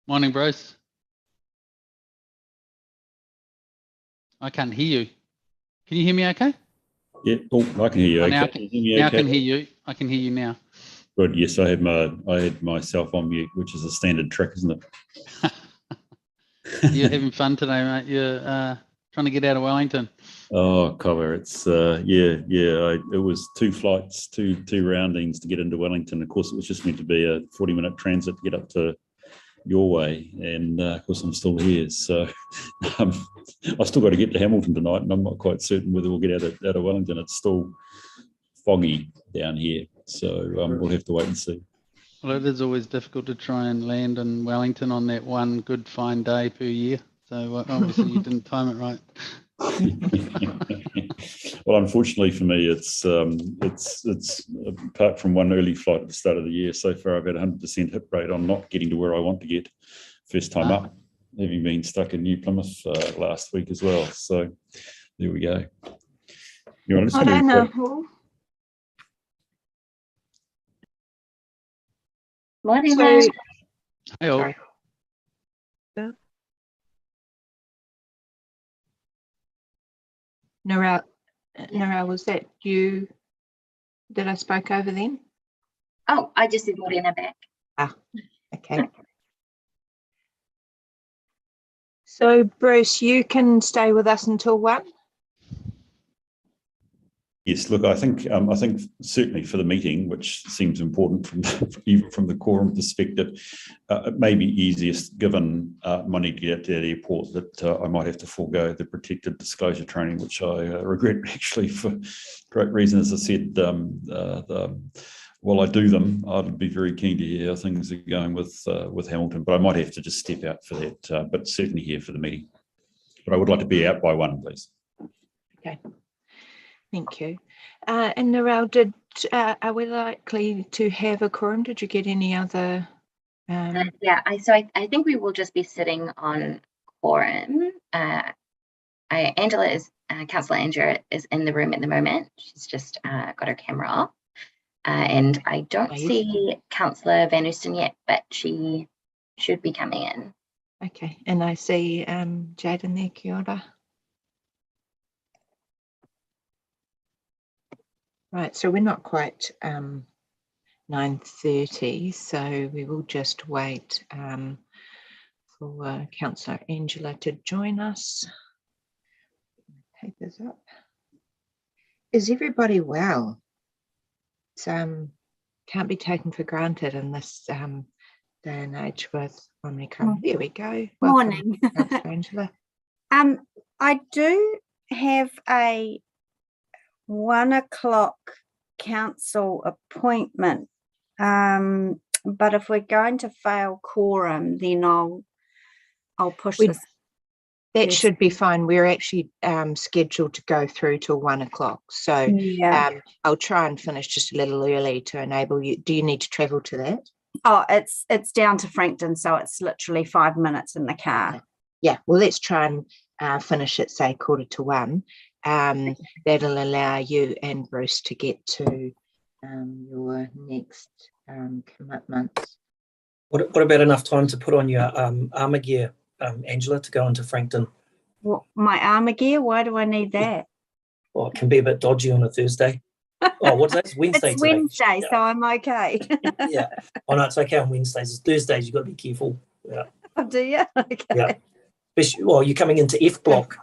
Morning, Bruce. I can't hear you. Can you hear me okay? Yeah, I can hear you. Now, Okay. Can you hear me now okay? I can hear you. I can hear you now. Good. Yes, I had myself on mute, which is a standard trick, isn't it? You're having fun today, mate. You're trying to get out of Wellington. Oh, cover. It's it was 2 flights, two roundings to get into Wellington. Of course, it was just meant to be a 40-minute transit to get up to your way, and of course I'm still here. So I've still got to get to Hamilton tonight, and I'm not quite certain whether we'll get out of Wellington. It's still foggy down here, so we'll have to wait and see. Well, it is always difficult to try and land in Wellington on that one good fine day per year. So obviously you didn't time it right. Well, unfortunately for me, it's apart from one early flight at the start of the year, so far I've had 100% hit rate on not getting to where I want to get first time up, having been stuck in New Plymouth last week as well. So there we go. Morning, Hey, Sorry. Nora, was that you that I spoke over then? Oh, I just said Morena back. Ah, okay. So, Bruce, you can stay with us until 1? Yes, look, I think certainly for the meeting, which seems important even from the quorum perspective, it may be easiest, given my need to get to the airport, that I might have to forego the protected disclosure training, which I regret actually for great reason. As I said, while I do them, I'd be very keen to hear how things are going with Hamilton, but I might have to just step out for that, but certainly here for the meeting. But I would like to be out by 1, please. Okay. Thank you. And Narelle, are we likely to have a quorum? Did you get any other? Yeah, I think we will just be sitting on quorum. Councillor Angela is in the room at the moment. She's just got her camera off. And I don't see Councillor Van Oosten yet, but she should be coming in. Okay, and I see Jaden there, kia ora. Right, so we're not quite 9:30, so we will just wait for Councillor Angela to join us. Papers up. Is everybody well? It's can't be taken for granted in this day and age with Omicron. There we go. Welcome, morning, Angela. I do have a 1 o'clock council appointment, but if we're going to fail quorum, then I'll push this. That should be fine. We're actually scheduled to go through till 1 o'clock, so Yeah. I'll try and finish just a little early to enable you. Do you need to travel to that? Oh, it's down to Frankton, so it's literally 5 minutes in the car. Okay. Yeah, well, let's try and finish at, say, 1:45. That'll allow you and Bruce to get to your next commitments. What about enough time to put on your armour gear, Angela, to go into Frankton? Well, my armour gear, why do I need that? Well, it can be a bit dodgy on a Thursday. Oh, what's that? It's Wednesday It's today. Wednesday, Yeah. so I'm okay. Yeah. Oh, no, it's okay on Wednesdays. It's Thursdays, you've got to be careful. Yeah. Oh, do you? Okay. Yeah. Especially, well, you're coming into F block.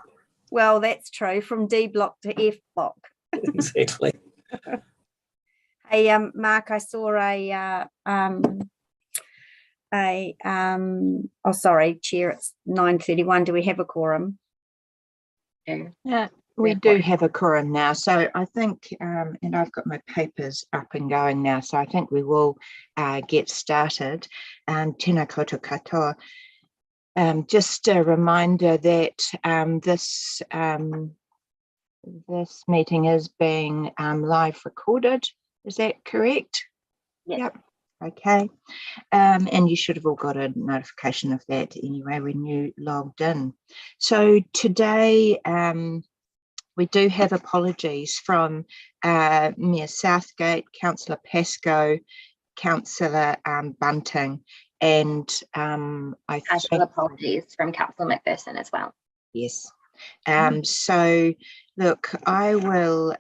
Well, that's true, from D block to F block. Exactly. Hey, Mark, I saw oh, sorry, Chair, it's 9:31. Do we have a quorum? Yeah, we do have a quorum now. So I think, and I've got my papers up and going now, so I think we will get started. Tēnā koutou katoa. Just a reminder that this meeting is being live recorded. Is that correct? Yep. Okay. And you should have all got a notification of that anyway when you logged in. So today we do have apologies from Mayor Southgate, Councillor Pascoe, Councillor Bunting, and I Special think, apologies from Councillor McPherson as well. yes. So look, I will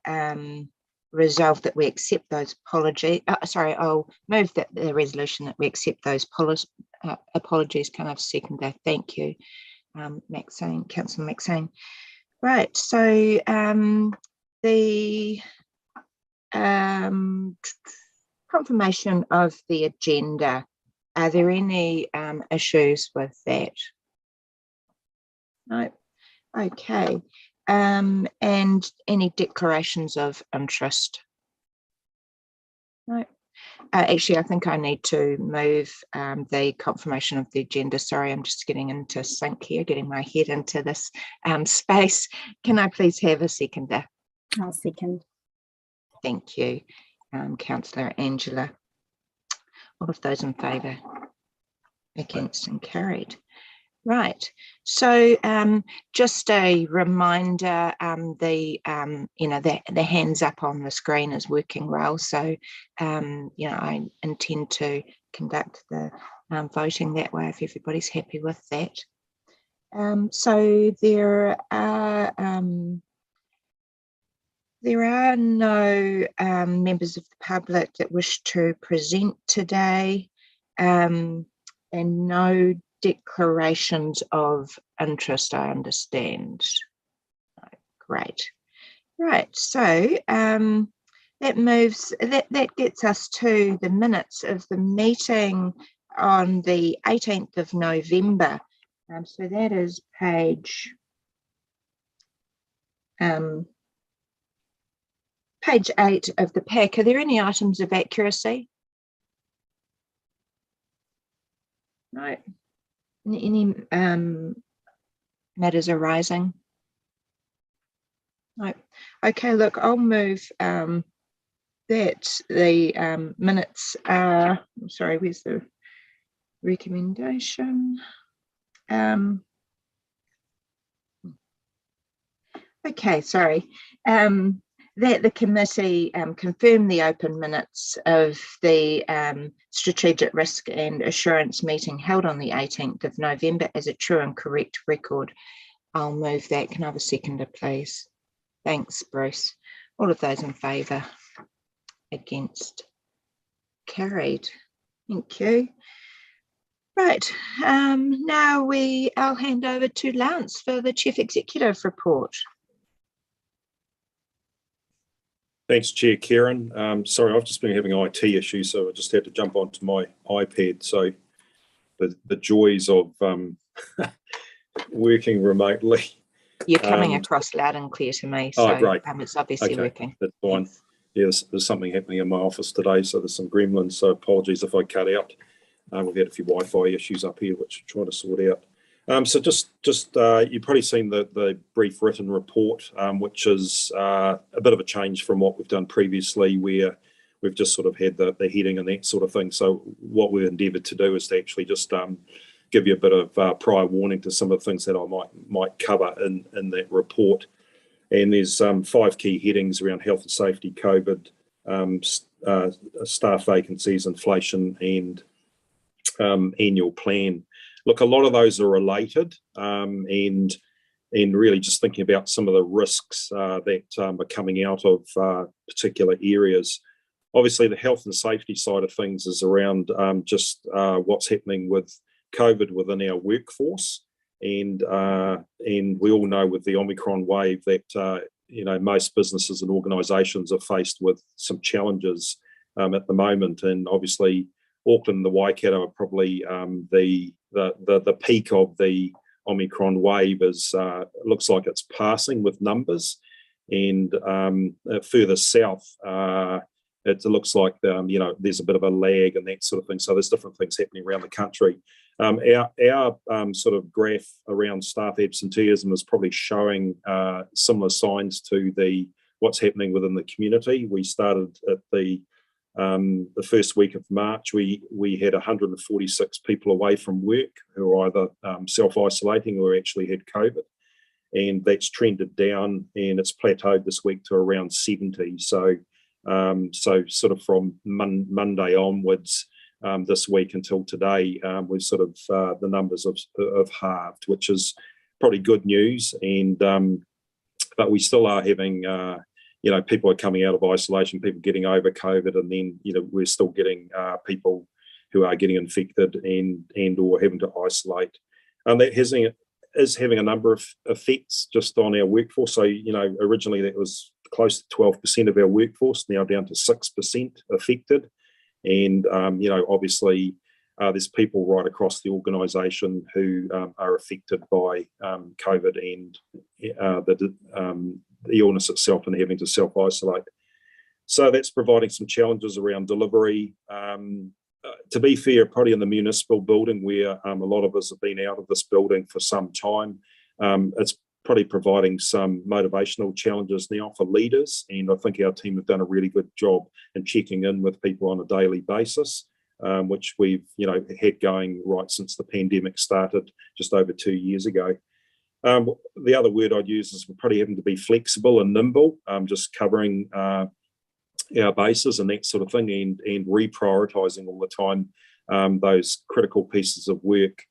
resolve that we accept those apologies. I'll move that the resolution that we accept those apologies. Can I have a second there? Thank you, Maxine, Councillor Maxine. Right, so the confirmation of the agenda. Are there any issues with that? No. Okay. And any declarations of interest? No. Actually, I think I need to move the confirmation of the agenda. Sorry, I'm just getting into sync here, getting my head into this space. Can I please have a seconder? I'll second. Thank you, Councillor Angela. All of those in favour? Against and carried. Right. So just a reminder, the hands up on the screen is working well. So I intend to conduct the voting that way if everybody's happy with that. So there are no members of the public that wish to present today, and no declarations of interest, I understand. Great. Right, so that gets us to the minutes of the meeting on the 18th of November. So that is page 8 of the pack. Are there any items of accuracy? No. Any matters arising? No. Okay, look, I'll move that the minutes are, sorry, where's the recommendation? Okay, sorry. That the committee confirm the open minutes of the Strategic Risk and Assurance meeting held on the 18th of November as a true and correct record. I'll move that. Can I have a seconder, please? Thanks, Bruce. All of those in favour? Against? Carried. Thank you. Right. Now I'll hand over to Lance for the Chief Executive report. Thanks, Chair Karen. Sorry, I've just been having IT issues, so I just had to jump onto my iPad. So the joys of working remotely. You're coming across loud and clear to me, so great. It's obviously working. That's fine. Yes. Yeah, there's something happening in my office today, so there's some gremlins, so apologies if I cut out. We've had a few Wi-Fi issues up here, which we're trying to sort out. So just you've probably seen the brief written report, which is a bit of a change from what we've done previously, where we've just sort of had the heading and that sort of thing. So what we've endeavoured to do is to actually just give you a bit of prior warning to some of the things that I might cover in that report. And there's 5 key headings around health and safety, COVID, staff vacancies, inflation, and annual plan. Look, a lot of those are related, and really just thinking about some of the risks that are coming out of particular areas. Obviously, the health and safety side of things is around just what's happening with COVID within our workforce, and we all know with the Omicron wave that most businesses and organisations are faced with some challenges at the moment, and obviously Auckland and the Waikato are probably the peak of the Omicron wave. Looks like it's passing with numbers, and further south it looks like there's a bit of a lag and that sort of thing. So there's different things happening around the country. Our sort of graph around staff absenteeism is probably showing similar signs to what's happening within the community. We started at the first week of March. We had 146 people away from work who are either self-isolating or actually had COVID, and that's trended down, and it's plateaued this week to around 70. So sort of from Monday onwards, this week until today, we've sort of the numbers have halved, which is probably good news. And but we still are having, people are coming out of isolation, people getting over COVID, and then we're still getting people who are getting infected and or having to isolate. And that is having a number of effects just on our workforce. So originally that was close to 12% of our workforce, now down to 6% affected. And, obviously there's people right across the organisation who are affected by COVID and the illness itself and having to self-isolate. So that's providing some challenges around delivery. To be fair, probably in the municipal building where a lot of us have been out of this building for some time, it's probably providing some motivational challenges now for leaders. And I think our team have done a really good job in checking in with people on a daily basis, which we've had going right since the pandemic started just over 2 years ago. The other word I'd use is we're probably having to be flexible and nimble, just covering our bases and that sort of thing, and reprioritising all the time those critical pieces of work,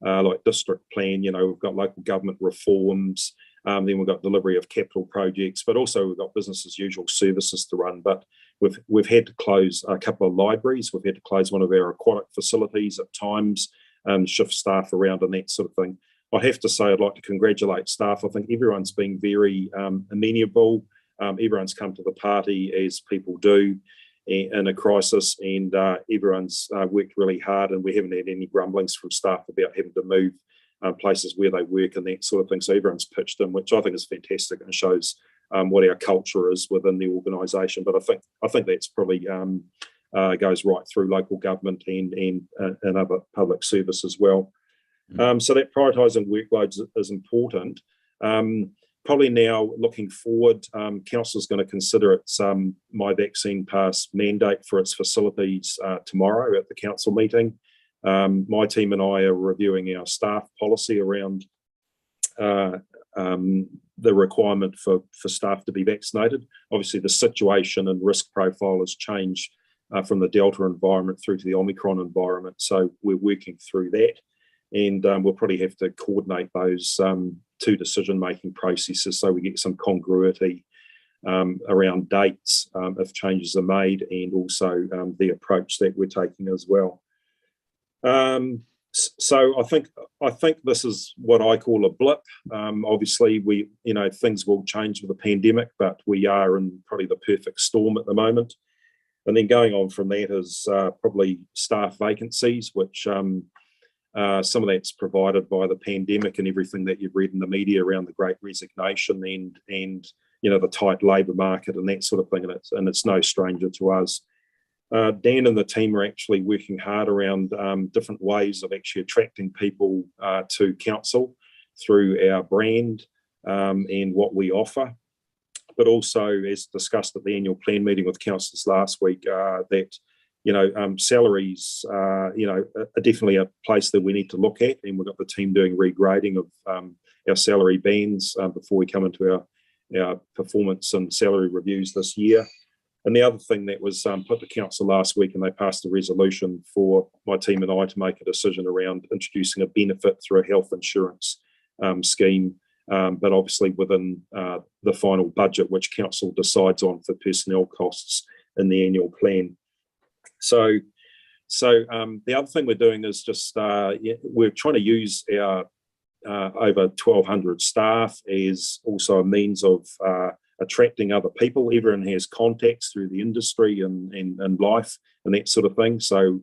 like district plan. We've got local government reforms, then we've got delivery of capital projects, but also we've got business as usual services to run. But we've had to close a couple of libraries, we've had to close one of our aquatic facilities at times, shift staff around and that sort of thing. I have to say I'd like to congratulate staff. I think everyone's been very amenable. Everyone's come to the party, as people do in a crisis, and everyone's worked really hard, and we haven't had any grumblings from staff about having to move places where they work and that sort of thing. So everyone's pitched in, which I think is fantastic and shows what our culture is within the organisation. But I think that's probably goes right through local government and other public service as well. So that prioritising workloads is important. Probably now looking forward, Council is going to consider its My Vaccine Pass mandate for its facilities tomorrow at the Council meeting. My team and I are reviewing our staff policy around the requirement for staff to be vaccinated. Obviously, the situation and risk profile has changed from the Delta environment through to the Omicron environment. So we're working through that. And we'll probably have to coordinate those two decision-making processes so we get some congruity around dates if changes are made, and also the approach that we're taking as well. So I think this is what I call a blip. Obviously, things will change with the pandemic, but we are in probably the perfect storm at the moment. And then going on from that is probably staff vacancies, which some of that's provided by the pandemic and everything that you've read in the media around the Great Resignation and the tight labour market and that sort of thing, and it's no stranger to us. Dan and the team are actually working hard around different ways of actually attracting people to Council through our brand and what we offer, but also, as discussed at the annual plan meeting with councillors last week, that salaries, are definitely a place that we need to look at, and we've got the team doing regrading of our salary bands before we come into our performance and salary reviews this year. And the other thing that was put to council last week, and they passed a resolution for my team and I to make a decision around introducing a benefit through a health insurance scheme, but obviously within the final budget, which council decides on for personnel costs in the annual plan. So the other thing we're doing is just we're trying to use our over 1,200 staff as also a means of attracting other people. Everyone has contacts through the industry and life and that sort of thing. So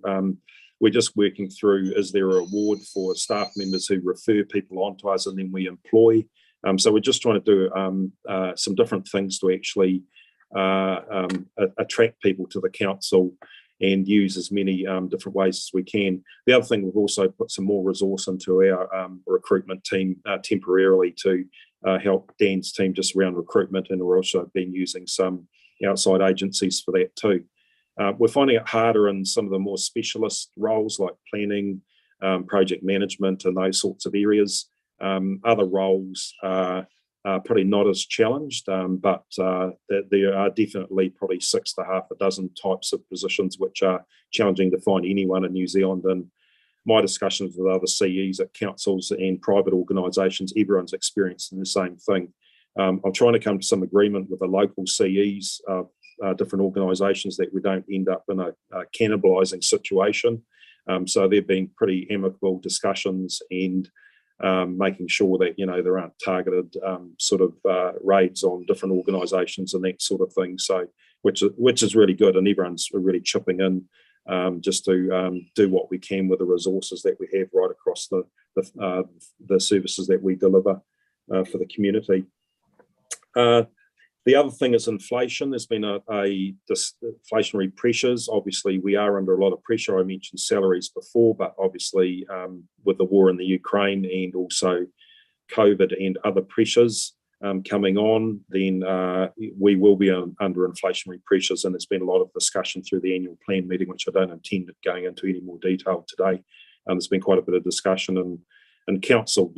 we're just working through, is there a reward for staff members who refer people on to us and then we employ? So we're just trying to do some different things to actually attract people to the council and use as many different ways as we can. The other thing, we've also put some more resource into our recruitment team temporarily to help Dan's team just around recruitment, and we're also been using some outside agencies for that too. We're finding it harder in some of the more specialist roles like planning, project management and those sorts of areas. Other roles are probably not as challenged, but there are definitely probably 6 to half a dozen types of positions which are challenging to find anyone in New Zealand. And my discussions with other CEs at councils and private organisations, everyone's experiencing the same thing. I'm trying to come to some agreement with the local CEs, different organisations, that we don't end up in a cannibalising situation. So there have been pretty amicable discussions and making sure that there aren't targeted raids on different organisations and that sort of thing. So which is really good, and everyone's really chipping in just to do what we can with the resources that we have right across the services that we deliver for the community. The other thing is inflation. There's been inflationary pressures. Obviously, we are under a lot of pressure. I mentioned salaries before, but obviously with the war in the Ukraine and also COVID and other pressures coming on, then we will be under inflationary pressures. And there's been a lot of discussion through the annual plan meeting, which I don't intend going into any more detail today. There's been quite a bit of discussion, and council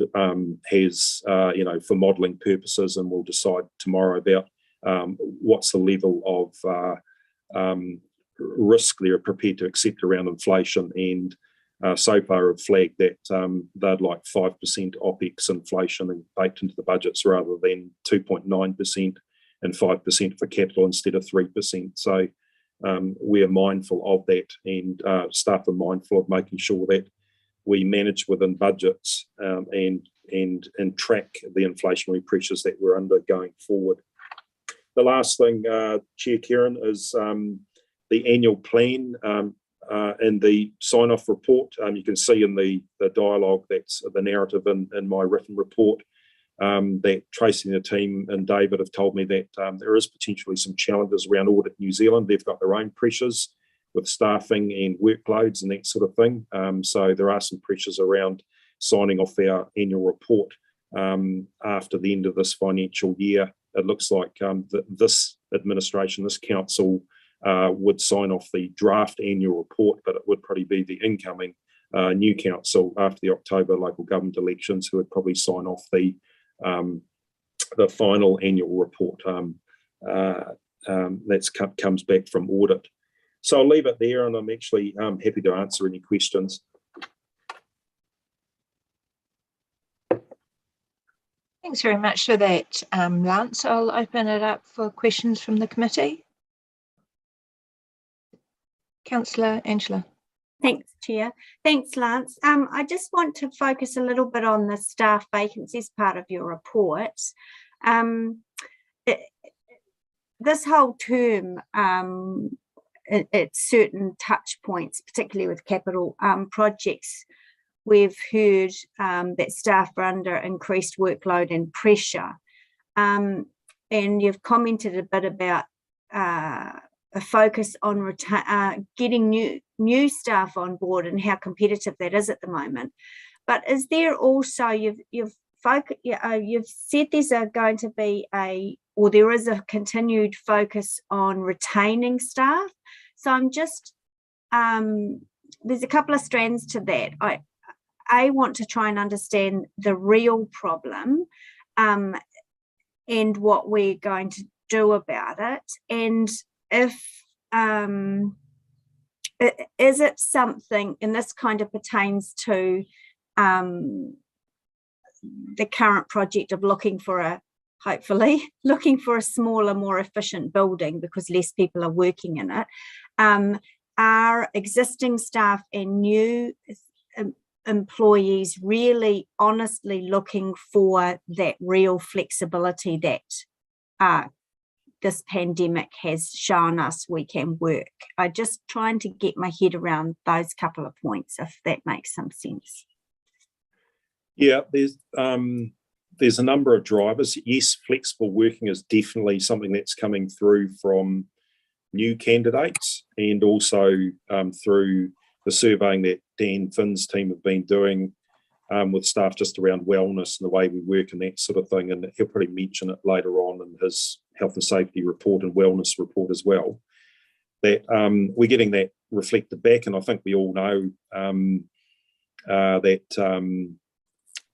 has, for modelling purposes, and we'll decide tomorrow about what's the level of risk they're prepared to accept around inflation. And so far have flagged that they'd like 5% OPEX inflation baked into the budgets rather than 2.9% and 5% for capital instead of 3%. So we are mindful of that, and staff are mindful of making sure that we manage within budgets and track the inflationary pressures that we're under going forward. The last thing, Chair Karen, is the annual plan and the sign-off report. You can see in the dialogue, that's the narrative in my written report, that Tracy and the team and David have told me that there is potentially some challenges around Audit New Zealand. They've got their own pressures with staffing and workloads and that sort of thing. So there are some pressures around signing off our annual report after the end of this financial year. It looks like this administration, this council, would sign off the draft annual report, but it would probably be the incoming new council after the October local government elections who would probably sign off the final annual report that comes back from audit. So I'll leave it there, and I'm actually happy to answer any questions. Thanks very much for that, Lance. I'll open it up for questions from the committee. Councillor Angela. Thanks, Chair. Thanks, Lance. I just want to focus a little bit on the staff vacancies part of your report. This whole term, at certain touch points, particularly with capital projects, we've heard that staff are under increased workload and pressure. And you've commented a bit about a focus on getting new staff on board and how competitive that is at the moment. But is there also, you've said there's going to be there is a continued focus on retaining staff. So I'm just, there's a couple of strands to that. I want to try and understand the real problem and what we're going to do about it. And if, is it something, and this kind of pertains to the current project of hopefully looking for a smaller, more efficient building because less people are working in it. Are existing staff and new employees really honestly looking for that real flexibility that this pandemic has shown us we can work? I'm just trying to get my head around those couple of points, if that makes some sense. Yeah, there's a number of drivers. Yes, flexible working is definitely something that's coming through from new candidates, and also through the surveying that Dan Finn's team have been doing with staff just around wellness and the way we work and that sort of thing. And he'll probably mention it later on in his health and safety report and wellness report as well, that we're getting that reflected back. And I think we all know that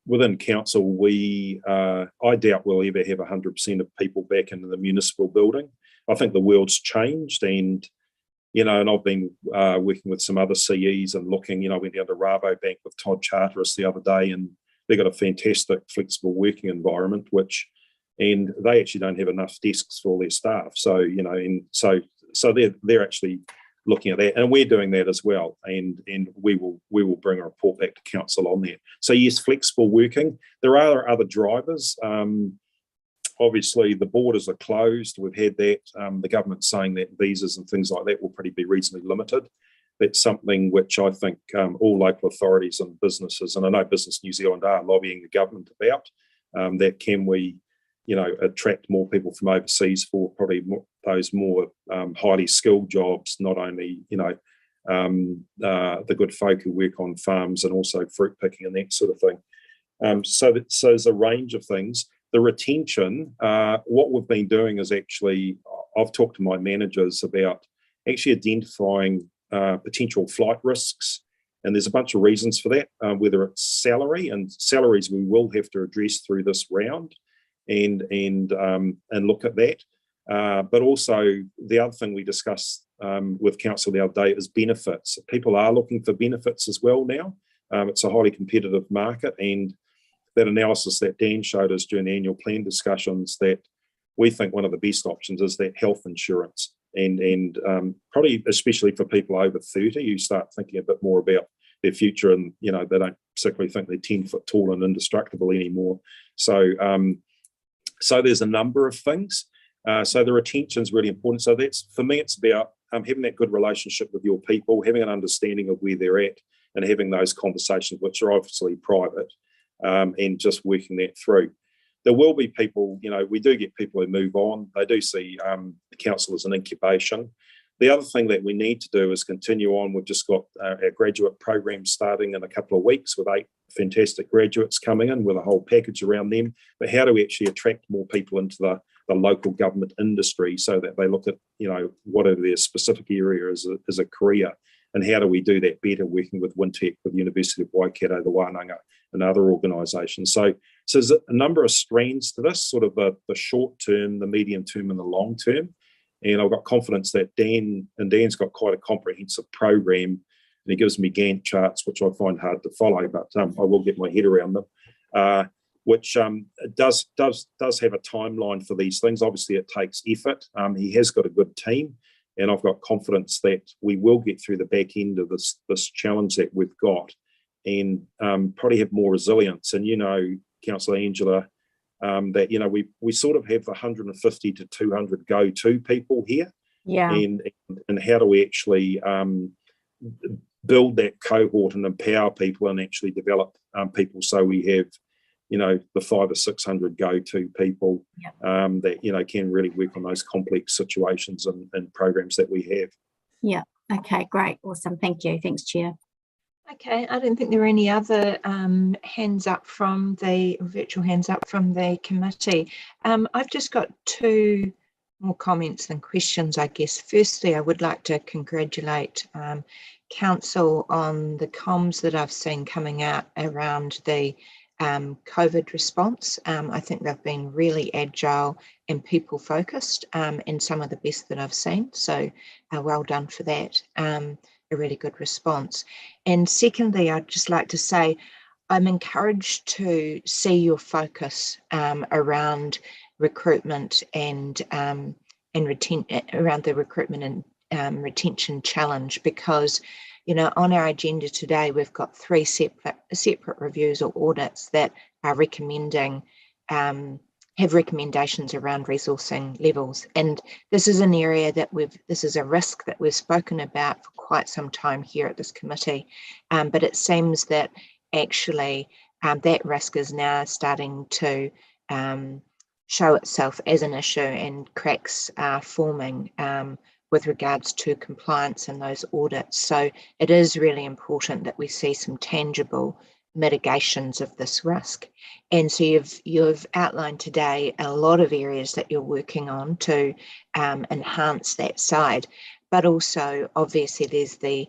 within council, I doubt we'll ever have 100% of people back into the municipal building. I think the world's changed, and and I've been working with some other CEs and looking. I went down to Rabobank with Todd Charteris the other day, and they've got a fantastic flexible working environment, and they actually don't have enough desks for all their staff. So so they're actually looking at that, and we're doing that as well, and we will bring a report back to council on that. So yes, flexible working. There are other drivers. Obviously, the borders are closed. We've had that. The government's saying that visas and things like that will probably be reasonably limited. That's something which I think all local authorities and businesses, and I know Business New Zealand are lobbying the government about, that can we attract more people from overseas for probably those more highly skilled jobs, not only, the good folk who work on farms and also fruit picking and that sort of thing. So there's a range of things. The retention, what we've been doing is actually, I've talked to my managers about actually identifying potential flight risks. And there's a bunch of reasons for that, whether it's salary, and salaries we will have to address through this round and look at that. But also the other thing we discussed with council the other day is benefits. People are looking for benefits as well now. It's a highly competitive market, and that analysis that Dan showed us during the annual plan discussions, that we think one of the best options is that health insurance, and probably especially for people over 30 who start thinking a bit more about their future, and they don't particularly think they're 10 foot tall and indestructible anymore. So there's a number of things. So the retention is really important. So that's, for me, it's about having that good relationship with your people, having an understanding of where they're at, and having those conversations, which are obviously private, and just working that through. There will be people, we do get people who move on. They do see the council as an incubation. The other thing that we need to do is continue on. We've just got our graduate program starting in a couple of weeks with 8 fantastic graduates coming in with a whole package around them. But how do we actually attract more people into the local government industry so that they look at, what are their specific areas as a career, and how do we do that better working with Wintec, with the University of Waikato, the Wānanga, and other organisations. So there's a number of strands to this, sort of the short term, the medium term, and the long term. And I've got confidence that Dan's got quite a comprehensive program, and he gives me Gantt charts, which I find hard to follow, but I will get my head around them, which does have a timeline for these things. Obviously, it takes effort. He has got a good team, and I've got confidence that we will get through the back end of this challenge that we've got, and probably have more resilience. And, Councillor Angela, that we sort of have 150 to 200 go-to people here, and how do we actually build that cohort and empower people and actually develop people, so we have the 500 or 600 go-to people that can really work on those complex situations and programs that we have. Okay, great, awesome, thank you. Thanks, Chair. Okay, I don't think there are any other hands up from the virtual hands up from the committee. I've just got 2 more comments than questions, I guess. Firstly, I would like to congratulate council on the comms that I've seen coming out around the COVID response. I think they've been really agile and people focused, and some of the best that I've seen. So well done for that. A really good response. And secondly, I'd just like to say I'm encouraged to see your focus around recruitment and around the recruitment and retention challenge, because on our agenda today we've got 3 separate reviews or audits that are recommending have recommendations around resourcing levels. And this is an area that this is a risk that we've spoken about for quite some time here at this committee. But it seems that actually that risk is now starting to show itself as an issue, and cracks are forming with regards to compliance and those audits. So it is really important that we see some tangible mitigations of this risk. And so you've outlined today a lot of areas that you're working on to enhance that side, but also obviously there's the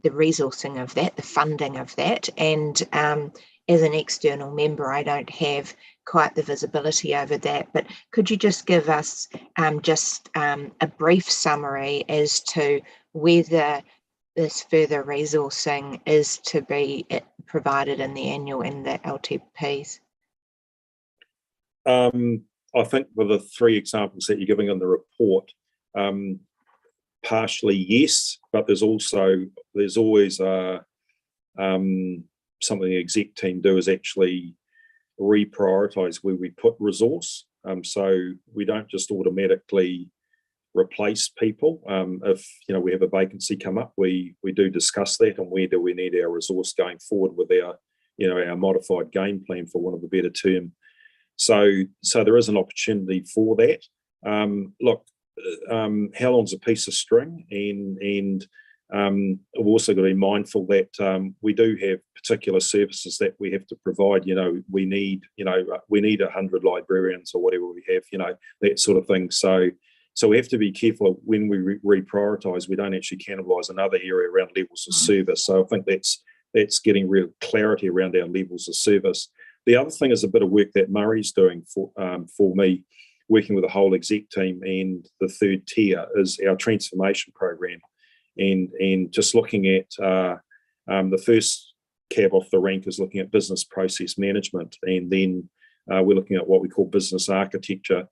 resourcing of that, the funding of that, and as an external member, I don't have quite the visibility over that. But could you just give us a brief summary as to whether this further resourcing is to be provided in the annual and the LTPs? I think with the 3 examples that you're giving in the report, partially yes, but there's always something the exec team do is actually reprioritize where we put resource. So we don't just automatically replace people. If we have a vacancy come up, we do discuss that and where do we need our resource going forward with our our modified game plan, for want of a better term. So there is an opportunity for that. Look, how long's a piece of string, and we've also got to be mindful that we do have particular services that we have to provide. We need 100 librarians or whatever we have, that sort of thing. So we have to be careful when we reprioritize. We don't actually cannibalise another area around levels of service. So I think that's getting real clarity around our levels of service. The other thing is a bit of work that Murray's doing for me, working with the whole exec team, and the third tier is our transformation program, and just looking at the first cab off the rank is looking at business process management, and then we're looking at what we call business architecture.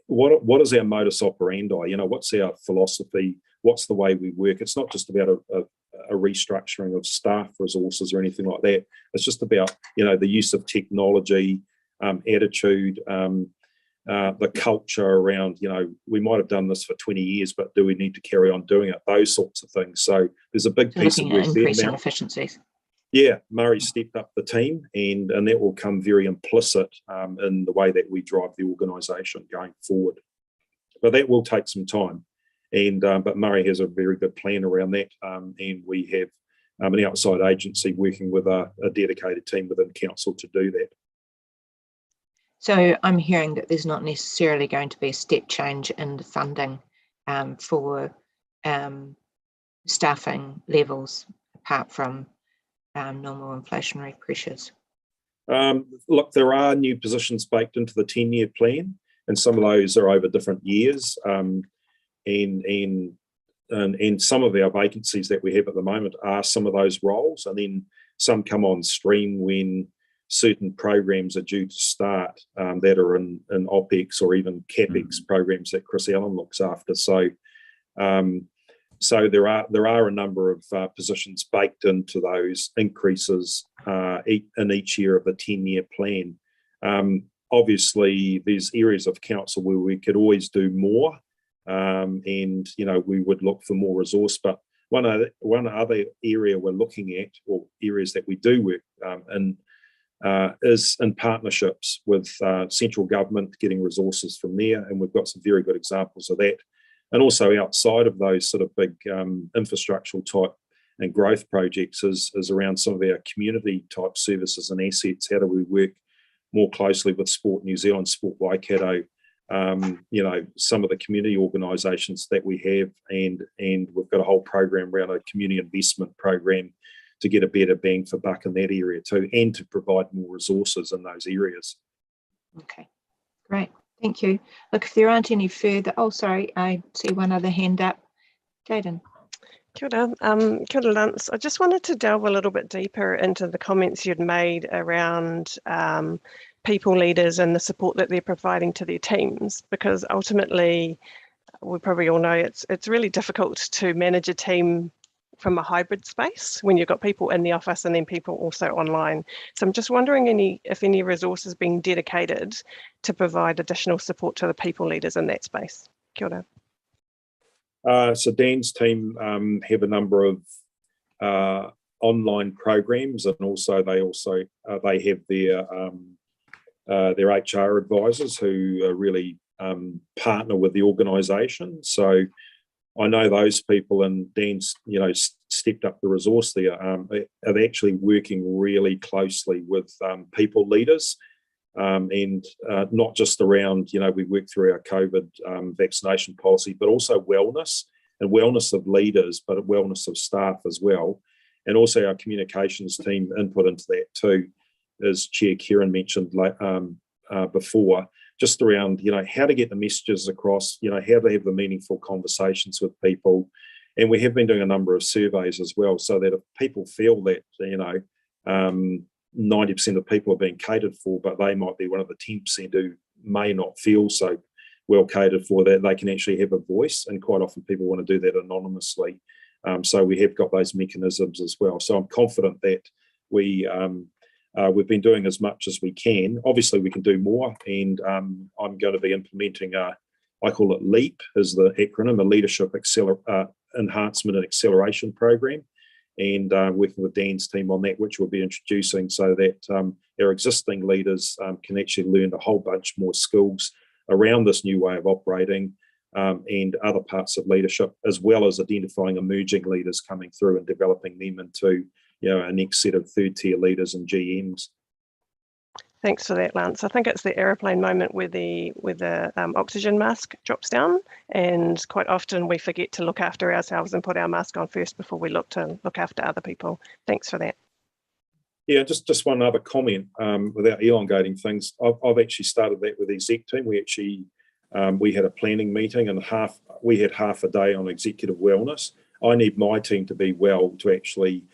What is our modus operandi? What's our philosophy? What's the way we work? It's not just about a restructuring of staff resources or anything like that. It's just about the use of technology, attitude, the culture around, we might have done this for 20 years, but do we need to carry on doing it? Those sorts of things. So there's a big piece of work there now. Efficiencies. Yeah, Murray stepped up the team, and that will come very implicit in the way that we drive the organisation going forward. But that will take some time, but Murray has a very good plan around that, and we have an outside agency working with a dedicated team within council to do that. So I'm hearing that there's not necessarily going to be a step change in the funding for staffing levels, apart from normal inflationary pressures. Look, there are new positions baked into the 10-year plan, and some of those are over different years. And some of our vacancies that we have at the moment are some of those roles, and then some come on stream when certain programs are due to start that are in OPEX or even CAPEX programs that Chris Allen looks after. So there are a number of positions baked into those increases in each year of the 10-year plan. Obviously, there's areas of council where we could always do more, and we would look for more resource. But one other area we're looking at, or areas that we do work in, is in partnerships with central government, getting resources from there, and we've got some very good examples of that. And also outside of those sort of big infrastructural type and growth projects is around some of our community type services and assets. How do we work more closely with Sport New Zealand, Sport Waikato, some of the community organisations that we have, and we've got a whole program around a community investment program to get a better bang for buck in that area too, and to provide more resources in those areas. Okay, great. Thank you. Look, if there aren't any further, I see one other hand up. Jayden. Kia ora, Lance. I just wanted to delve a little bit deeper into the comments you'd made around people leaders and the support that they're providing to their teams, because ultimately, we probably all know it's really difficult to manage a team from a hybrid space when you've got people in the office and then people also online. So I'm just wondering if any resources being dedicated to provide additional support to the people leaders in that space. Kia ora. So Dan's team have a number of online programs, and also they have their HR advisors who really partner with the organisation. So I know those people, and Dan's, stepped up the resource there, are actually working really closely with people leaders, and not just around, we work through our COVID vaccination policy, but also wellness of leaders, but wellness of staff as well. And also our communications team input into that too. as Chair Kieran mentioned before, just around, how to get the messages across, how to have the meaningful conversations with people. And we have been doing a number of surveys as well, so that if people feel that, 90% of people are being catered for, but they might be one of the 10% who may not feel so well catered for, that they can actually have a voice. And quite often people want to do that anonymously. So we have got those mechanisms as well. So I'm confident that we've been doing as much as we can. Obviously, we can do more, and I'm going to be implementing I call it LEAP, is the acronym, a Leadership Enhancement and Acceleration Program, and working with Dan's team on that, which we'll be introducing, so that our existing leaders can actually learn a whole bunch more skills around this new way of operating, and other parts of leadership, as well as identifying emerging leaders coming through and developing them into a next set of third-tier leaders and GMs. Thanks for that, Lance. I think it's the aeroplane moment where the oxygen mask drops down, and quite often we forget to look after ourselves and put our mask on first before we look after other people. Thanks for that. Yeah, just one other comment without elongating things. I've actually started that with the exec team. We had a planning meeting, and we had half a day on executive wellness. I need my team to be well to actually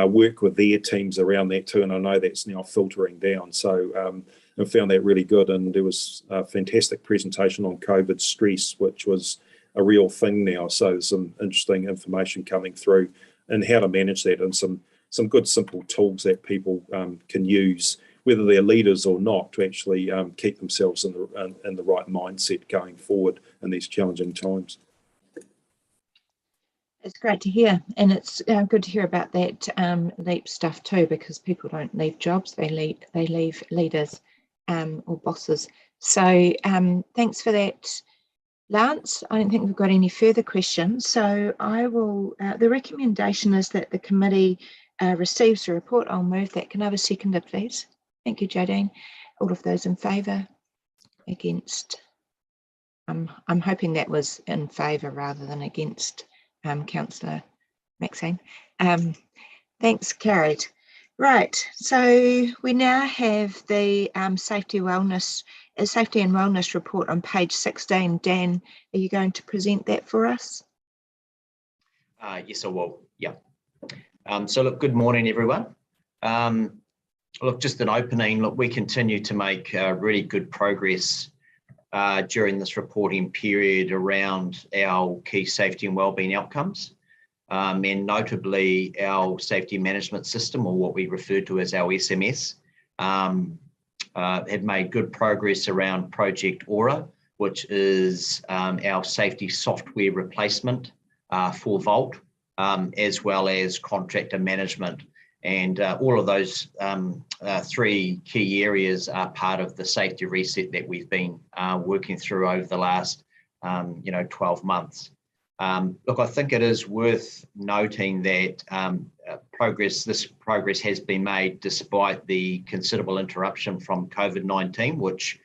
work with their teams around that too, and I know that's now filtering down. So I found that really good, and there was a fantastic presentation on COVID stress, which was a real thing now. So there's some interesting information coming through and how to manage that, and some good simple tools that people can use, whether they're leaders or not, to actually keep themselves in the right mindset going forward in these challenging times. It's great to hear, and it's good to hear about that LEAP stuff too, because people don't leave jobs, they leave leaders or bosses. So thanks for that, Lance. I don't think we've got any further questions, so I will. The recommendation is that the committee receives the report. I'll move that. Can I have a seconder, please? Thank you, Jodine. All of those in favour? Against? I'm hoping that was in favour rather than against. Councillor Maxine. Thanks, carried. Right, so we now have the safety and wellness report on page 16. Dan, are you going to present that for us? Yes, I will. Yeah. So look, good morning, everyone. Look, just an opening. Look, we continue to make really good progress during this reporting period around our key safety and wellbeing outcomes, and notably our safety management system, or what we refer to as our SMS, had made good progress around Project Aura, which is our safety software replacement for Vault, as well as contractor management. And all of those three key areas are part of the safety reset that we've been working through over the last 12 months. Look, I think it is worth noting that this progress has been made despite the considerable interruption from COVID-19, which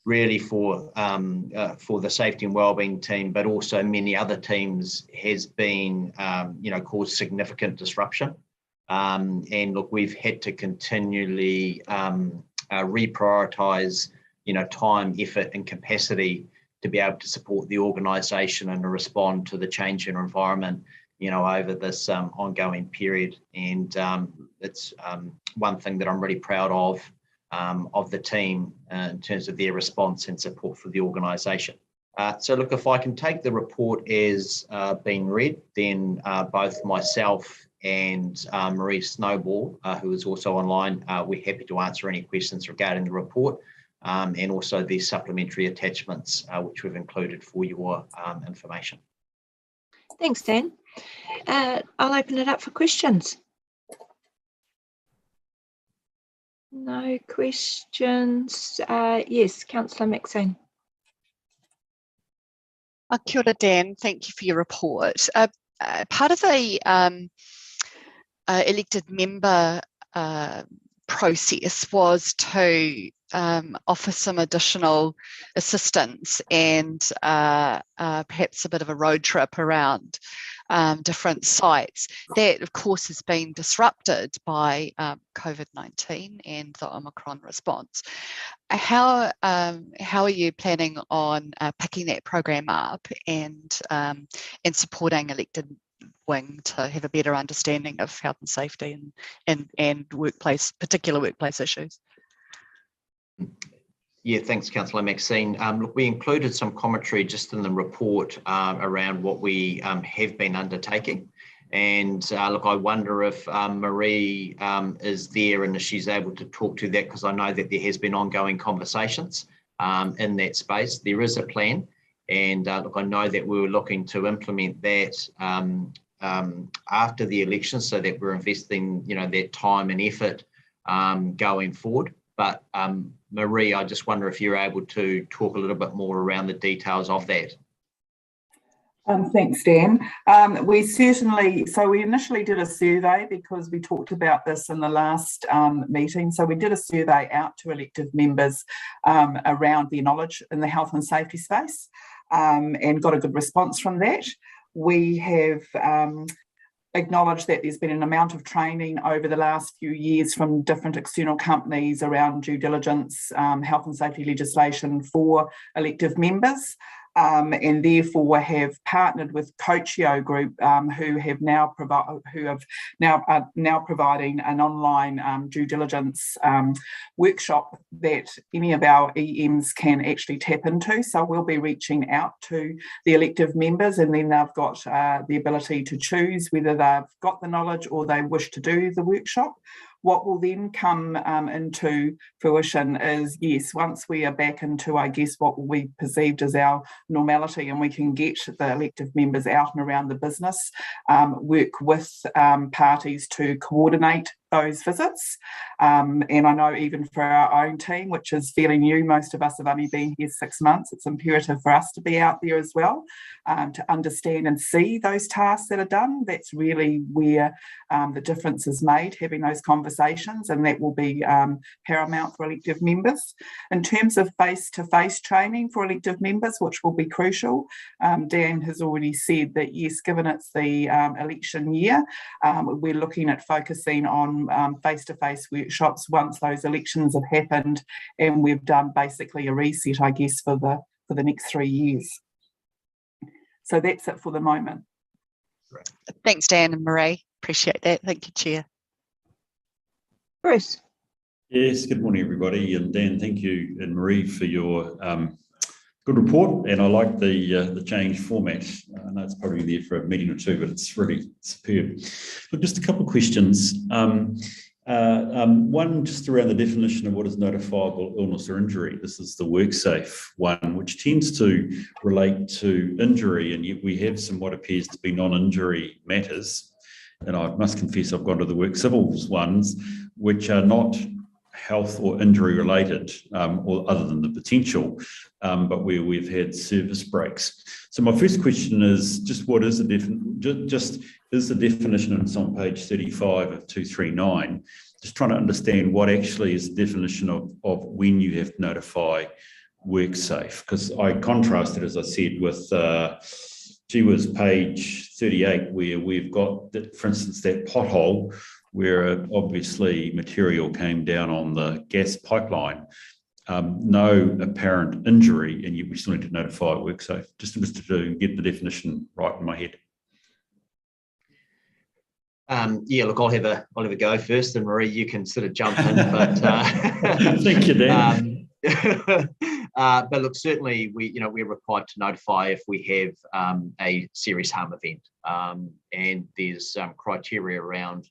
really for the safety and wellbeing team, but also many other teams, has been caused significant disruption. And look, we've had to continually reprioritise, time, effort, and capacity to be able to support the organisation and to respond to the change in environment, over this ongoing period. And it's one thing that I'm really proud of the team in terms of their response and support for the organisation. So look, if I can take the report as being read, then both myself and Marie Snowball, who is also online, we're happy to answer any questions regarding the report, and also the supplementary attachments which we've included for your information. Thanks, Dan. I'll open it up for questions. No questions. Yes, Councillor Maxine. Kia ora, Dan. Thank you for your report. Part of the elected member process was to offer some additional assistance and perhaps a bit of a road trip around different sites. That, of course, has been disrupted by COVID-19 and the Omicron response. How are you planning on picking that program up and supporting elected wing to have a better understanding of health and safety and particular workplace issues? Yeah, thanks, Councillor Maxine. Look, we included some commentary just in the report around what we have been undertaking. And look, I wonder if Marie is there and if she's able to talk to that, because I know that there has been ongoing conversations in that space. There is a plan. And look, I know that we were looking to implement that after the election, so that we're investing, that time and effort going forward. But Marie, I just wonder if you're able to talk a little bit more around the details of that. Thanks, Dan. We initially did a survey because we talked about this in the last meeting. So we did a survey out to elected members around their knowledge in the health and safety space and got a good response from that. We have acknowledge that there's been an amount of training over the last few years from different external companies around due diligence, health and safety legislation for elective members, and therefore have partnered with Coachio Group, who are now providing an online due diligence workshop that any of our EMs can actually tap into. So we'll be reaching out to the elective members, and then they've got the ability to choose whether they've got the knowledge or they wish to do the workshop. What will then come into fruition is, yes, once we are back into, I guess, what we perceived as our normality, and we can get the elective members out and around the business, work with parties to coordinate those visits. And I know even for our own team, which is fairly new, most of us have only been here 6 months, it's imperative for us to be out there as well, to understand and see those tasks that are done. That's really where the difference is made, having those conversations, and that will be paramount for elective members. In terms of face-to-face training for elective members, which will be crucial, Dan has already said that, yes, given it's the election year, we're looking at focusing on face-to-face workshops once those elections have happened and we've done basically a reset, I guess, for the next 3 years. So that's it for the moment. Thanks, Dan and Marie. Appreciate that. Thank you, Chair. Bruce. Yes, good morning, everybody. And Dan, thank you, and Marie, for your good report. And I like the changed format. I know it's probably there for a meeting or two, but it's really superb. Look, just a couple of questions. One, just around the definition of what is notifiable illness or injury. This is the WorkSafe one, which tends to relate to injury, and yet we have some what appears to be non-injury matters. And I must confess I've gone to the WorkCivils ones, which are not health or injury related, or other than the potential, but where we've had service breaks. So my first question is just what is the is the definition, and it's on page 35 of 239, just trying to understand what actually is the definition of when you have to notify WorkSafe, because I contrasted, as I said, with page 38, where we've got, for instance, that pothole where obviously material came down on the gas pipeline, no apparent injury, and yet we still need to notify WorkSafe. Just to get the definition right in my head. Yeah, look, I'll have a go first, and Marie, you can sort of jump in. But thank you, Dan. But look, certainly we're required to notify if we have a serious harm event, and there's criteria around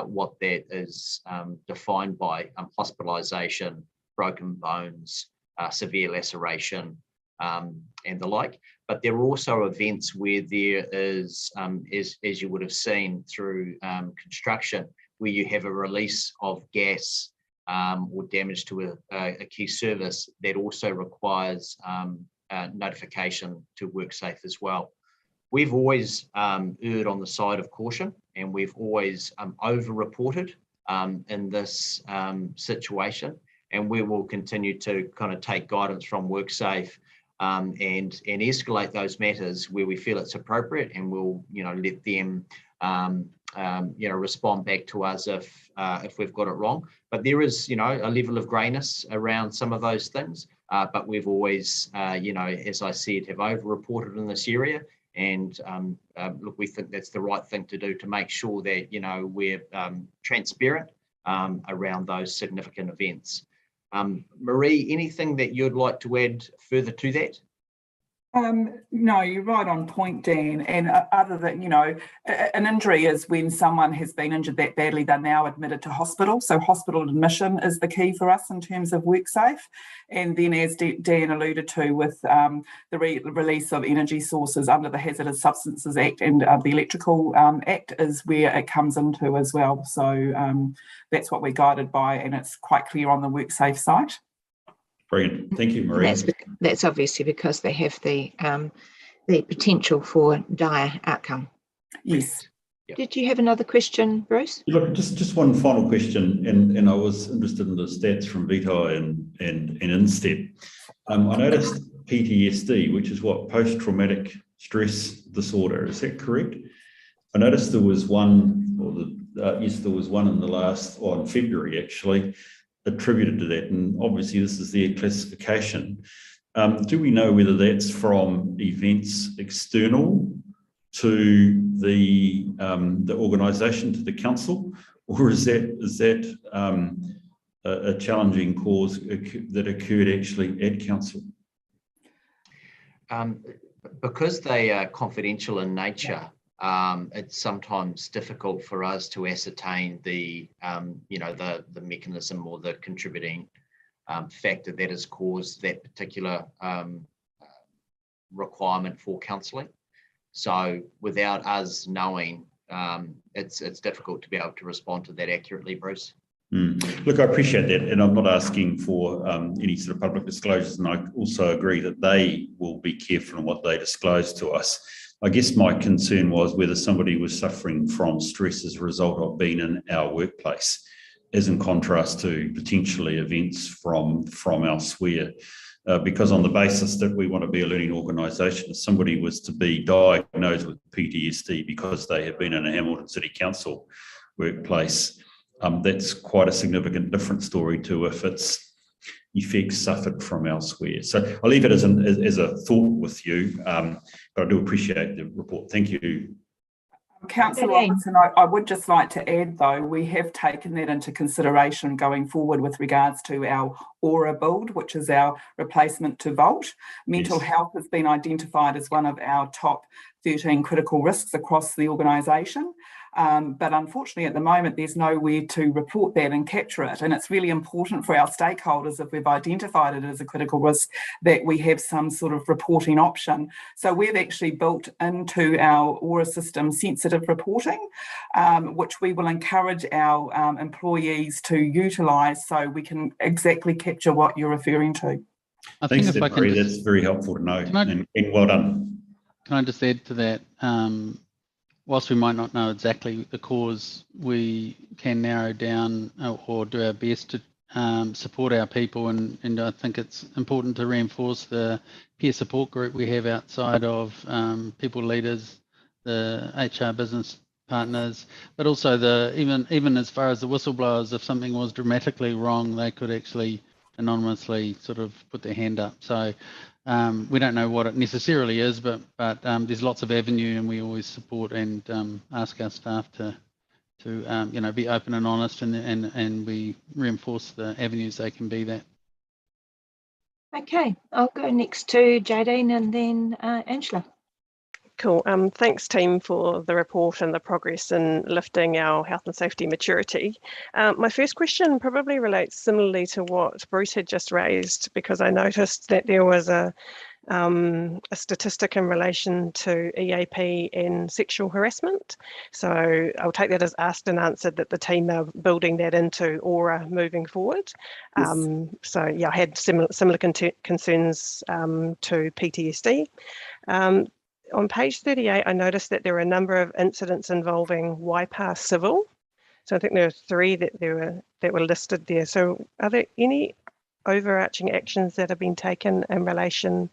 what that is defined by: hospitalisation, broken bones, severe laceration, and the like. But there are also events where there is, as you would have seen through construction, where you have a release of gas or damage to a key service that also requires notification to WorkSafe as well. We've always erred on the side of caution, and we've always over-reported in this situation. and we will continue to kind of take guidance from WorkSafe and escalate those matters where we feel it's appropriate, and we'll let them respond back to us if we've got it wrong. But there is a level of greyness around some of those things. But we've always, as I said, have over-reported in this area. And look, we think that's the right thing to do to make sure that, we're transparent around those significant events. Marie, anything that you'd like to add further to that? No, you're right on point, Dan. And other than, an injury is when someone has been injured that badly, they're now admitted to hospital. So hospital admission is the key for us in terms of WorkSafe. And then, as Dan alluded to, with the release of energy sources under the Hazardous Substances Act and the Electrical Act is where it comes into as well. So that's what we're guided by, and it's quite clear on the WorkSafe site. Brilliant. Thank you, Marie. That's obviously because they have the potential for dire outcome. Yes. Yep. Did you have another question, Bruce? Look, just one final question, and I was interested in the stats from VTI and INSTEP. I noticed PTSD, which is what, post-traumatic stress disorder. Is that correct? I noticed there was one, there was one in the in February actually, attributed to that, and obviously this is their classification. Do we know whether that's from events external to the organisation, to the council, or is that a challenging cause that occurred actually at council? Because they are confidential in nature, it's sometimes difficult for us to ascertain the mechanism or the contributing factor that has caused that particular requirement for counselling. So without us knowing, it's difficult to be able to respond to that accurately, Bruce. Look, I appreciate that, and I'm not asking for any sort of public disclosures, and I also agree that they will be careful in what they disclose to us. I guess my concern was whether somebody was suffering from stress as a result of being in our workplace, as in contrast to potentially events from elsewhere. Because on the basis that we want to be a learning organisation, if somebody was to be diagnosed with PTSD because they have been in a Hamilton City Council workplace, that's quite a significant different story to if it's effects suffered from elsewhere. So I'll leave it as a thought with you, but I do appreciate the report. Thank you. Councillor Robinson, I would just like to add, though, we have taken that into consideration going forward with regards to our Aura build, which is our replacement to Volt. Mental health has been identified as one of our top 13 critical risks across the organisation. But unfortunately, at the moment, there's nowhere to report that and capture it. And it's really important for our stakeholders, if we've identified it as a critical risk, that we have some sort of reporting option. So we've actually built into our Aura system sensitive reporting, which we will encourage our employees to utilise so we can exactly capture what you're referring to. Thanks, Marie. That's very helpful to know, and well done. Can I just add to that? Whilst we might not know exactly the cause, we can narrow down or do our best to support our people, and I think it's important to reinforce the peer support group we have outside of people leaders, the HR business partners, but also even as far as the whistleblowers. If something was dramatically wrong, they could actually anonymously sort of put their hand up. So we don't know what it necessarily is, but there's lots of avenue, and we always support and ask our staff to be open and honest, and we reinforce the avenues they can be that. Okay, I'll go next to Jadine and then Angela. Cool. Thanks, team, for the report and the progress in lifting our health and safety maturity. My first question probably relates similarly to what Bruce had just raised, because I noticed that there was a statistic in relation to EAP and sexual harassment. So I'll take that as asked and answered, that the team are building that into Aura moving forward. Yes. So yeah, I had similar concerns to PTSD. On page 38, I noticed that there were a number of incidents involving Waipa Civil. So I think there were 3 that were listed there. So are there any overarching actions that have been taken in relation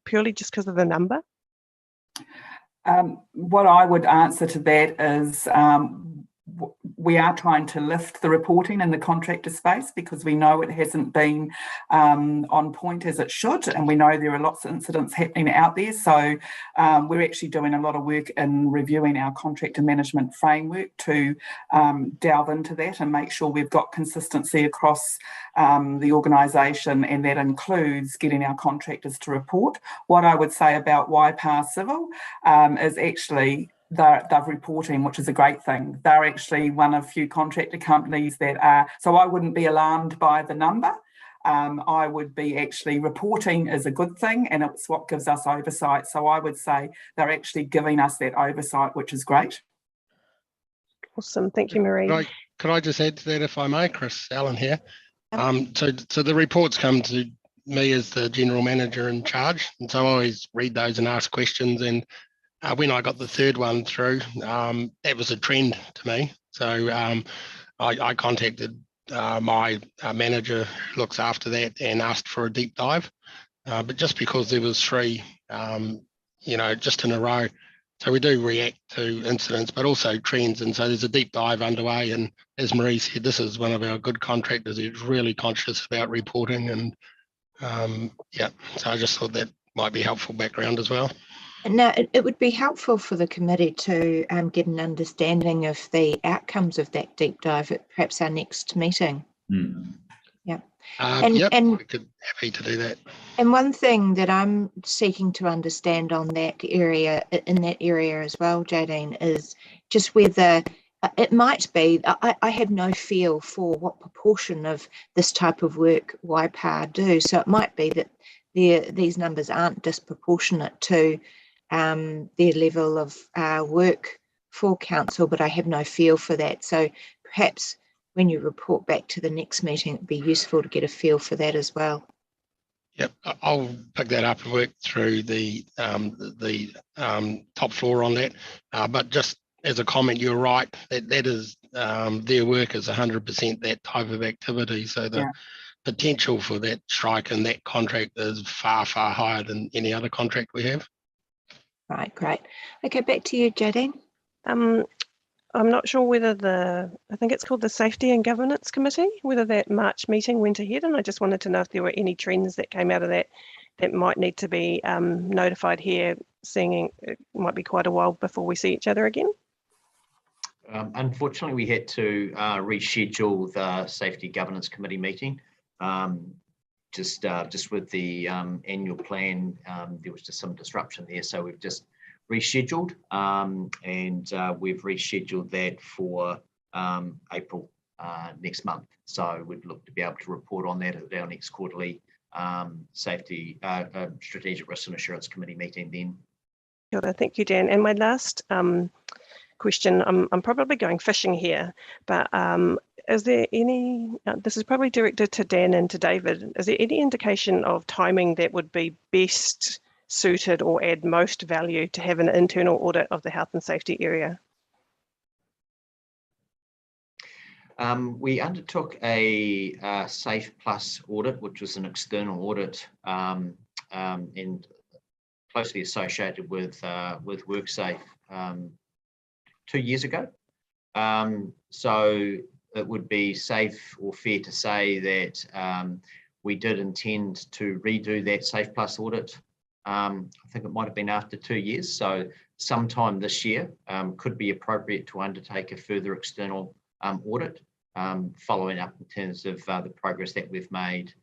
purely just because of the number? What I would answer to that is we are trying to lift the reporting in the contractor space because we know it hasn't been on point as it should, and we know there are lots of incidents happening out there. So we're actually doing a lot of work in reviewing our contractor management framework to delve into that and make sure we've got consistency across the organisation, and that includes getting our contractors to report. What I would say about Waipa Civil is actually they're reporting, which is a great thing. They're actually one of few contractor companies that are, so I wouldn't be alarmed by the number. I would be actually reporting is a good thing, and it's what gives us oversight. So I would say they're actually giving us that oversight, which is great. Awesome, thank you, Marie. Could I just add to that, if I may? Chris Allen here. So the reports come to me as the general manager in charge, and so I always read those and ask questions. And when I got the third one through, that was a trend to me. So I contacted my manager who looks after that and asked for a deep dive. But just because there was 3, just in a row, so we do react to incidents, but also trends. And so there's a deep dive underway. And as Marie said, this is one of our good contractors who's really conscious about reporting. And so I just thought that might be helpful background as well. Now, it would be helpful for the committee to get an understanding of the outcomes of that deep dive at perhaps our next meeting. Yeah. We could happy to do that. And one thing that I'm seeking to understand on that area, in that area as well, Jadine, is just whether it might be, I have no feel for what proportion of this type of work Waipa do. So it might be that these numbers aren't disproportionate to their level of work for council, but I have no feel for that. So perhaps when you report back to the next meeting, it'd be useful to get a feel for that as well. Yep, I'll pick that up and work through the top floor on that. But just as a comment, you're right, that is their work is 100% that type of activity. So the potential for that strike and that contract is far, far higher than any other contract we have. Right, great. Okay, back to you, Jadine. I'm not sure whether I think it's called the Safety and Governance Committee, whether that March meeting went ahead, and I just wanted to know if there were any trends that came out of that might need to be notified here, seeing it might be quite a while before we see each other again. Unfortunately, we had to reschedule the Safety Governance Committee meeting. Just with the annual plan, there was just some disruption there, so we've just rescheduled, and we've rescheduled that for April next month. So we'd look to be able to report on that at our next quarterly safety strategic risk and assurance committee meeting then. Thank you, Dan. And my last question, I'm probably going fishing here, but is there any, this is probably directed to Dan and to David, is there any indication of timing that would be best suited or add most value to have an internal audit of the health and safety area? We undertook a Safe Plus audit, which was an external audit and closely associated with WorkSafe 2 years ago. So it would be safe or fair to say that we did intend to redo that Safe Plus audit. I think it might have been after 2 years. So sometime this year could be appropriate to undertake a further external audit, following up in terms of the progress that we've made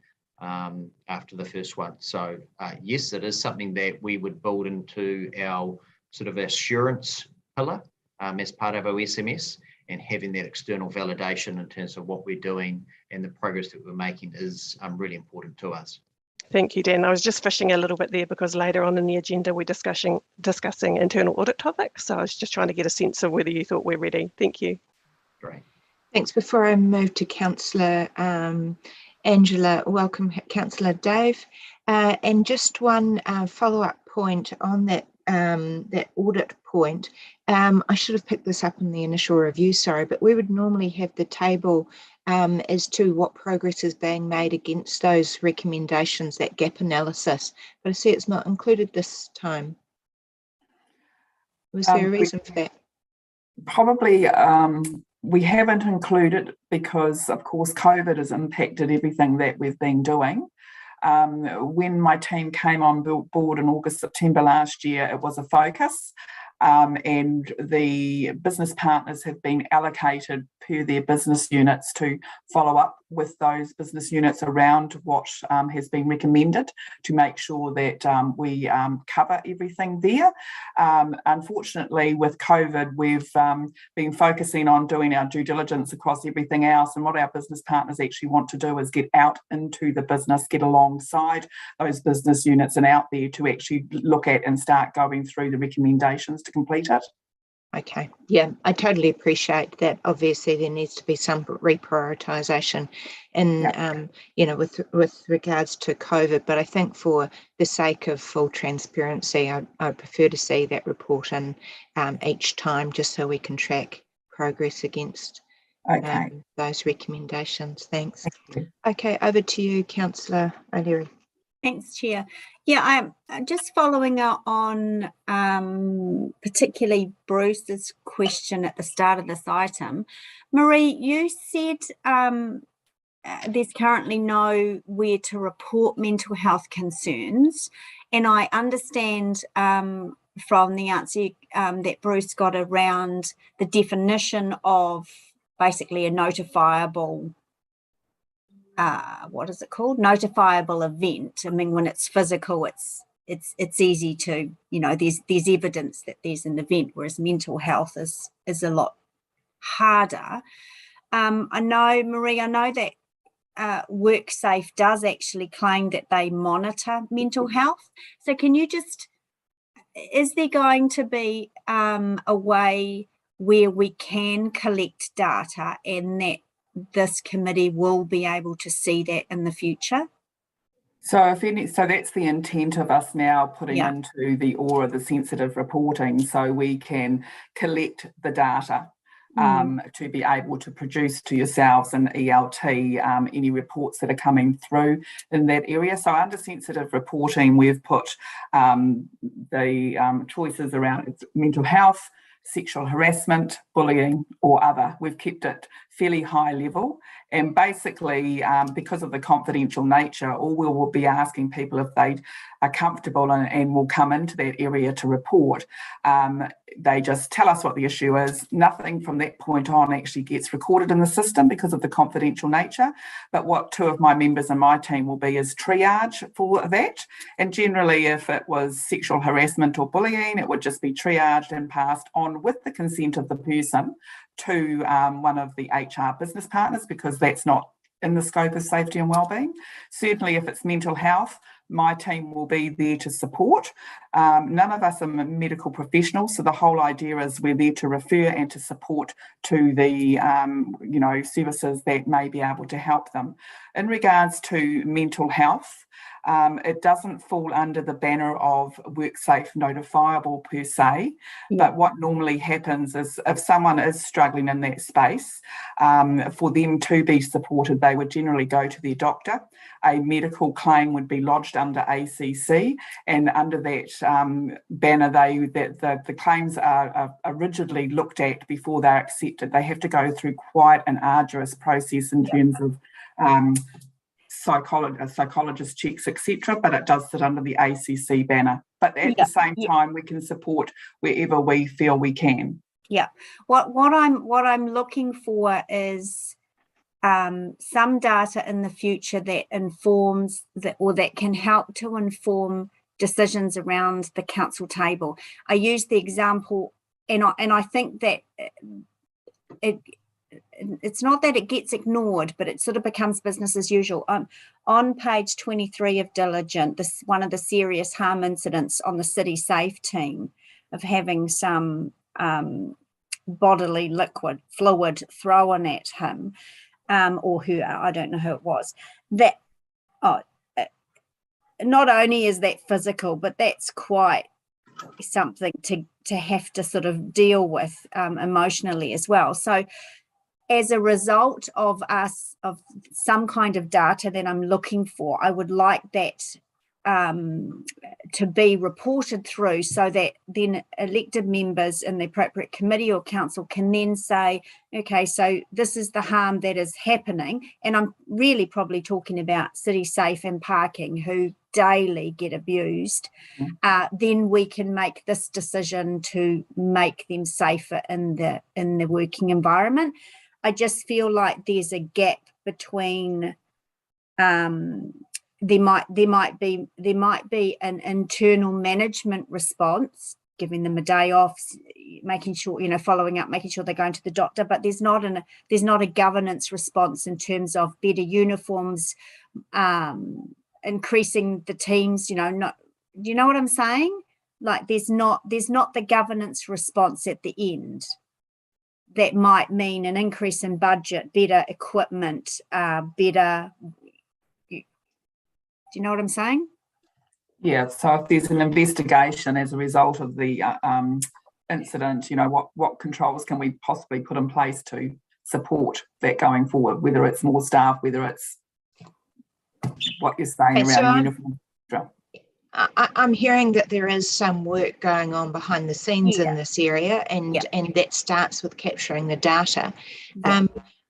after the first one. So yes, it is something that we would build into our sort of assurance pillar as part of our SMS, and having that external validation in terms of what we're doing and the progress that we're making is really important to us. Thank you, Dan. I was just fishing a little bit there because later on in the agenda we're discussing internal audit topics. So I was just trying to get a sense of whether you thought we're ready. Thank you. Great. Thanks. Before I move to Councillor Angela, welcome Councillor Dave. And just one follow-up point on that that audit point. I should have picked this up in the initial review, sorry, but we would normally have the table as to what progress is being made against those recommendations, that gap analysis. But I see it's not included this time. Was there a reason for that? Probably we haven't included because, of course, COVID has impacted everything that we've been doing. When my team came on board in August, September last year, it was a focus. And the business partners have been allocated per their business units to follow up with those business units around what has been recommended to make sure that we cover everything there. Unfortunately, with COVID, we've been focusing on doing our due diligence across everything else, and what our business partners actually want to do is get out into the business, get alongside those business units and out there to actually look at and start going through the recommendations to complete it. Okay, yeah, I totally appreciate that. Obviously, there needs to be some reprioritisation in, you know, with regards to COVID. But I think for the sake of full transparency, I'd prefer to see that report in each time, just so we can track progress against those recommendations. Thanks. Okay, over to you, Councillor O'Leary. Thanks, Chair. Yeah, I'm just following up on particularly Bruce's question at the start of this item. Marie, you said there's currently nowhere to report mental health concerns, and I understand from the answer that Bruce got around the definition of basically a notifiable what is it called? Notifiable event. I mean, when it's physical, it's easy to, you know, there's evidence that there's an event, whereas mental health is a lot harder. I know, Marie, that WorkSafe does actually claim that they monitor mental health. So can you just, is there going to be a way where we can collect data and that this committee will be able to see that in the future? So so that's the intent of us now putting into the ORA, the sensitive reporting, so we can collect the data to be able to produce to yourselves and ELT any reports that are coming through in that area. So under sensitive reporting, we've put the choices around mental health, sexual harassment, bullying or other. We've kept it fairly high level, and basically because of the confidential nature, all we will be asking people if they are comfortable and will come into that area to report. They just tell us what the issue is. Nothing from that point on actually gets recorded in the system because of the confidential nature, but what two of my members in my team will be is triage for that, and generally if it was sexual harassment or bullying, it would just be triaged and passed on with the consent of the person to one of the HR business partners, because that's not in the scope of safety and wellbeing. Certainly if it's mental health, my team will be there to support. None of us are medical professionals, so the whole idea is we're there to refer and to support to the services that may be able to help them. In regards to mental health, it doesn't fall under the banner of WorkSafe notifiable per se, but what normally happens is if someone is struggling in that space, for them to be supported, they would generally go to their doctor. A medical claim would be lodged under ACC, and under that banner, the claims are rigidly looked at before they're accepted. They have to go through quite an arduous process in terms of psychologist checks, etc., but it does sit under the ACC banner. But at the same time, we can support wherever we feel we can. Yeah. What I'm looking for is some data in the future that informs that, or that can help to inform decisions around the council table. I use the example, and I think that it's not that it gets ignored, but it sort of becomes business as usual. On page 23 of Diligent, one of the serious harm incidents on the City Safe team of having some bodily fluid thrown at him or her, I don't know who it was. That not only is that physical, but that's quite something to have to sort of deal with emotionally as well. So as a result of some kind of data that I'm looking for, I would like that to be reported through, so that then elected members in the appropriate committee or council can then say, okay, so this is the harm that is happening. And I'm really probably talking about City Safe and parking, who daily get abused. Then we can make this decision to make them safer in the working environment. I just feel like there's a gap between there might be an internal management response, giving them a day off, making sure, following up, making sure they're going to the doctor, but there's not a governance response in terms of better uniforms, increasing the teams, do you know what I'm saying? Like there's not the governance response at the end that might mean an increase in budget, better equipment, better. Do you know what I'm saying? Yeah, so if there's an investigation as a result of the incident, what controls can we possibly put in place to support that going forward, whether it's more staff, whether it's what you're saying around uniform. I'm hearing that there is some work going on behind the scenes in this area, and that starts with capturing the data.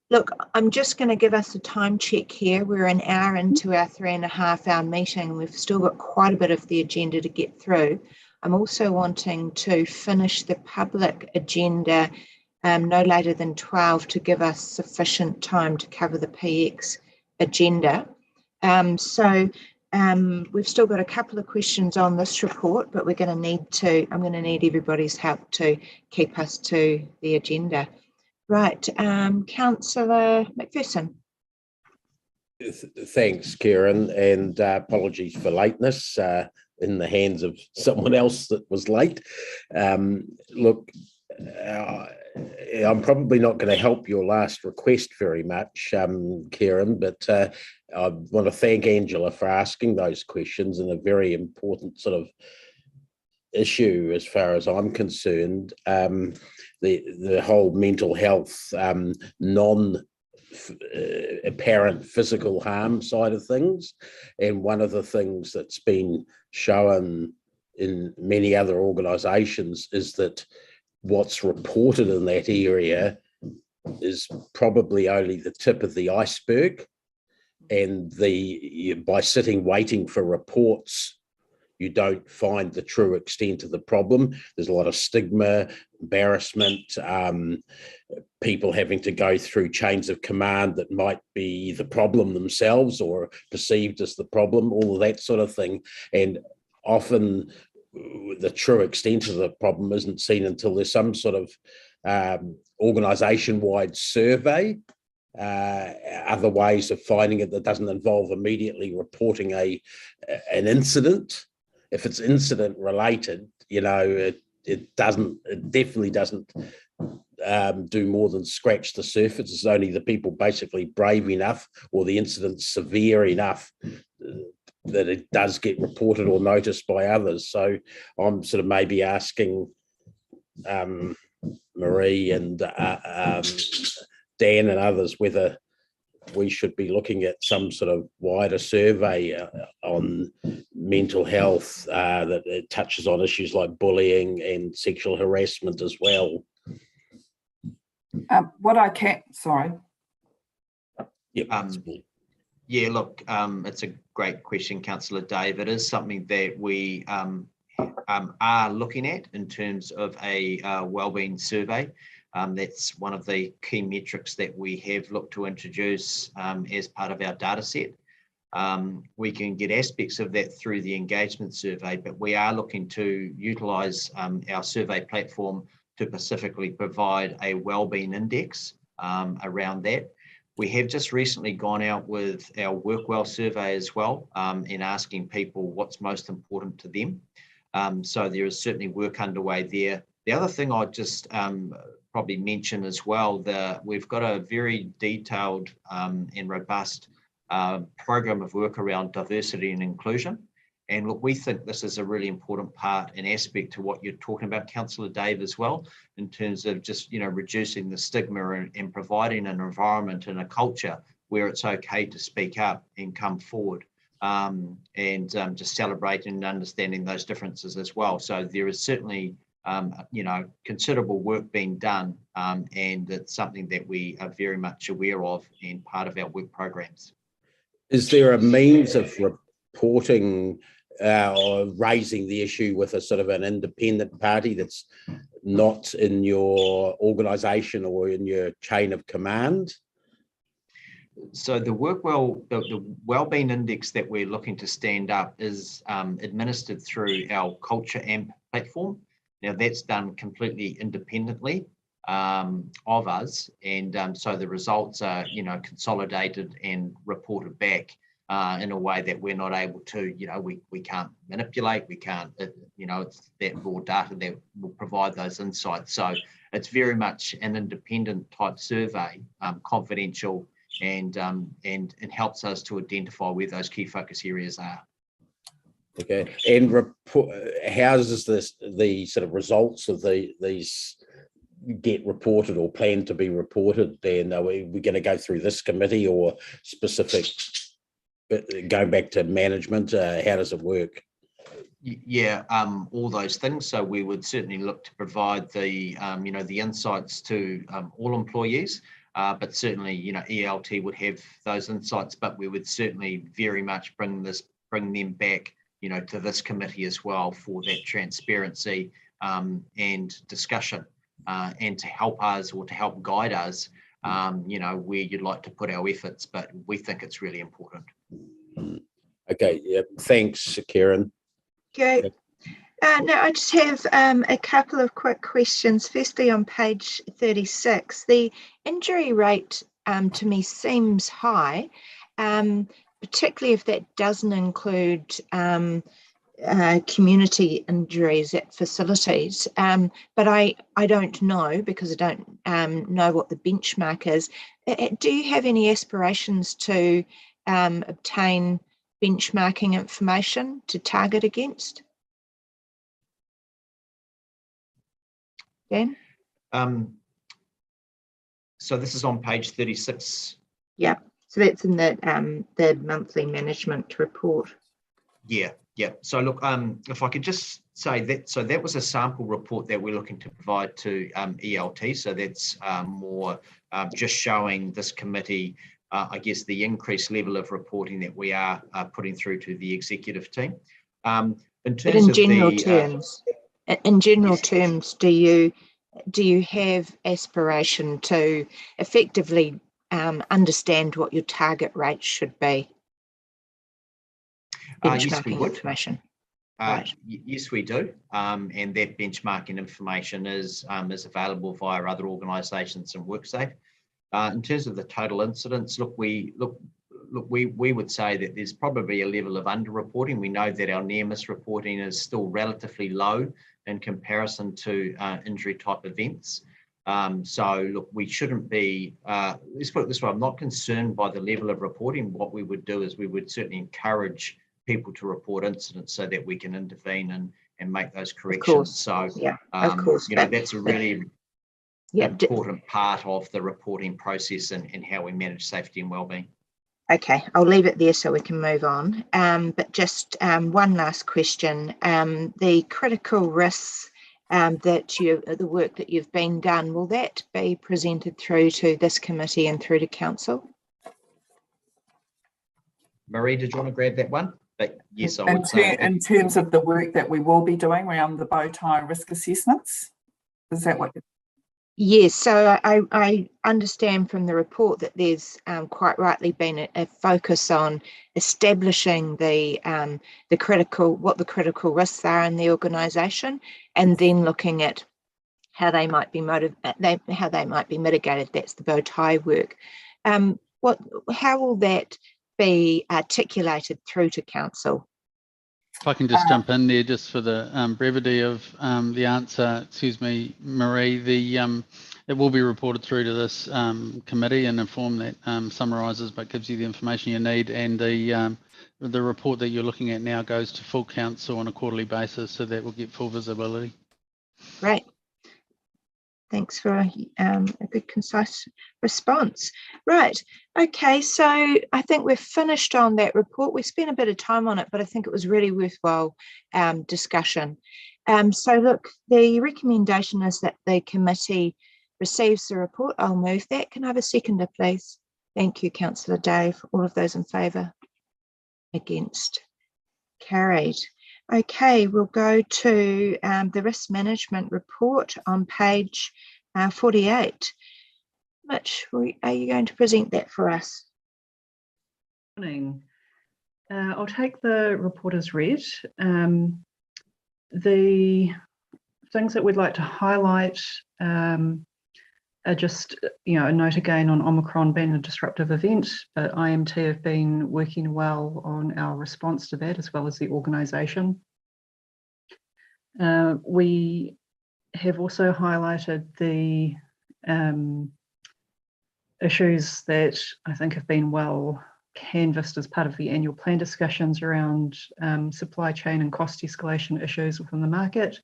Look, I'm just going to give us a time check here. We're an hour into our 3.5-hour meeting. We've still got quite a bit of the agenda to get through. I'm also wanting to finish the public agenda no later than 12 to give us sufficient time to cover the PX agenda. We've still got a couple of questions on this report, but I'm going to need everybody's help to keep us to the agenda. Right, Councillor McPherson. Thanks, Karen, and apologies for lateness in the hands of someone else that was late. Look, I'm probably not going to help your last request very much, Karen, but I want to thank Angela for asking those questions, and a very important sort of issue as far as I'm concerned. The whole mental health, non-apparent physical harm side of things. And one of the things that's been shown in many other organisations is that what's reported in that area is probably only the tip of the iceberg. And by sitting waiting for reports, you don't find the true extent of the problem. There's a lot of stigma, embarrassment, people having to go through chains of command that might be the problem themselves or perceived as the problem, all of that sort of thing. And often the true extent of the problem isn't seen until there's some sort of organisation-wide survey. Other ways of finding it that doesn't involve immediately reporting an incident. If it's incident related, it definitely doesn't do more than scratch the surface. It's only the people basically brave enough or the incident's severe enough that it does get reported or noticed by others. So I'm sort of maybe asking Marie and Dan and others whether we should be looking at some sort of wider survey on mental health that it touches on issues like bullying and sexual harassment as well. Sorry. Yep. Yeah, look, it's a great question, Councillor Dave. It is something that we are looking at in terms of a wellbeing survey. That's one of the key metrics that we have looked to introduce as part of our data set. We can get aspects of that through the engagement survey, but we are looking to utilise our survey platform to specifically provide a wellbeing index around that. We have just recently gone out with our Work Well survey as well in asking people what's most important to them. So there is certainly work underway there. The other thing I'd just probably mention as well, we've got a very detailed and robust program of work around diversity and inclusion. And look, we think this is a really important part and aspect to what you're talking about, Councillor Dave, as well, in terms of just, reducing the stigma and providing an environment and a culture where it's okay to speak up and come forward, and just celebrating and understanding those differences as well. So there is certainly, considerable work being done, and it's something that we are very much aware of and part of our work programs. Is there a means of reporting or raising the issue with a sort of an independent party that's not in your organisation or in your chain of command? So the the Wellbeing Index that we're looking to stand up is administered through our Culture AMP platform. Now that's done completely independently of us, and so the results are, consolidated and reported back in a way that we're not able to, we can't manipulate, we can't, it's that raw data that will provide those insights. So it's very much an independent type survey, confidential, and helps us to identify where those key focus areas are. Okay, and how does the sort of results of these get reported or plan to be reported? Then are we going to go through this committee or specific? Going back to management, how does it work? Yeah, all those things. So we would certainly look to provide the the insights to all employees. But certainly, ELT would have those insights, but we would certainly very much bring them back, to this committee as well for that transparency and discussion, and to help us or to help guide us, where you'd like to put our efforts. But we think it's really important. Okay, yeah, thanks, Karen. Okay. Now, I just have a couple of quick questions. Firstly, on page 36, the injury rate to me seems high, particularly if that doesn't include community injuries at facilities. But I don't know, because I don't know what the benchmark is. Do you have any aspirations to obtain benchmarking information to target against? Yeah. So this is on page 36. Yeah. So that's in the monthly management report. Yeah. So look, if I could just say that, so that was a sample report that we're looking to provide to ELT. So that's more just showing this committee, I guess, the increased level of reporting that we are putting through to the executive team. In general terms, do you have aspiration to effectively understand what your target rate should be? Yes, we would. Information. Right. Yes, we do, and that benchmarking information is available via other organisations and WorkSafe. In terms of the total incidents, we would say that there's probably a level of underreporting. We know that our near-miss reporting is still relatively low in comparison to injury type events. So look, we shouldn't be, let's put it this way, I'm not concerned by the level of reporting. What we would do is we would certainly encourage people to report incidents so that we can intervene and make those corrections. So yeah, of course, that's a really important part of the reporting process and how we manage safety and wellbeing. Okay, I'll leave it there so we can move on. But just one last question. The critical risks the work that you've been done, will that be presented through to this committee and through to council? Marie, did you want to grab that one? But yes, I would say. In terms of the work that we will be doing around the bow tie risk assessments, is that what? Yes, so I understand from the report that there's quite rightly been a focus on establishing what the critical risks are in the organisation, and then looking at how they might be mitigated. That's the bow tie work. How will that be articulated through to council? If I can just jump in there, just for the brevity of the answer, excuse me, Marie, it will be reported through to this committee in a form that summarises but gives you the information you need, and the report that you're looking at now goes to full council on a quarterly basis, so that will get full visibility. Great. Thanks for a good, concise response. Right. Okay. So I think we've finished on that report. We spent a bit of time on it, but I think it was really worthwhile discussion. So look, the recommendation is that the committee receives the report. I'll move that. Can I have a seconder, please? Thank you, Councillor Dave. All of those in favour? Against? Carried. Okay, we'll go to the risk management report on page 48. Mitch, are you going to present that for us? Morning. I'll take the report as read. The things that we'd like to highlight are just, a note again on Omicron being a disruptive event, but IMT have been working well on our response to that, as well as the organisation. We have also highlighted the issues that I think have been well canvassed as part of the annual plan discussions around supply chain and cost escalation issues within the market.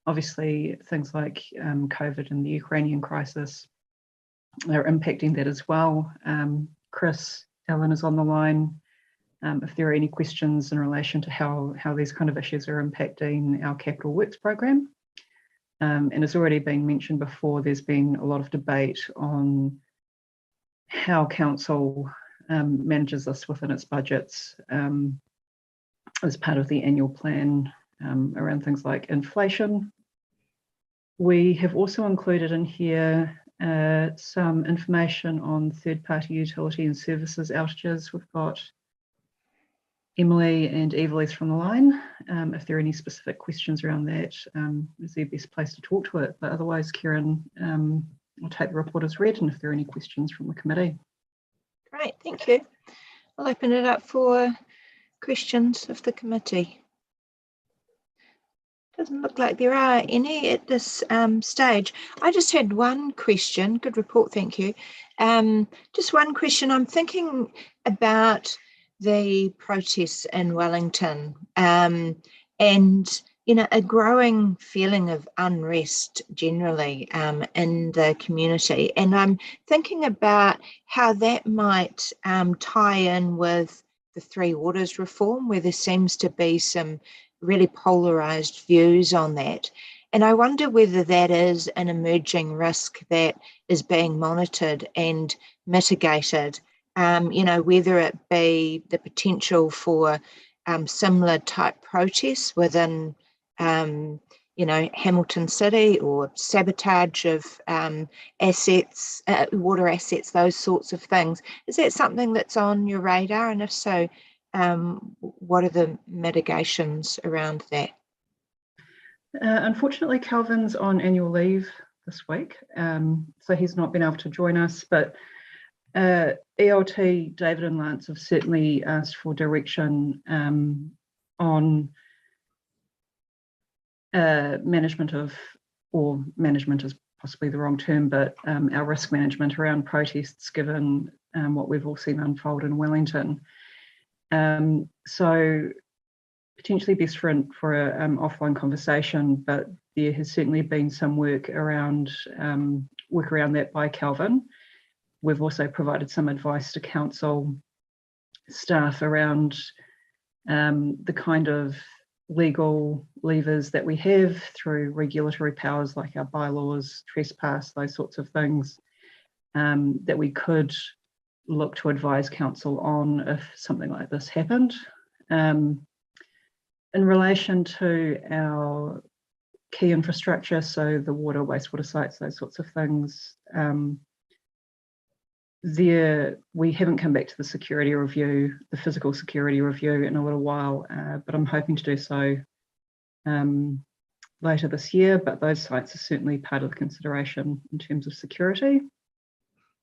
Obviously, things like COVID and the Ukrainian crisis are impacting that as well. Chris Allen is on the line. If there are any questions in relation to how these kind of issues are impacting our capital works program. And as already been mentioned before, there's been a lot of debate on how council manages this within its budgets as part of the annual plan around things like inflation. We have also included in here some information on third-party utility and services outages. We've got Emily and Evelise from the line. If there are any specific questions around that, is the best place to talk to it. But otherwise, Kieran, I'll take the report as read, and if there are any questions from the committee. Great, thank you. I'll open it up for questions of the committee. Doesn't look like there are any at this stage. I just had one question. Good report, thank you. Just one question. I'm thinking about the protests in Wellington and a growing feeling of unrest generally in the community, and I'm thinking about how that might tie in with the Three Waters reform, where there seems to be some really polarised views on that. And I wonder whether that is an emerging risk that is being monitored and mitigated, whether it be the potential for similar type protests within, Hamilton City, or sabotage of assets, water assets, those sorts of things. Is that something that's on your radar? And if so, what are the mitigations around that? Unfortunately, Calvin's on annual leave this week, so he's not been able to join us, but ELT, David and Lance have certainly asked for direction on management is possibly the wrong term, but our risk management around protests, given what we've all seen unfold in Wellington. So potentially best for an offline conversation, but there has certainly been some work around that by Calvin. We've also provided some advice to council staff around the kind of legal levers that we have through regulatory powers like our bylaws, trespass, those sorts of things, that we could look to advise council on if something like this happened. In relation to our key infrastructure, so the water, wastewater sites, those sorts of things, we haven't come back to the security review, the physical security review, in a little while, but I'm hoping to do so later this year. But those sites are certainly part of the consideration in terms of security.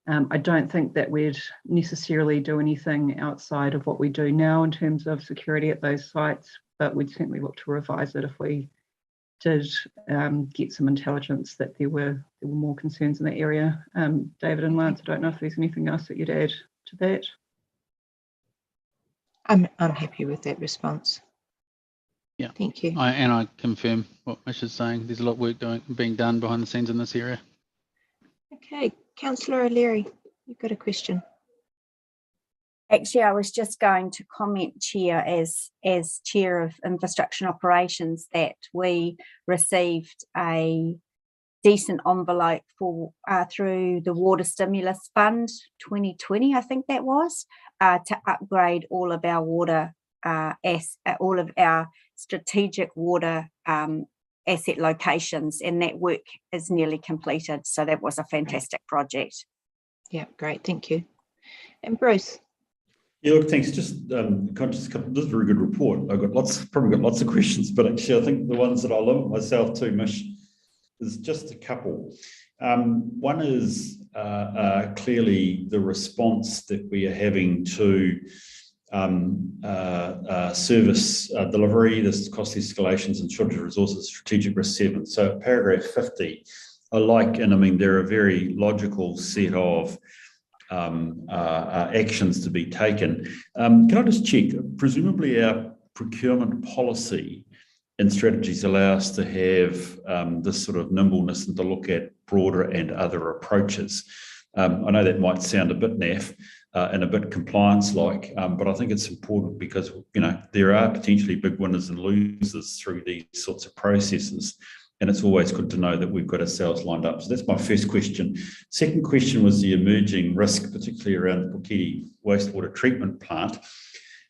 I don't think that we'd necessarily do anything outside of what we do now in terms of security at those sites, but we'd certainly look to revise it if we did get some intelligence that there were more concerns in that area. David and Lance, I don't know if there's anything else that you'd add to that. I'm happy with that response. Yeah, thank you. I confirm what Mish is saying. There's a lot of work being done behind the scenes in this area. Okay, Councillor O'Leary, you've got a question. Actually, I was just going to comment, Chair, as Chair of Infrastructure and Operations, that we received a decent envelope for through the Water Stimulus Fund 2020, I think that was, to upgrade all of our water, all of our strategic water asset locations, and that work is nearly completed. So that was a fantastic project. Yeah, great, thank you. And Bruce. Yeah, look, thanks. Just conscious, this is a very good report. I've got probably got lots of questions, but actually I think the ones that I'll limit myself to, Mish, is just a couple. One is clearly the response that we are having to service delivery, this cost escalations and shortage of resources, strategic risk 7. So paragraph 50, I like, and I mean, there are a very logical set of actions to be taken. Can I just check, presumably our procurement policy and strategies allow us to have this sort of nimbleness and to look at broader and other approaches. I know that might sound a bit naff and a bit compliance-like, but I think it's important because, you know, there are potentially big winners and losers through these sorts of processes. And it's always good to know that we've got ourselves lined up. So that's my first question. Second question was the emerging risk, particularly around the Puketi wastewater treatment plant.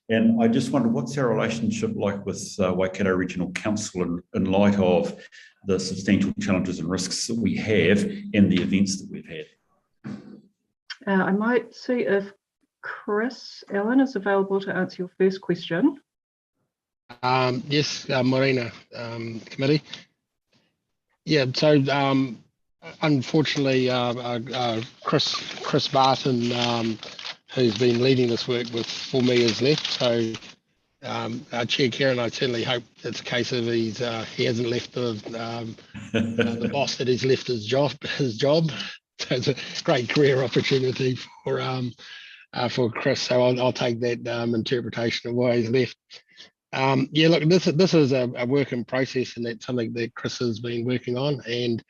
And I just wonder, what's our relationship like with Waikato Regional Council in light of the substantial challenges and risks that we have and the events that we've had? I might see if Chris Allen is available to answer your first question. Yes, Marina, committee. Yeah, so unfortunately, Chris Barton, who's been leading this work for me, has left. So our Chair Karen, I certainly hope it's a case of he hasn't left the boss, that he's left his job. So it's a great career opportunity for Chris. So I'll take that interpretation of why he's left. Yeah, look, this is a work in process, and that's something that Chris has been working on. And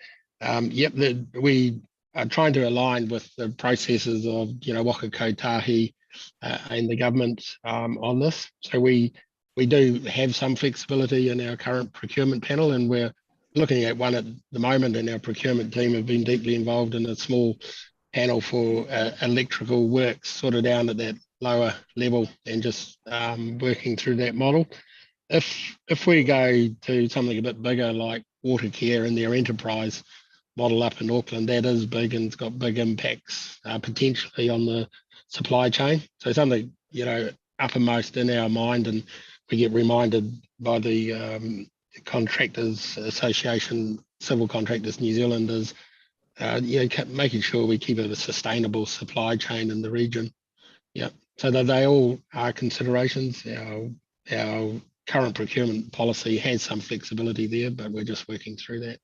yep, we are trying to align with the processes of, you know, Waka Kotahi and the government on this. So we do have some flexibility in our current procurement panel, and we're looking at one at the moment. And our procurement team have been deeply involved in a small panel for electrical works, sort of down at that lower level, and just working through that model. If we go to something a bit bigger like Watercare and their enterprise model up in Auckland, that is big and it's got big impacts potentially on the supply chain. So something, you know, uppermost in our mind, and we get reminded by the Contractors Association, Civil Contractors New Zealand, is you know, making sure we keep a sustainable supply chain in the region. Yeah, so that they all are considerations. Our current procurement policy has some flexibility there, but we're just working through that.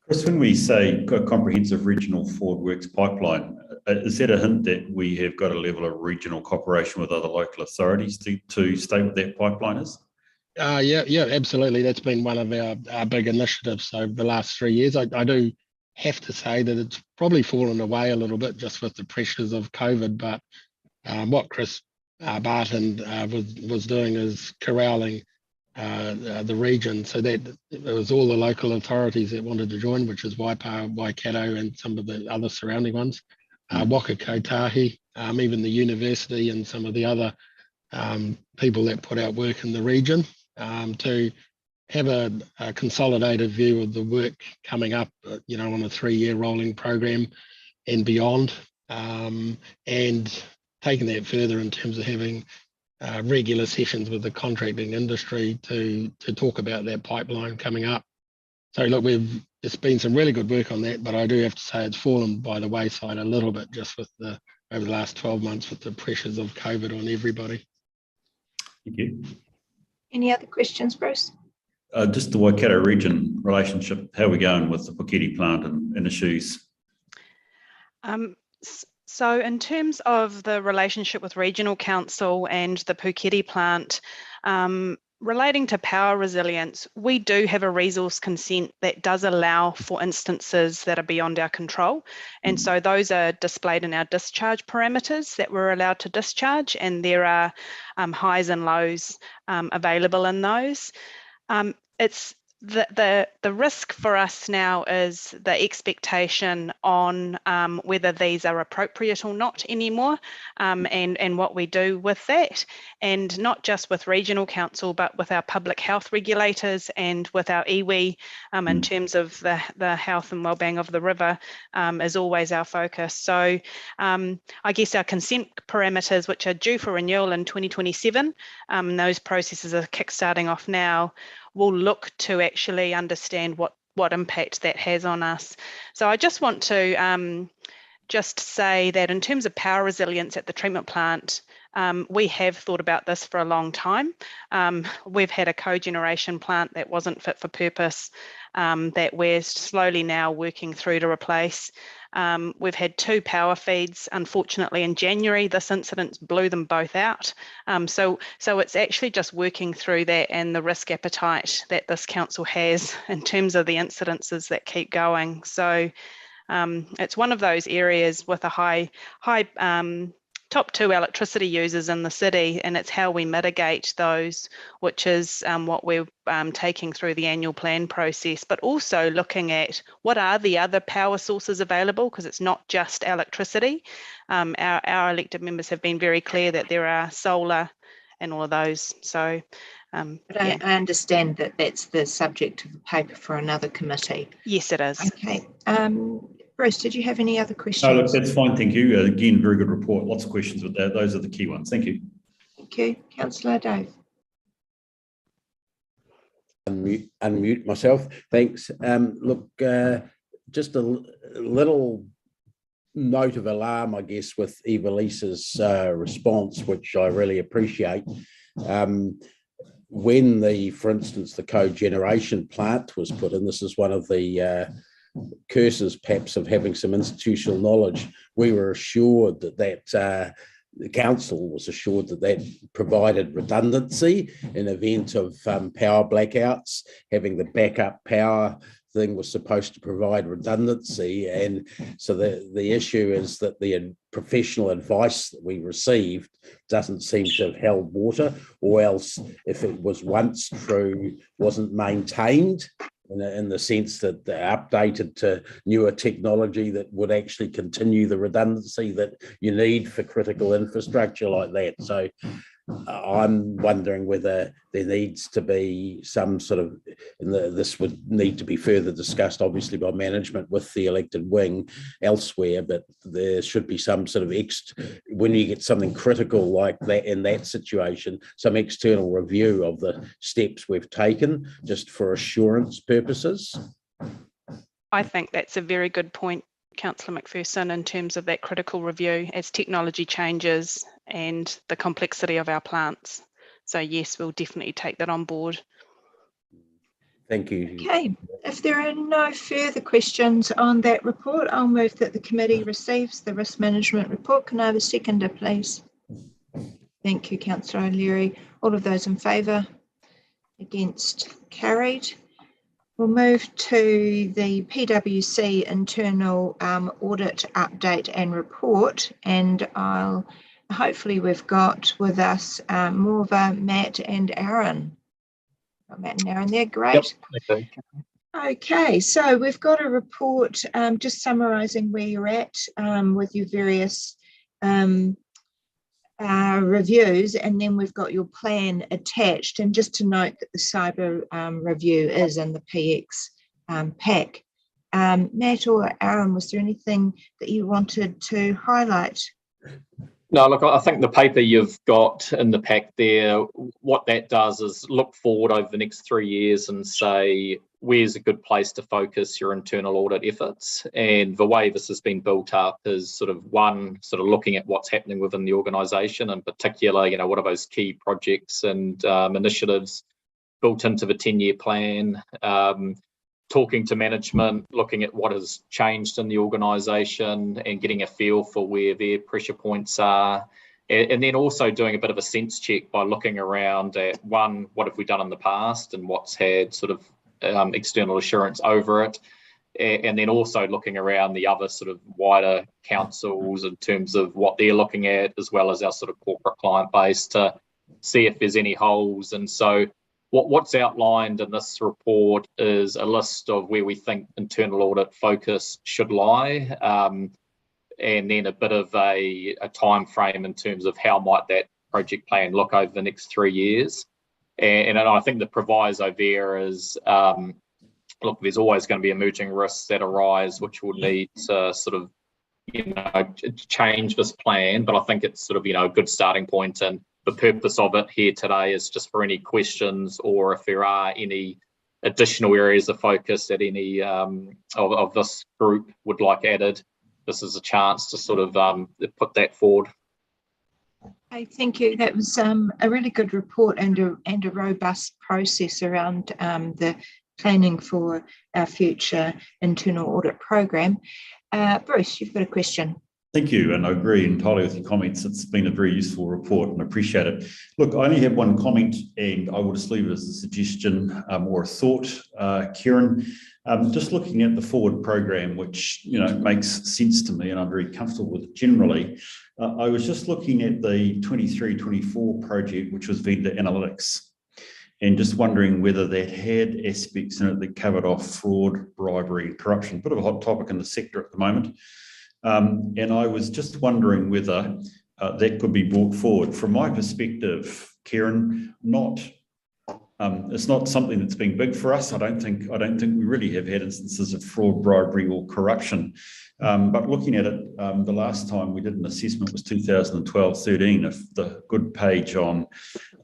Chris, when we say comprehensive regional forward works pipeline, is that a hint that we have got a level of regional cooperation with other local authorities to state what that pipeline is? Yeah, absolutely. That's been one of our big initiatives over the last 3 years. I do have to say that it's probably fallen away a little bit just with the pressures of COVID, but what Chris Barton was doing is corralling the region, so that it was all the local authorities that wanted to join, which is Waipa, Waikato, and some of the other surrounding ones, Waka Kotahi, even the university and some of the other people that put out work in the region, to have a consolidated view of the work coming up, you know, on a 3-year rolling program and beyond, and taking that further in terms of having regular sessions with the contracting industry to talk about that pipeline coming up. So look, it's been some really good work on that, but I do have to say it's fallen by the wayside a little bit just with over the last 12 months with the pressures of COVID on everybody. Thank you. Any other questions, Bruce? just the Waikato region relationship, how are we going with the Puketi plant and issues? So in terms of the relationship with Regional Council and the Puketi plant, relating to power resilience, we do have a resource consent that does allow for instances that are beyond our control. And so those are displayed in our discharge parameters that we're allowed to discharge, and there are highs and lows available in those. It's the risk for us now is the expectation on whether these are appropriate or not anymore, and what we do with that, and not just with Regional Council, but with our public health regulators and with our iwi in terms of the health and wellbeing of the river is always our focus. So I guess our consent parameters, which are due for renewal in 2027, those processes are kickstarting off now, will look to actually understand what impact that has on us. So I just want to just say that in terms of power resilience at the treatment plant, we have thought about this for a long time. We've had a cogeneration plant that wasn't fit for purpose that we're slowly now working through to replace. We've had 2 power feeds. Unfortunately, in January, this incident blew them both out. So it's actually just working through that and the risk appetite that this council has in terms of the incidences that keep going. So it's one of those areas with a high top 2 electricity users in the city, and it's how we mitigate those, which is what we're taking through the annual plan process, but also looking at what are the other power sources available, because it's not just electricity. Our elected members have been very clear that there are solar and all of those. So but I understand that that's the subject of the paper for another committee. Yes, it is. Okay. Bruce, did you have any other questions? No, look, that's fine. Thank you. Again, very good report. Lots of questions with that. Those are the key ones. Thank you. Thank you. Councillor Dave. Unmute myself. Thanks. Look, just a little note of alarm, I guess, with Eva-Lisa's response, which I really appreciate. When for instance, the cogeneration plant was put in, this is one of the curses perhaps of having some institutional knowledge. We were assured that the council was assured that provided redundancy in event of power blackouts. Having the backup power thing was supposed to provide redundancy, and so the issue is that the professional advice that we received doesn't seem to have held water, or else if it was once true, wasn't maintained in the sense that they're updated to newer technology that would actually continue the redundancy that you need for critical infrastructure like that. So I'm wondering whether there needs to be some sort of, this would need to be further discussed obviously by management with the elected wing elsewhere, but there should be some sort of when you get something critical like that in that situation, some external review of the steps we've taken just for assurance purposes. I think that's a very good point, Councillor McPherson, in terms of that critical review as technology changes and the complexity of our plants. So yes, we'll definitely take that on board. Thank you. Okay, if there are no further questions on that report, I'll move that the committee receives the risk management report. Can I have a seconder, please? Thank you, Councillor O'Leary. All of those in favour? Against? Carried. We'll move to the PwC internal audit update and report, and hopefully we've got with us Morva, Matt and Aaron. Matt and Aaron there, great. Yep. Okay, so we've got a report just summarising where you're at with your various reviews, and then we've got your plan attached. And just to note that the cyber review is in the PX pack. Matt or Aaron, was there anything that you wanted to highlight? No, look, I think the paper you've got in the pack there, what that does is look forward over the next 3 years and say, where's a good place to focus your internal audit efforts? And the way this has been built up is sort of looking at what's happening within the organisation, in particular, what are those key projects and initiatives built into the 10-year plan, talking to management, looking at what has changed in the organisation and getting a feel for where their pressure points are. And then also doing a bit of a sense check by looking around at, one, what have we done in the past and what's had sort of external assurance over it. And then also looking around the other sort of wider councils in terms of what they're looking at, as well as our sort of corporate client base, to see if there's any holes. And so what's outlined in this report is a list of where we think internal audit focus should lie, and then a bit of a time frame in terms of how might that project plan look over the next 3 years. And I think the proviso there is, look, there's always going to be emerging risks that arise which will need to sort of, change this plan. But I think it's sort of, a good starting point. And the purpose of it here today is just for any questions, or if there are any additional areas of focus that any of this group would like added, this is a chance to sort of put that forward. Hey, thank you. That was a really good report and a robust process around the planning for our future internal audit program. Bruce, you've got a question. Thank you, and I agree entirely with your comments. It's been a very useful report and I appreciate it. Look, I only have one comment, and I will just leave it as a suggestion or a thought, Kieran. Just looking at the forward program, which makes sense to me and I'm very comfortable with it generally. I was just looking at the 23-24 project, which was vendor analytics, and just wondering whether that had aspects in it that covered off fraud, bribery, and corruption. A bit of a hot topic in the sector at the moment. And I was just wondering whether that could be brought forward. From my perspective, Kieran, it's not something that's been big for us. I don't think we really have had instances of fraud, bribery, or corruption. But looking at it, the last time we did an assessment was 2012-13. If the good page on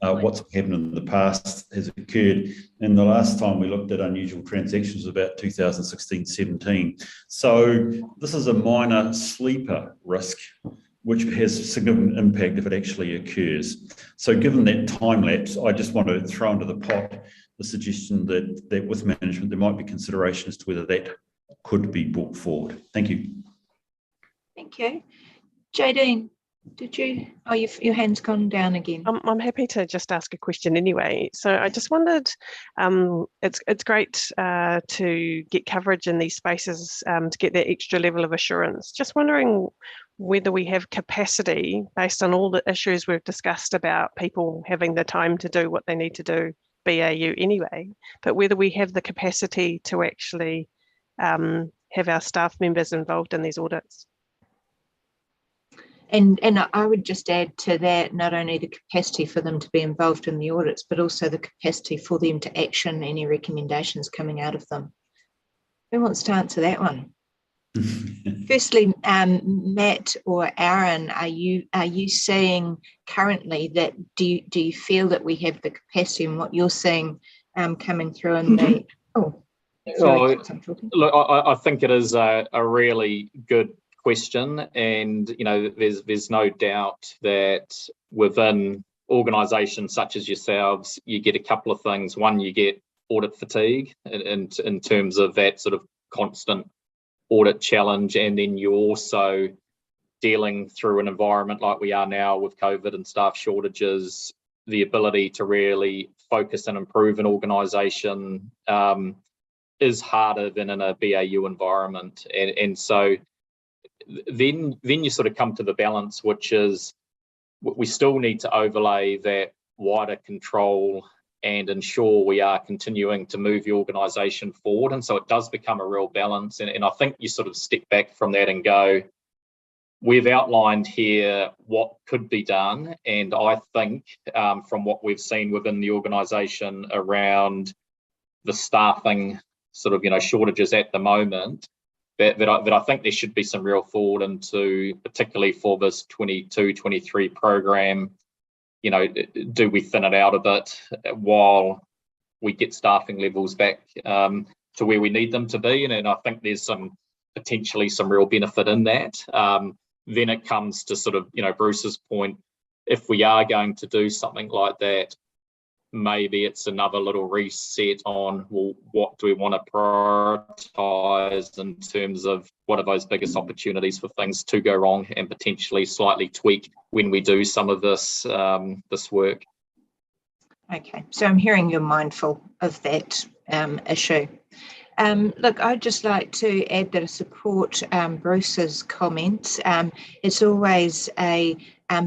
what's happened in the past has occurred, and the last time we looked at unusual transactions was about 2016-17. So this is a minor sleeper risk, which has a significant impact if it actually occurs. So given that time lapse, I just want to throw into the pot the suggestion that with management, there might be consideration as to whether that could be brought forward. Thank you. Thank you. Jadine, did you, your hand's gone down again. I'm happy to just ask a question anyway. So I just wondered, it's great to get coverage in these spaces to get that extra level of assurance. Just wondering whether we have capacity based on all the issues we've discussed about people having the time to do what they need to do BAU anyway, but whether we have the capacity to actually have our staff members involved in these audits. And I would just add to that, not only the capacity for them to be involved in the audits, but also the capacity for them to action any recommendations coming out of them. Who wants to answer that one? Firstly, Matt or Aaron, are you seeing currently that do you feel that we have the capacity in what you're seeing coming through in the Look, I think it is a really good question, and there's no doubt that within organisations such as yourselves, you get a couple of things. One, you get audit fatigue in terms of that sort of constant audit challenge, and then you're also dealing through an environment like we are now with COVID and staff shortages. The ability to really focus and improve an organisation is harder than in a BAU environment, and so then you sort of come to the balance, which is we still need to overlay that wider control and ensure we are continuing to move the organisation forward. And so it does become a real balance. And I think you sort of step back from that and go, we've outlined here what could be done. And I think from what we've seen within the organisation around the staffing sort of, shortages at the moment, that I think there should be some real forward into, particularly for this 22-23 program. Do we thin it out a bit while we get staffing levels back to where we need them to be? And I think there's potentially some real benefit in that. Then it comes to sort of, Bruce's point, if we are going to do something like that, maybe it's another little reset on, well, what do we want to prioritise in terms of what are those biggest opportunities for things to go wrong, and potentially slightly tweak when we do some of this this work. Okay, so I'm hearing you're mindful of that issue. Look, I'd just like to add that I support Bruce's comments. It's always a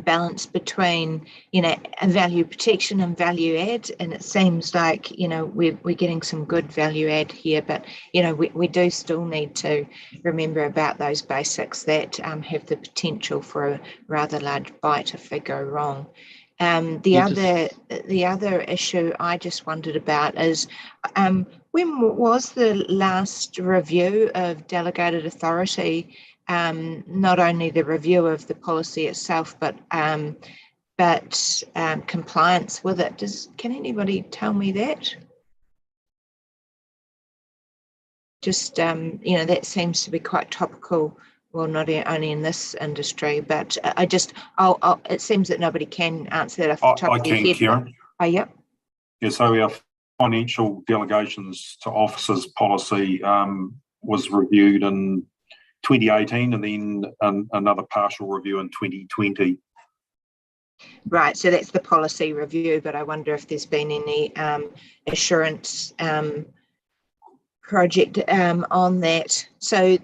balance between, a value protection and value add, and it seems like, we're getting some good value add here, but, we do still need to remember about those basics that have the potential for a rather large bite if they go wrong. The other issue I just wondered about is, when was the last review of delegated authority? Not only the review of the policy itself, but compliance with it. Can anybody tell me that? Just that seems to be quite topical. Well, not only in this industry, but it seems that nobody can answer that off the top of their head. I can, Kieran. Oh, yep. Yeah, so our financial delegations to officers policy was reviewed in 2018, and then another partial review in 2020. Right, so that's the policy review, but I wonder if there's been any assurance project on that. So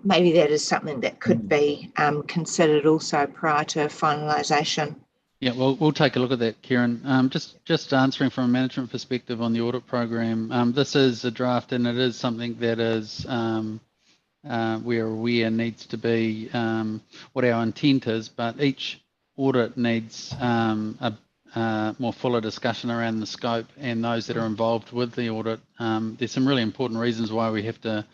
maybe that is something that could be considered also prior to finalisation. Yeah, well, we'll take a look at that, Kieran. Just answering from a management perspective on the audit program, this is a draft, and it is something that is we're aware needs to be what our intent is, but each audit needs a more fuller discussion around the scope and those that are involved with the audit. There's some really important reasons why we have to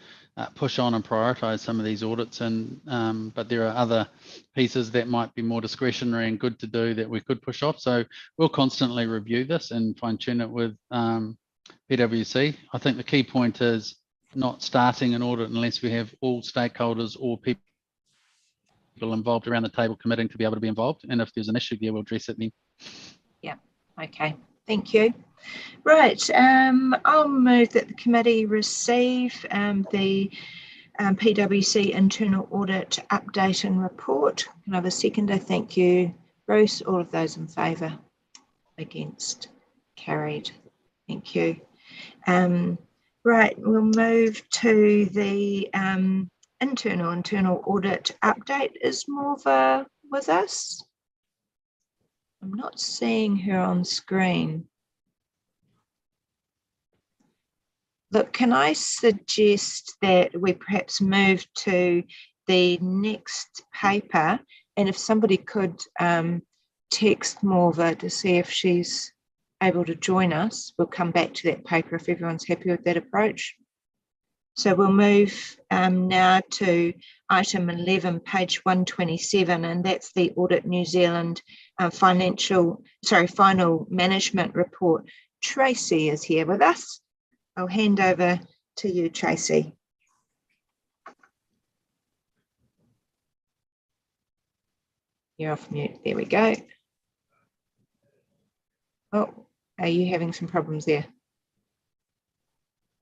push on and prioritise some of these audits, but there are other pieces that might be more discretionary and good to do that we could push off. So we'll constantly review this and fine tune it with PwC. I think the key point is not starting an audit unless we have all stakeholders or people involved around the table committing to be able to be involved. And if there's an issue there, we'll address it then. Yeah, okay, thank you. Right, I'll move that the committee receive the PwC internal audit update and report. Can I have a seconder? Thank you, Bruce. All of those in favour? Against? Carried. Thank you. Right, we'll move to the internal audit update. Is Morva with us? I'm not seeing her on screen. Look, can I suggest that we perhaps move to the next paper, and if somebody could text Morva to see if she's able to join us, we'll come back to that paper if everyone's happy with that approach. So we'll move now to item 11, page 127, and that's the Audit New Zealand final management report. Tracy is here with us. I'll hand over to you, Tracy. You're off mute. There we go. Oh, are you having some problems there?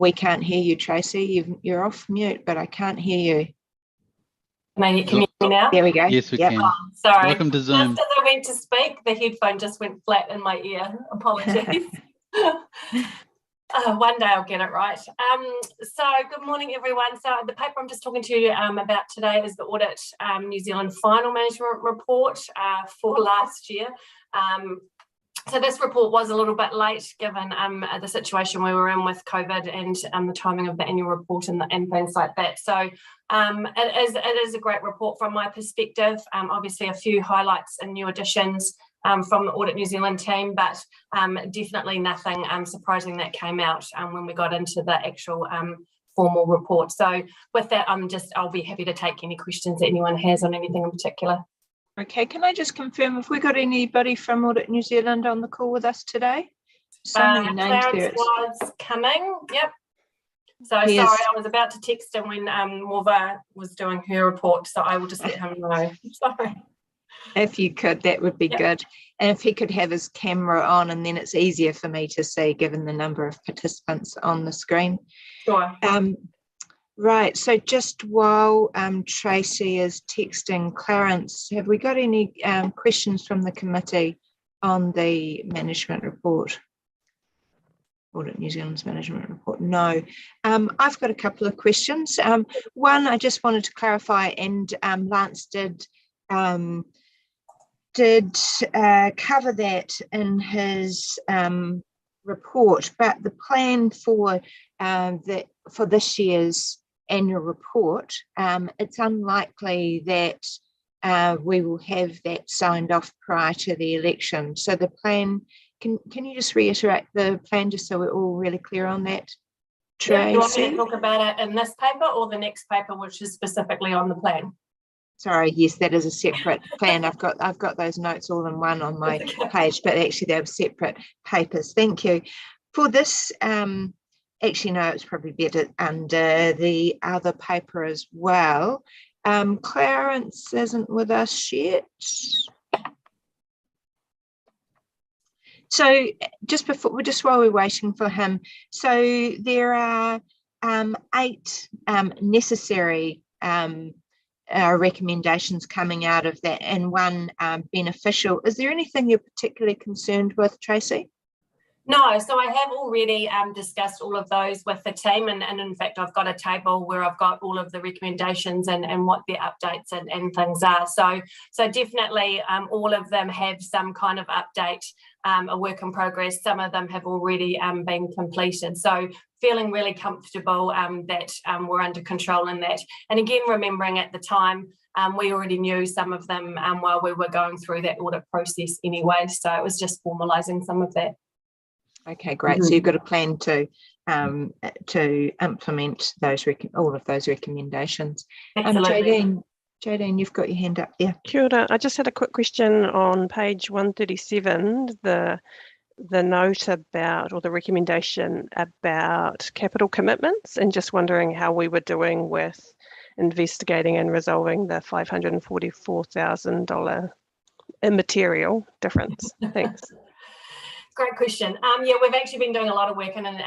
We can't hear you, Tracy. You're off mute, but I can't hear you. Can you hear me now? There we go. Yes, we can. Oh, sorry. Welcome to Zoom. Just as I went to speak, the headphone just went flat in my ear. Apologies. One day I'll get it right. So good morning, everyone. So the paper I'm just talking to you about today is the Audit New Zealand final management report for last year. So this report was a little bit late given the situation we were in with COVID and the timing of the annual report and things like that. So it is a great report from my perspective. Obviously a few highlights and new additions from the Audit New Zealand team, but definitely nothing surprising that came out when we got into the actual formal report. So with that, I'll be happy to take any questions that anyone has on anything in particular. Okay, can I just confirm, have we got anybody from Audit New Zealand on the call with us today? So many names Clarence there. was coming, yep. So Yes. sorry, I was about to text him when Morva was doing her report, so I will just let him know. Sorry. If you could, that would be good. And if he could have his camera on, and then it's easier for me to see given the number of participants on the screen. Sure. Right, so just while Tracy is texting Clarence, have we got any questions from the committee on the management report? Audit New Zealand's management report? No. I've got a couple of questions. One, I just wanted to clarify, and Lance did cover that in his report, but the plan for this year's annual report, it's unlikely that we will have that signed off prior to the election. So the plan, can you just reiterate the plan just so we're all really clear on that, Tracy? Do you want me to talk about it in this paper or the next paper, which is specifically on the plan? Sorry, yes, that is a separate plan. I've got those notes all in one on my page, but actually they're separate papers. Thank you. For this, actually no, it's probably better under the other paper as well. Clarence isn't with us yet. So just while we're waiting for him, so there are 8 necessary recommendations coming out of that, and 1 beneficial. Is there anything you're particularly concerned with, Tracy? No, so I have already discussed all of those with the team, and in fact I've got a table where I've got all of the recommendations and what their updates and things are. So definitely all of them have some kind of update, a work in progress. Some of them have already been completed. So feeling really comfortable that we're under control in that. And again, remembering at the time, we already knew some of them while we were going through that audit process anyway. So it was just formalising some of that. Okay, great. So you've got a plan to implement those all of those recommendations. Jodine, you've got your hand up there. Kia ora. I just had a quick question on page 137, the note about, or the recommendation about capital commitments, and just wondering how we were doing with investigating and resolving the $544,000 immaterial difference. Thanks. Great question. Yeah, we've actually been doing a lot of work, and then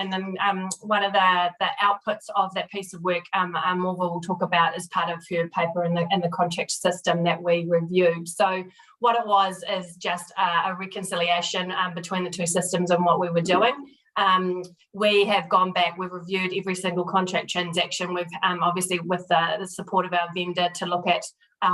one of the outputs of that piece of work, Morva will talk about as part of her paper in the contract system that we reviewed. So what it was is just a reconciliation between the 2 systems and what we were doing. We have gone back, we've reviewed every single contract transaction. We've obviously with the support of our vendor to look at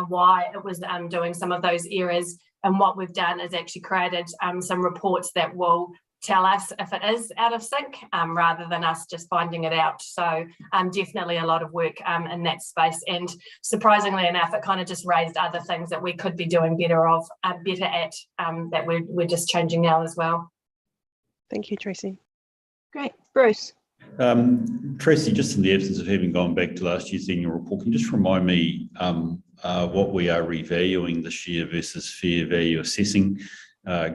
why it was doing some of those errors. And what we've done is actually created some reports that will tell us if it is out of sync rather than us just finding it out. So definitely a lot of work in that space. And surprisingly enough, it kind of just raised other things that we could be doing better at that we're just changing now as well. Thank you, Tracy. Great. Bruce. Tracy, just in the absence of having gone back to last year's annual report, can you just remind me what we are revaluing this year versus fair value assessing,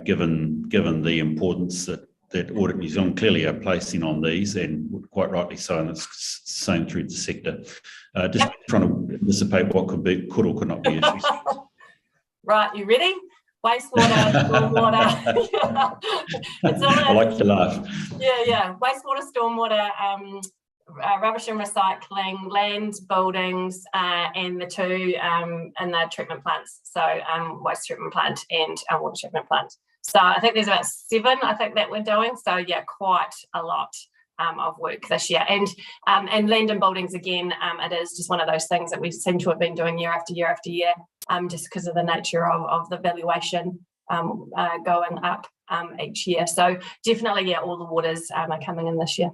given the importance that Audit New Zealand clearly are placing on these, and quite rightly so, and it's the same through the sector. Just trying to anticipate what could or could not be issues. Right, you ready? Wastewater, stormwater. I like to laugh. Yeah. Wastewater, stormwater, rubbish and recycling, land, buildings, and the 2 and the treatment plants. So waste treatment plant and water treatment plant. So I think there's about 7, I think, that we're doing. So yeah, quite a lot of work this year. And land and buildings, again, it is just one of those things that we seem to have been doing year after year after year, just because of the nature of the valuation going up each year. So definitely, yeah, all the waters are coming in this year.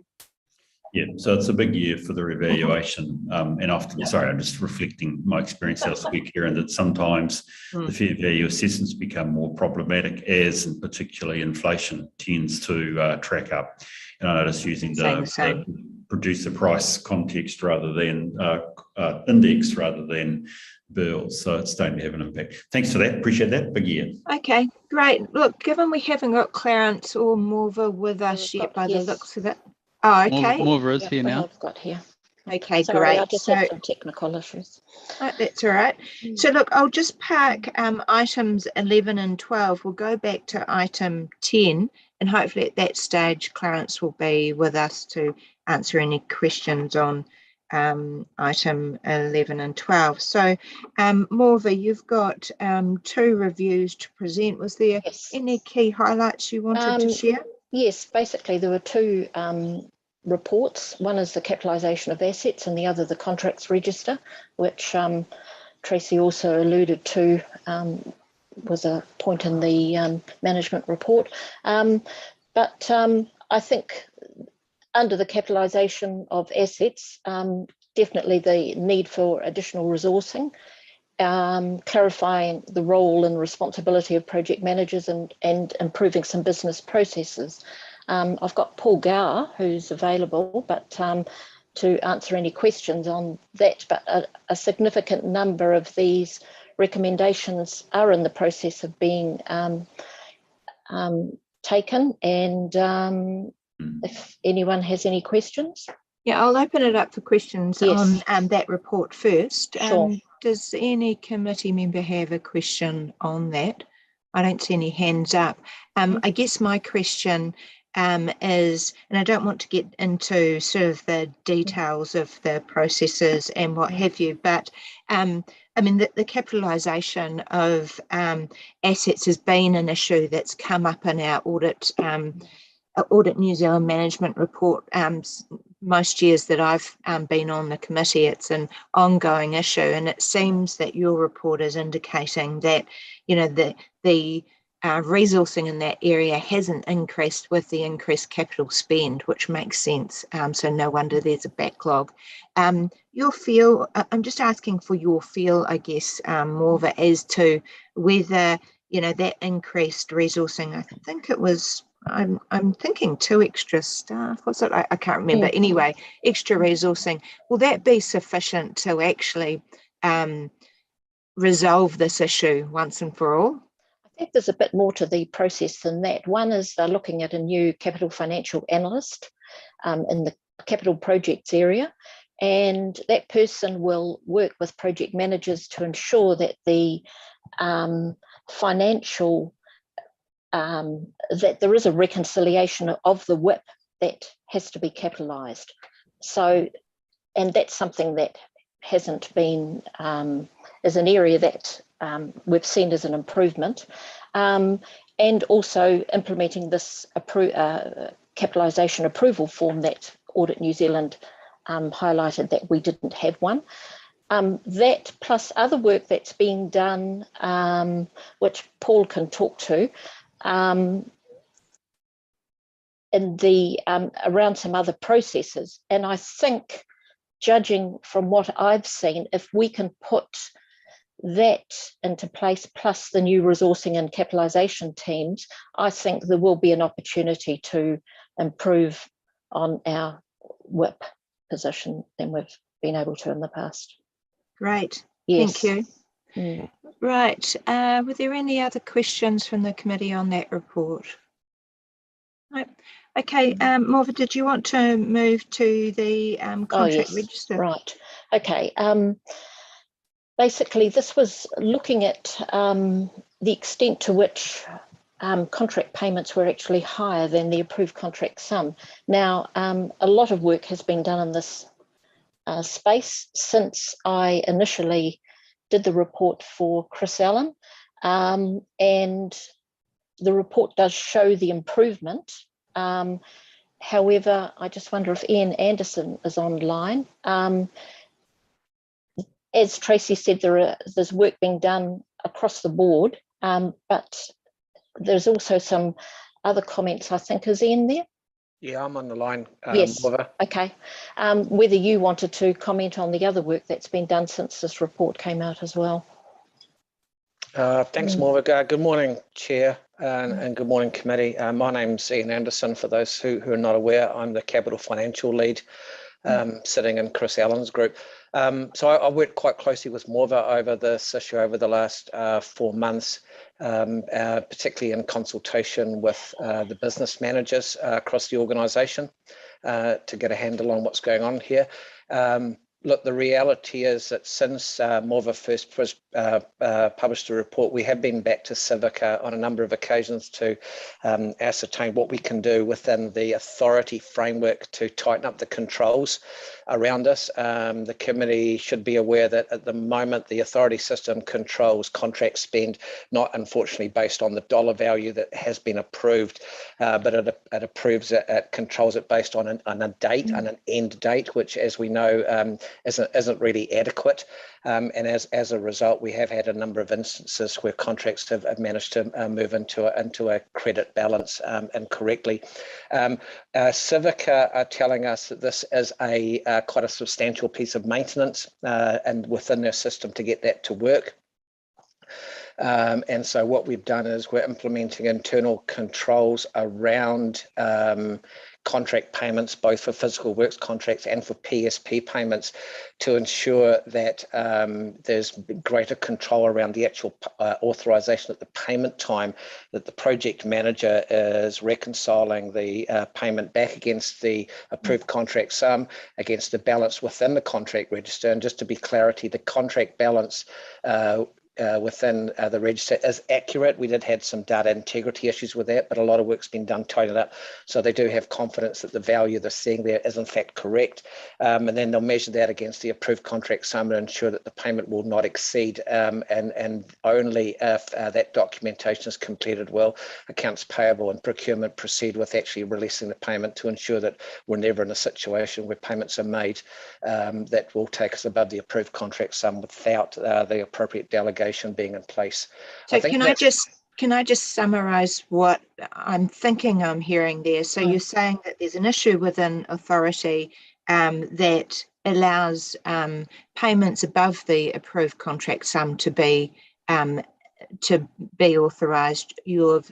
Yeah, so it's a big year for the revaluation, and often, sorry, I'm just reflecting my experience last week here, and that sometimes the fair value assessments become more problematic as, and particularly, inflation tends to track up. And I notice using the producer price context rather than index rather than bills, so it's starting to have an impact. Thanks for that, appreciate that, big year. Okay, great. Look, given we haven't got Clarence or Morva with us yet by the looks of it. Oh, okay. Morva is here now. I've got here. Okay, Sorry, great. I just had some technical issues. That's all right. So look, I'll just park items 11 and 12. We'll go back to item 10, and hopefully at that stage, Clarence will be with us to answer any questions on item 11 and 12. So Morva, you've got 2 reviews to present. Was there any key highlights you wanted to share? Yes, basically there were 2 reports. One is the capitalisation of assets and the other the contracts register, which Tracy also alluded to was a point in the management report. But I think under the capitalisation of assets, definitely the need for additional resourcing, clarifying the role and responsibility of project managers and improving some business processes. I've got Paul Gower who's available, but to answer any questions on that. But a significant number of these recommendations are in the process of being taken. And if anyone has any questions. Yeah, I'll open it up for questions on that report first. Sure. Does any committee member have a question on that? I don't see any hands up. I guess my question is, and I don't want to get into sort of the details of the processes and what have you, but I mean, the capitalisation of assets has been an issue that's come up in our Audit New Zealand management report. Most years that I've been on the committee, it's an ongoing issue, and it seems that your report is indicating that, you know, the resourcing in that area hasn't increased with the increased capital spend, which makes sense. So no wonder there's a backlog. Your feel, I'm just asking for your feel, I guess, Morva, as to whether, you know, that increased resourcing, I think it was, I'm thinking 2 extra staff, was it? I can't remember. Yeah. Anyway, extra resourcing, will that be sufficient to actually resolve this issue once and for all? I think there's a bit more to the process than that. One is they're looking at a new capital financial analyst in the capital projects area, and that person will work with project managers to ensure that the financial that there is a reconciliation of the WIP that has to be capitalised. So, and that's something that hasn't been, is an area that we've seen as an improvement. And also implementing this capitalisation approval form that Audit New Zealand highlighted that we didn't have one. That plus other work that's being done, which Paul can talk to, in the around some other processes. And I think, judging from what I've seen, if we can put that into place plus the new resourcing and capitalisation teams, I think there will be an opportunity to improve on our WIP position than we've been able to in the past. Great, yes. Thank you. Right, were there any other questions from the committee on that report? No. Okay, Morva, did you want to move to the contract register? Right, okay. Basically, this was looking at the extent to which contract payments were actually higher than the approved contract sum. Now, a lot of work has been done in this space since I initially did the report for Chris Allen, and the report does show the improvement. However, I just wonder if Ian Anderson is online. As Tracy said, there's work being done across the board, but there's also some other comments, I think. Is Ian there? Yeah, I'm on the line. Yes, Morva. okay. Whether you wanted to comment on the other work that's been done since this report came out as well. Thanks, Morva. Good morning, Chair, and good morning, Committee. My name's Ian Anderson. For those who are not aware, I'm the Capital Financial Lead, sitting in Chris Allen's group. So I worked quite closely with Morva over this issue over the last 4 months, particularly in consultation with the business managers across the organisation. to get a handle on what's going on here. Look, the reality is that since Morva first published a report, we have been back to Civica on a number of occasions to ascertain what we can do within the authority framework to tighten up the controls around us. The committee should be aware that at the moment the authority system controls contract spend, not unfortunately based on the dollar value that has been approved, but it approves it controls it based on a date and an end date, which, as we know, isn't really adequate. And as a result, we have had a number of instances where contracts have managed to move into a credit balance incorrectly. Civica are telling us that this is quite a substantial piece of maintenance and within their system to get that to work. And so what we've done is we're implementing internal controls around contract payments, both for physical works contracts and for PSP payments, to ensure that there's greater control around the actual authorisation at the payment time, that the project manager is reconciling the payment back against the approved contract sum, against the balance within the contract register. And just to be clarity, the contract balance within the register is accurate. We did have some data integrity issues with that, but a lot of work's been done tidying it up. So they do have confidence that the value they're seeing there is in fact correct. And then they'll measure that against the approved contract sum and ensure that the payment will not exceed. And only if that documentation is completed will accounts payable and procurement proceed with actually releasing the payment to ensure that we're never in a situation where payments are made that will take us above the approved contract sum without the appropriate delegation being in place. So can I just summarize what I'm thinking I'm hearing there? So you're saying that there's an issue within authority that allows payments above the approved contract sum to be authorised. You're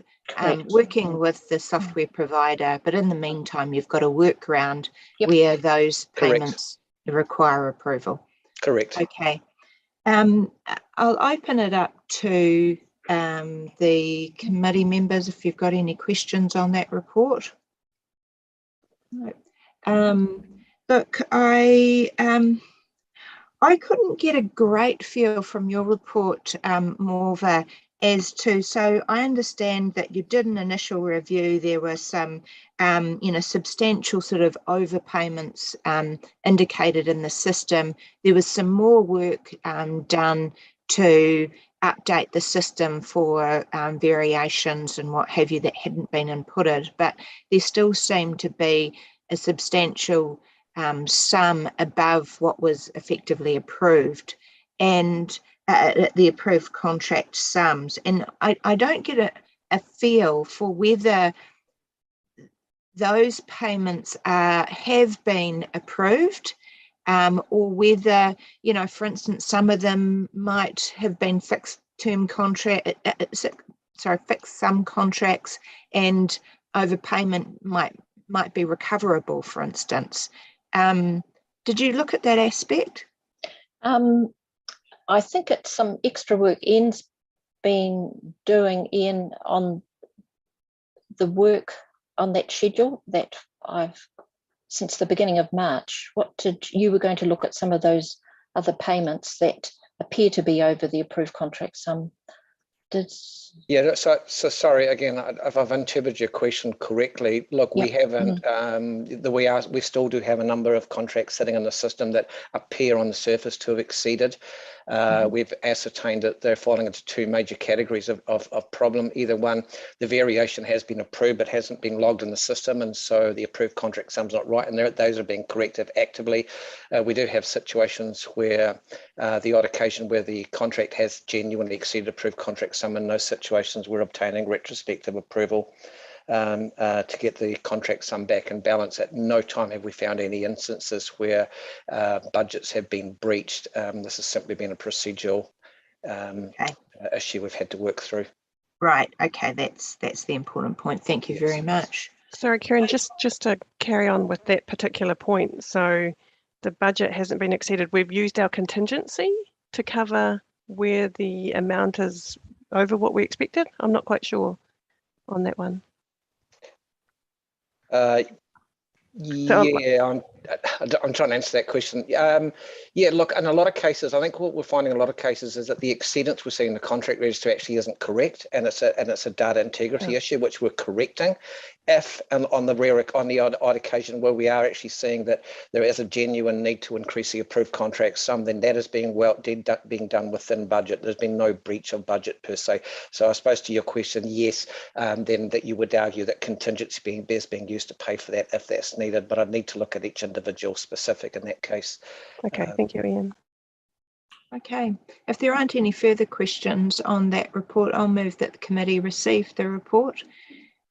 working with the software provider, but in the meantime, you've got a workaround where those payments require approval. Correct. Okay. I'll open it up to the committee members if you've got any questions on that report. Look, I couldn't get a great feel from your report, Morva, as to, so I understand that you did an initial review. There were some, substantial sort of overpayments indicated in the system. There was some more work done to update the system for variations and what have you that hadn't been inputted, but there still seemed to be a substantial sum above what was effectively approved and the approved contract sums. And I don't get a feel for whether those payments have been approved or whether, for instance, some of them might have been fixed sum contracts and overpayment might be recoverable, for instance. Did you look at that aspect? I think it's some extra work Ian's been doing, Ian, on the work on that schedule that I've since the beginning of March. You were going to look at some of those other payments that appear to be over the approved contract sum. Yeah, so sorry again if I've interpreted your question correctly. Look, we haven't. We still do have a number of contracts sitting in the system that appear on the surface to have exceeded. We've ascertained that they're falling into two major categories of problem. Either one, the variation has been approved but hasn't been logged in the system, and so the approved contract sum's not right, and those are being corrected actively. We do have situations where the odd occasion where the contract has genuinely exceeded approved contract sum. In those situations, we're obtaining retrospective approval to get the contract sum back in balance. At no time have we found any instances where budgets have been breached. This has simply been a procedural issue we've had to work through. Right. Okay. That's the important point. Thank you very much. Sorry, Kieran, just to carry on with that particular point. So the budget hasn't been exceeded. We've used our contingency to cover where the amount is over what we expected. I'm not quite sure on that one. Yeah, I'm trying to answer that question. Yeah, look, in a lot of cases, I think what we're finding in a lot of cases is that the exceedance we're seeing in the contract register actually isn't correct, and it's a data integrity issue which we're correcting. If and on the odd occasion where we are actually seeing that there is a genuine need to increase the approved contract sum, then that is being done within budget. There's been no breach of budget per se. So I suppose to your question, yes, then that you would argue that contingency is being used to pay for that if that's needed, but I'd need to look at each individual specific in that case. Okay, thank you, Ian. Okay, if there aren't any further questions on that report, I'll move that the committee receive the report.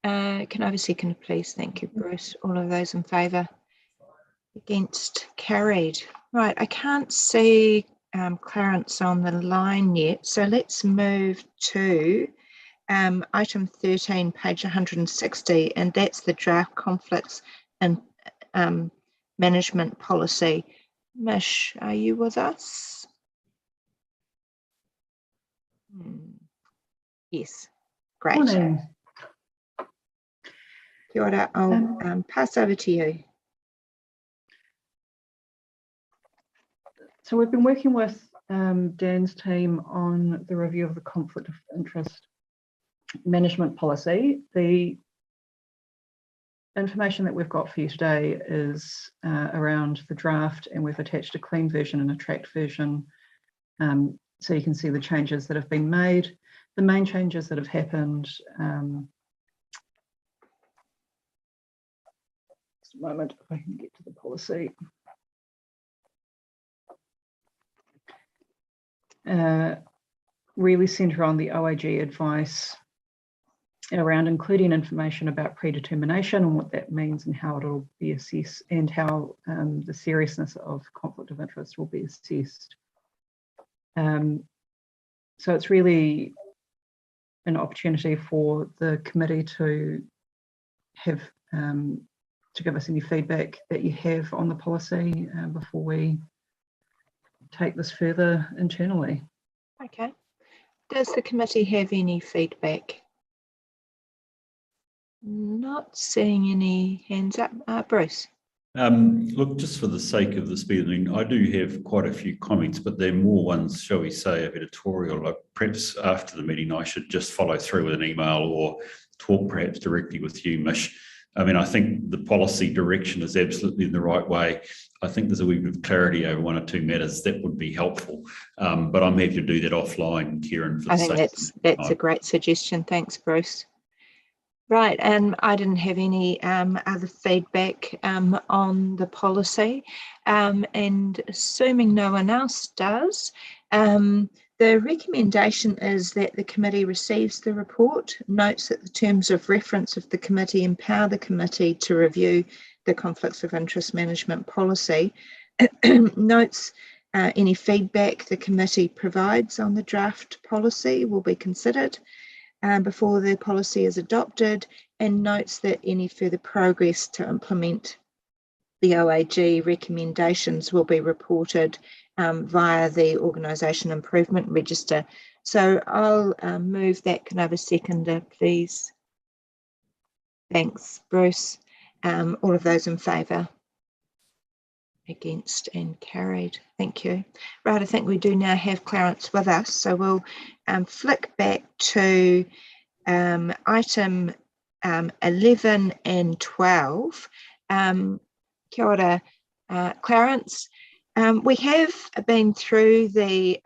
Can I have a second, please? Thank you, Bruce. All of those in favour? Against? Carried. Right, I can't see Clarence on the line yet, so let's move to item 13, page 160, and that's the draft conflicts and management policy. Mish, are you with us? Yes, great. Morning. Kia ora, I'll pass over to you. So we've been working with Dan's team on the review of the conflict of interest management policy. The information that we've got for you today is around the draft, and we've attached a clean version and a tracked version so you can see the changes that have been made. The main changes that have happened, just a moment if I can get to the policy. Really centre on the OAG advice around including information about predetermination and what that means and how it'll be assessed, and how the seriousness of conflict of interest will be assessed. So it's really an opportunity for the committee to have to give us any feedback that you have on the policy before we take this further internally. Okay. Does the committee have any feedback? Not seeing any hands up. Bruce. Look, just for the sake of this meeting, I do have quite a few comments, but they're more ones, shall we say, of editorial. Like perhaps after the meeting, I should just follow through with an email or talk perhaps directly with you, Mish. I mean, I think the policy direction is absolutely in the right way. I think there's a wee bit of clarity over one or two matters that would be helpful, but I'm happy to do that offline, Kieran. For I think that's a great suggestion. Thanks, Bruce. Right, and I didn't have any other feedback on the policy, and assuming no one else does, the recommendation is that the committee receives the report, notes that the terms of reference of the committee empower the committee to review the conflicts of interest management policy, notes any feedback the committee provides on the draft policy will be considered before the policy is adopted, and notes that any further progress to implement the OAG recommendations will be reported via the Organisation Improvement Register. So I'll move that. Can I have a seconder, please? Thanks, Bruce. All of those in favour? Against? And carried. Thank you. Right, I think we do now have Clarence with us, so we'll flick back to item 11 and 12. Kia ora, Clarence. We have been through the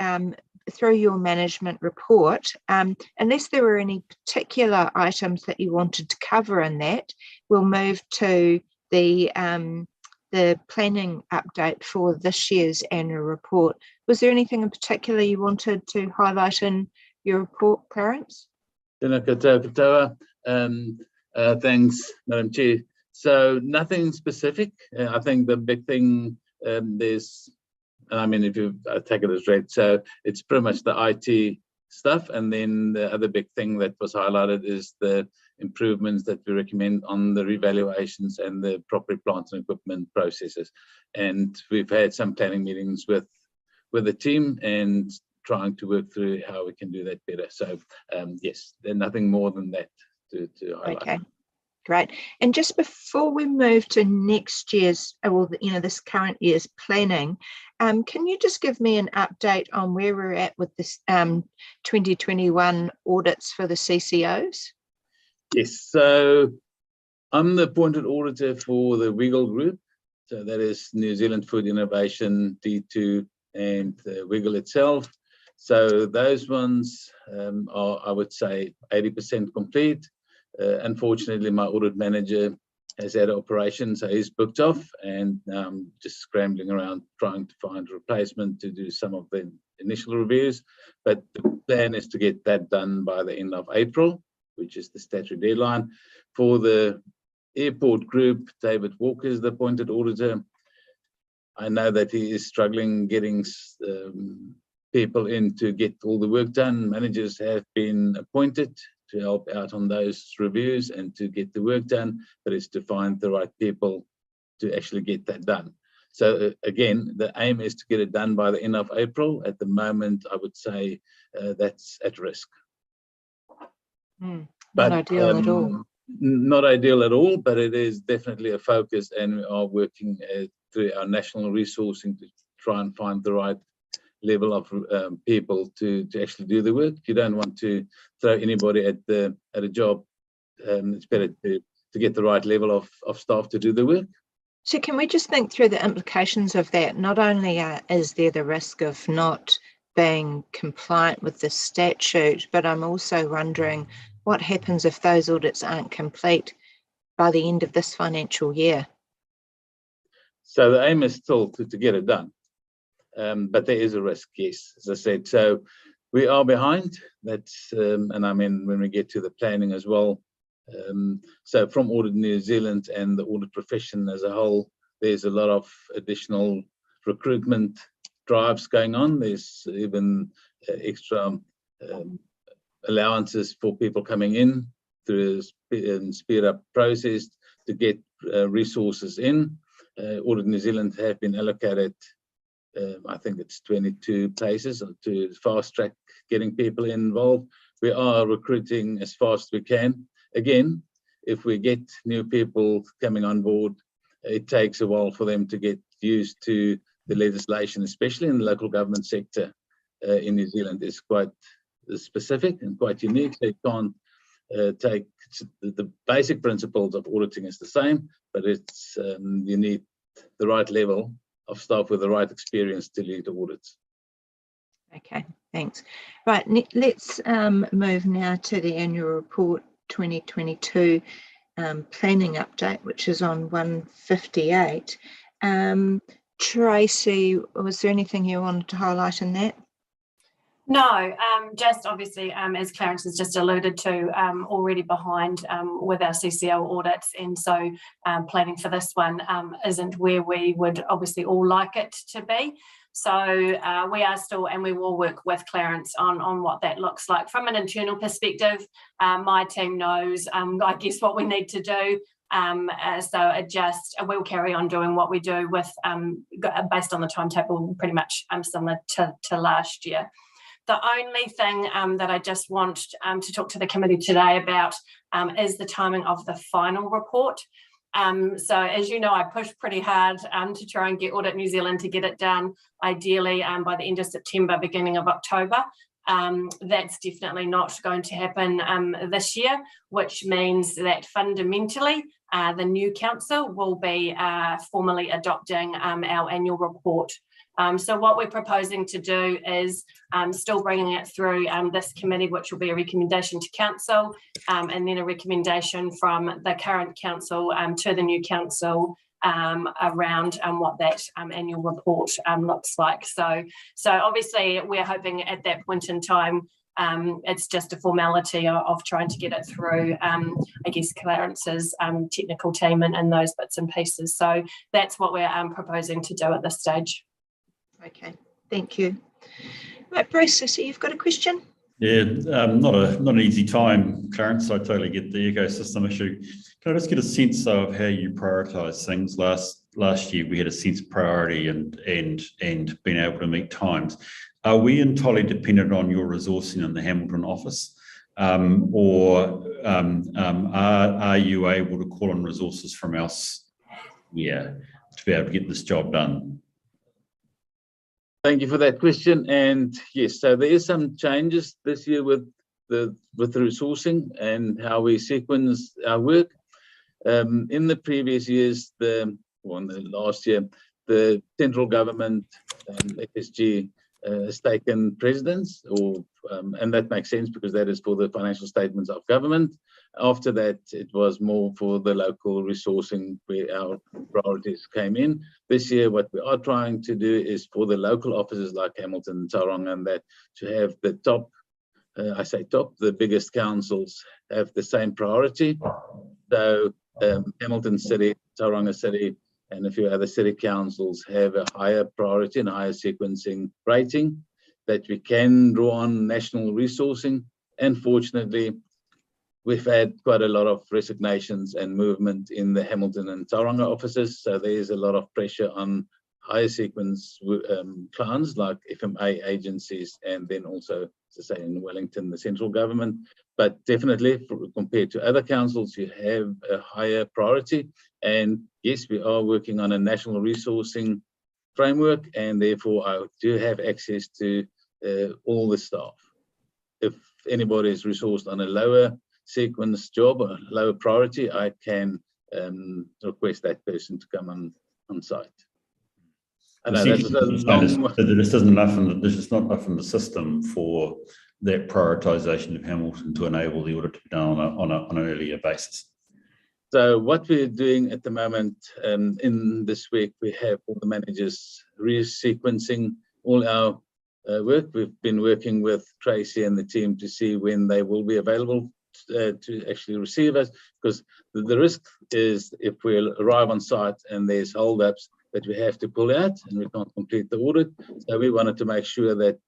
through your management report. Unless there were any particular items that you wanted to cover in that, we'll move to the planning update for this year's annual report. Was there anything in particular you wanted to highlight in your report, Clarence? Thanks, Madam Chair. So nothing specific. I think the big thing there's, I mean, if you take it as read, so it's pretty much the IT stuff, and then the other big thing that was highlighted is the improvements that we recommend on the revaluations and the property, plant and equipment processes. And we've had some planning meetings with the team and trying to work through how we can do that better. So yes, there's nothing more than that to highlight. Okay, Great. And just before we move to next year's, well, this current year's planning, can you just give me an update on where we're at with this 2021 audits for the CCOs? Yes, so I'm the appointed auditor for the Wiggle Group. So that is New Zealand Food Innovation, D2, and Wiggle itself. So those ones are, I would say, 80% complete. Unfortunately, my audit manager has had an operation, so he's booked off, and just scrambling around trying to find a replacement to do some of the initial reviews. But the plan is to get that done by the end of April, which is the statutory deadline. For the airport group, David Walker is the appointed auditor. I know that he is struggling getting people in to get all the work done. Managers have been appointed to help out on those reviews and to get the work done, but it's to find the right people to actually get that done. So again, the aim is to get it done by the end of April. At the moment, I would say that's at risk. Not ideal at all. Not ideal at all, but it is definitely a focus, and we are working through our national resourcing to try and find the right level of people to actually do the work. You don't want to throw anybody at a job. It's better to get the right level of staff to do the work. So can we just think through the implications of that? Not only is there the risk of not being compliant with the statute, but I'm also wondering what happens if those audits aren't complete by the end of this financial year? So the aim is still to get it done. But there is a risk, yes, as I said. So we are behind. That's and I mean when we get to the planning as well. So from Audit New Zealand and the audit profession as a whole, there's a lot of additional recruitment drives going on. There's even extra allowances for people coming in through a speed up process to get resources in. Audit New Zealand have been allocated I think it's 22 places to fast track getting people involved. We are recruiting as fast as we can. Again, if we get new people coming on board, it takes a while for them to get used to the legislation, especially in the local government sector in New Zealand. It's quite specific and quite unique. They can't take the basic principles of auditing is the same, but it's you need the right level of staff with the right experience to lead audits. Okay, thanks. Right, let's move now to the annual report 2022 planning update, which is on 158. Tracy, was there anything you wanted to highlight in that? No, just obviously, as Clarence has just alluded to, already behind with our CCO audits, and so planning for this one isn't where we would obviously all like it to be. So we are still, and we will work with Clarence on what that looks like. From an internal perspective, my team knows, I guess, what we need to do. So we'll carry on doing what we do with, based on the timetable, pretty much similar to last year. The only thing that I just want to talk to the committee today about is the timing of the final report. So as you know, I pushed pretty hard to try and get Audit New Zealand to get it done, ideally by the end of September, beginning of October. That's definitely not going to happen this year, which means that fundamentally the new council will be formally adopting our annual report. So what we're proposing to do is still bringing it through this committee, which will be a recommendation to council, and then a recommendation from the current council to the new council around what that annual report looks like. So obviously we're hoping at that point in time, it's just a formality of trying to get it through, I guess, Clarence's technical team and those bits and pieces. So that's what we're proposing to do at this stage. Okay, thank you. Right, Bruce, I see you've got a question. Yeah, not an easy time, Clarence. I totally get the ecosystem issue. Can I just get a sense of how you prioritise things? Last year we had a sense of priority and being able to meet times. Are we entirely dependent on your resourcing in the Hamilton office? or are you able to call on resources from else to be able to get this job done? Thank you for that question. And yes, so there is some changes this year with the resourcing and how we sequence our work. In the previous years, the last year, the central government, FSG, has taken precedence, and that makes sense because that is for the financial statements of government. After that, it was more for the local resourcing where our priorities came in. This year, what we are trying to do is for the local offices like Hamilton and Tauranga, and that to have the top, the biggest councils have the same priority. So Hamilton City, Tauranga City, and a few other city councils have a higher priority and higher sequencing rating that we can draw on national resourcing. And fortunately, we've had quite a lot of resignations and movement in the Hamilton and Tauranga offices. So there's a lot of pressure on higher sequence clients like FMA agencies, and then also, to say, in Wellington, the central government. But definitely, compared to other councils, you have a higher priority. And yes, we are working on a national resourcing framework, and therefore I do have access to all the staff. If anybody is resourced on a lower sequence job or lower priority, I can request that person to come on site. I know that's a long... There's not enough in the system for that prioritisation of Hamilton to enable the audit to be done on an earlier basis. So what we're doing at the moment, in this week, we have all the managers resequencing all our work. We've been working with Tracy and the team to see when they will be available to actually receive us, because the risk is if we arrive on site and there's holdups that we have to pull out and we can't complete the audit. So we wanted to make sure that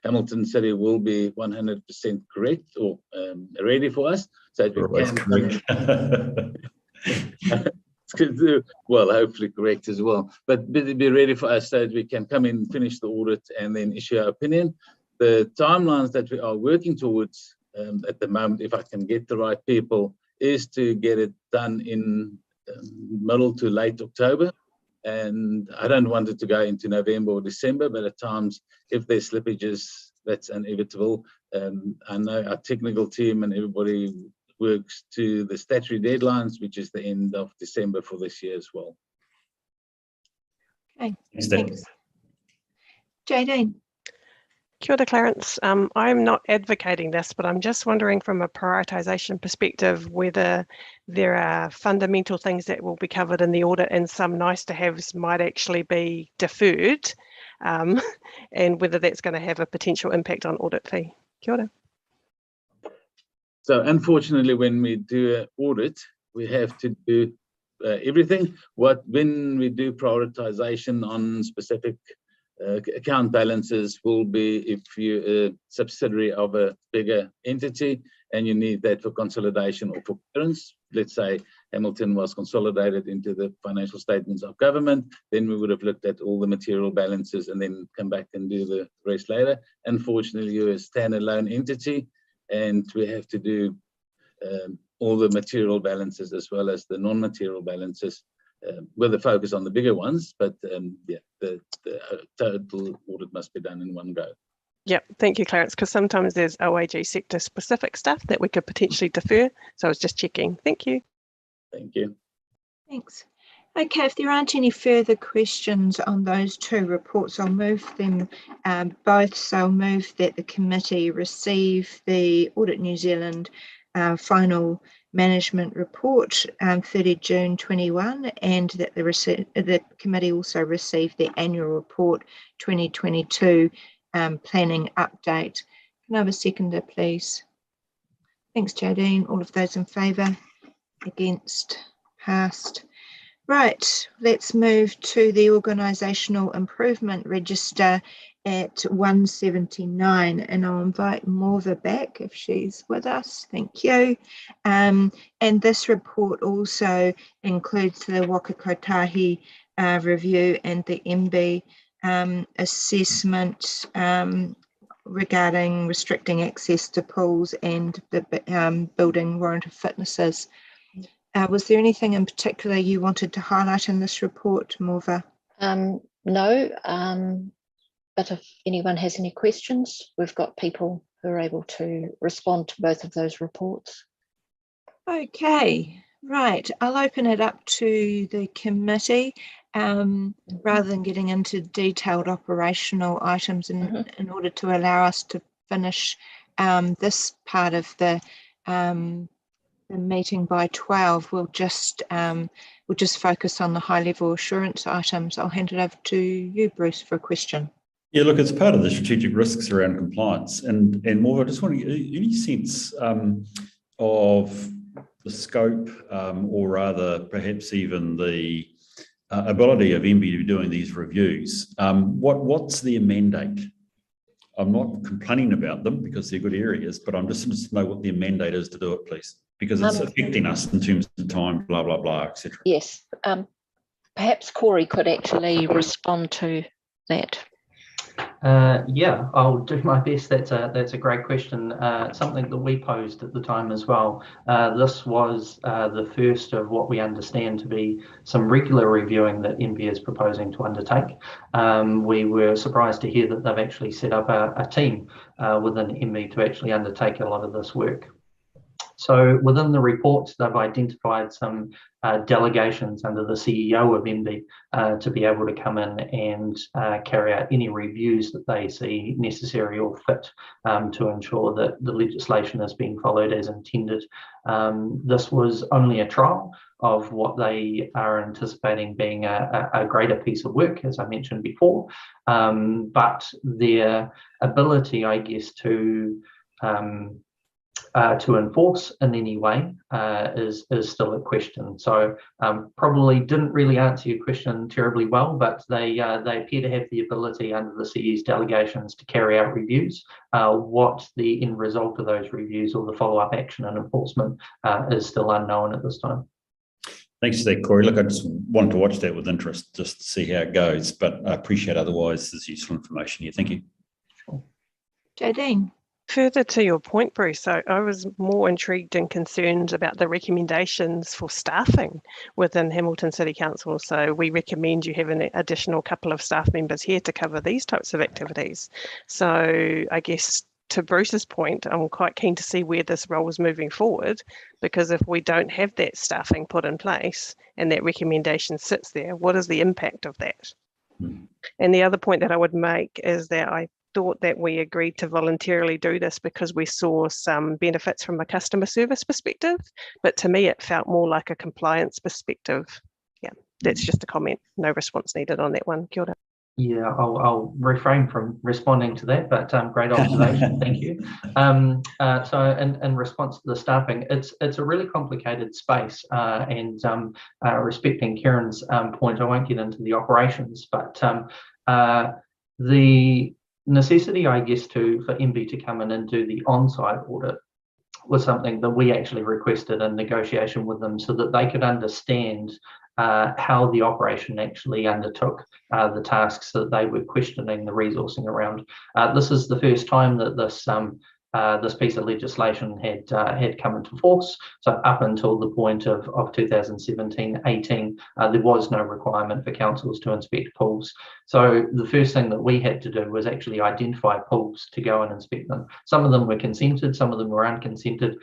Hamilton City will be 100% correct or ready for us, so that we can well, hopefully correct as well, but be ready for us so that we can come in, finish the audit, and then issue our opinion. The timelines that we are working towards at the moment, if I can get the right people, is to get it done in middle to late October. And I don't want it to go into November or December, but at times, if there's slippages, that's inevitable. I know our technical team and everybody works to the statutory deadlines, which is the end of December for this year as well. Okay, thanks. Jadine. Kia ora, Clarence. I'm not advocating this, but I'm just wondering from a prioritisation perspective whether there are fundamental things that will be covered in the audit and some nice to haves might actually be deferred, and whether that's going to have a potential impact on audit fee. Kia ora. So unfortunately, when we do an audit, we have to do everything. When we do prioritisation on specific account balances will be if you're a subsidiary of a bigger entity and you need that for consolidation or for clearance. Let's say Hamilton was consolidated into the financial statements of government, then we would have looked at all the material balances and then come back and do the rest later. Unfortunately, you're a standalone entity and we have to do all the material balances as well as the non-material balances, with a focus on the bigger ones, but yeah, the total audit must be done in one go. Yeah, thank you, Clarence, because sometimes there's OAG sector specific stuff that we could potentially defer. So I was just checking. Thank you. Thank you. Thanks. Okay, if there aren't any further questions on those two reports, I'll move them both. So I'll move that the committee receive the Audit New Zealand final management report 30 June 21, and that the committee also receive the annual report 2022 planning update. Can I have a seconder, please? Thanks, Jadine. All of those in favour? Against? Passed. Right, let's move to the organisational improvement register at 179, and I'll invite Morva back if she's with us. Thank you. And this report also includes the Waka Kotahi review and the MB assessment regarding restricting access to pools and the building warrant of fitnesses. Was there anything in particular you wanted to highlight in this report, Morva? No, but if anyone has any questions, we've got people who are able to respond to both of those reports. Okay, right. I'll open it up to the committee. Rather than getting into detailed operational items in order to allow us to finish this part of the meeting by 12, we'll just focus on the high-level assurance items. I'll hand it over to you, Bruce, for a question. Yeah, look, it's part of the strategic risks around compliance. And more, I just want to get any sense of the scope, or rather perhaps even the ability of MB to be doing these reviews. What's their mandate? I'm not complaining about them because they're good areas, but I'm just interested to know what their mandate is to do it, please, because it's affecting us in terms of time, blah, blah, blah, etc. Yes, perhaps Corey could actually respond to that. Yeah, I'll do my best. That's a great question. Something that we posed at the time as well. This was the first of what we understand to be some regular reviewing that MB is proposing to undertake. We were surprised to hear that they've actually set up a team within MB to actually undertake a lot of this work. So within the reports, they've identified some delegations under the CEO of MB to be able to come in and carry out any reviews that they see necessary or fit to ensure that the legislation is being followed as intended. This was only a trial of what they are anticipating being a greater piece of work, as I mentioned before, but their ability, I guess, to enforce in any way is still a question. So probably didn't really answer your question terribly well, but they appear to have the ability under the CE's delegations to carry out reviews. What the end result of those reviews or the follow-up action and enforcement is still unknown at this time. Thanks for that, Corey. Look, I just want to watch that with interest just to see how it goes, but I appreciate otherwise there's useful information here. Thank you. Sure. Jodine. Further to your point, Bruce, I was more intrigued and concerned about the recommendations for staffing within Hamilton City Council. So we recommend you have an additional couple of staff members here to cover these types of activities. So I guess to Bruce's point, I'm quite keen to see where this role is moving forward, because if we don't have that staffing put in place and that recommendation sits there, what is the impact of that? And the other point that I would make is that I thought that we agreed to voluntarily do this because we saw some benefits from a customer service perspective, but to me it felt more like a compliance perspective. Yeah, that's just a comment. No response needed on that one. Kia ora. Yeah, I'll refrain from responding to that, but great observation. Thank you. So in response to the staffing, it's a really complicated space, and respecting Kieran's point, I won't get into the operations, but the necessity, I guess, for MB to come in and do the on-site audit was something that we actually requested in negotiation with them so that they could understand how the operation actually undertook the tasks that they were questioning the resourcing around. This is the first time that this piece of legislation had come into force. So up until the point of 2017-18, there was no requirement for councils to inspect pools. So the first thing that we had to do was actually identify pools to go and inspect them. Some of them were consented, some of them were unconsented,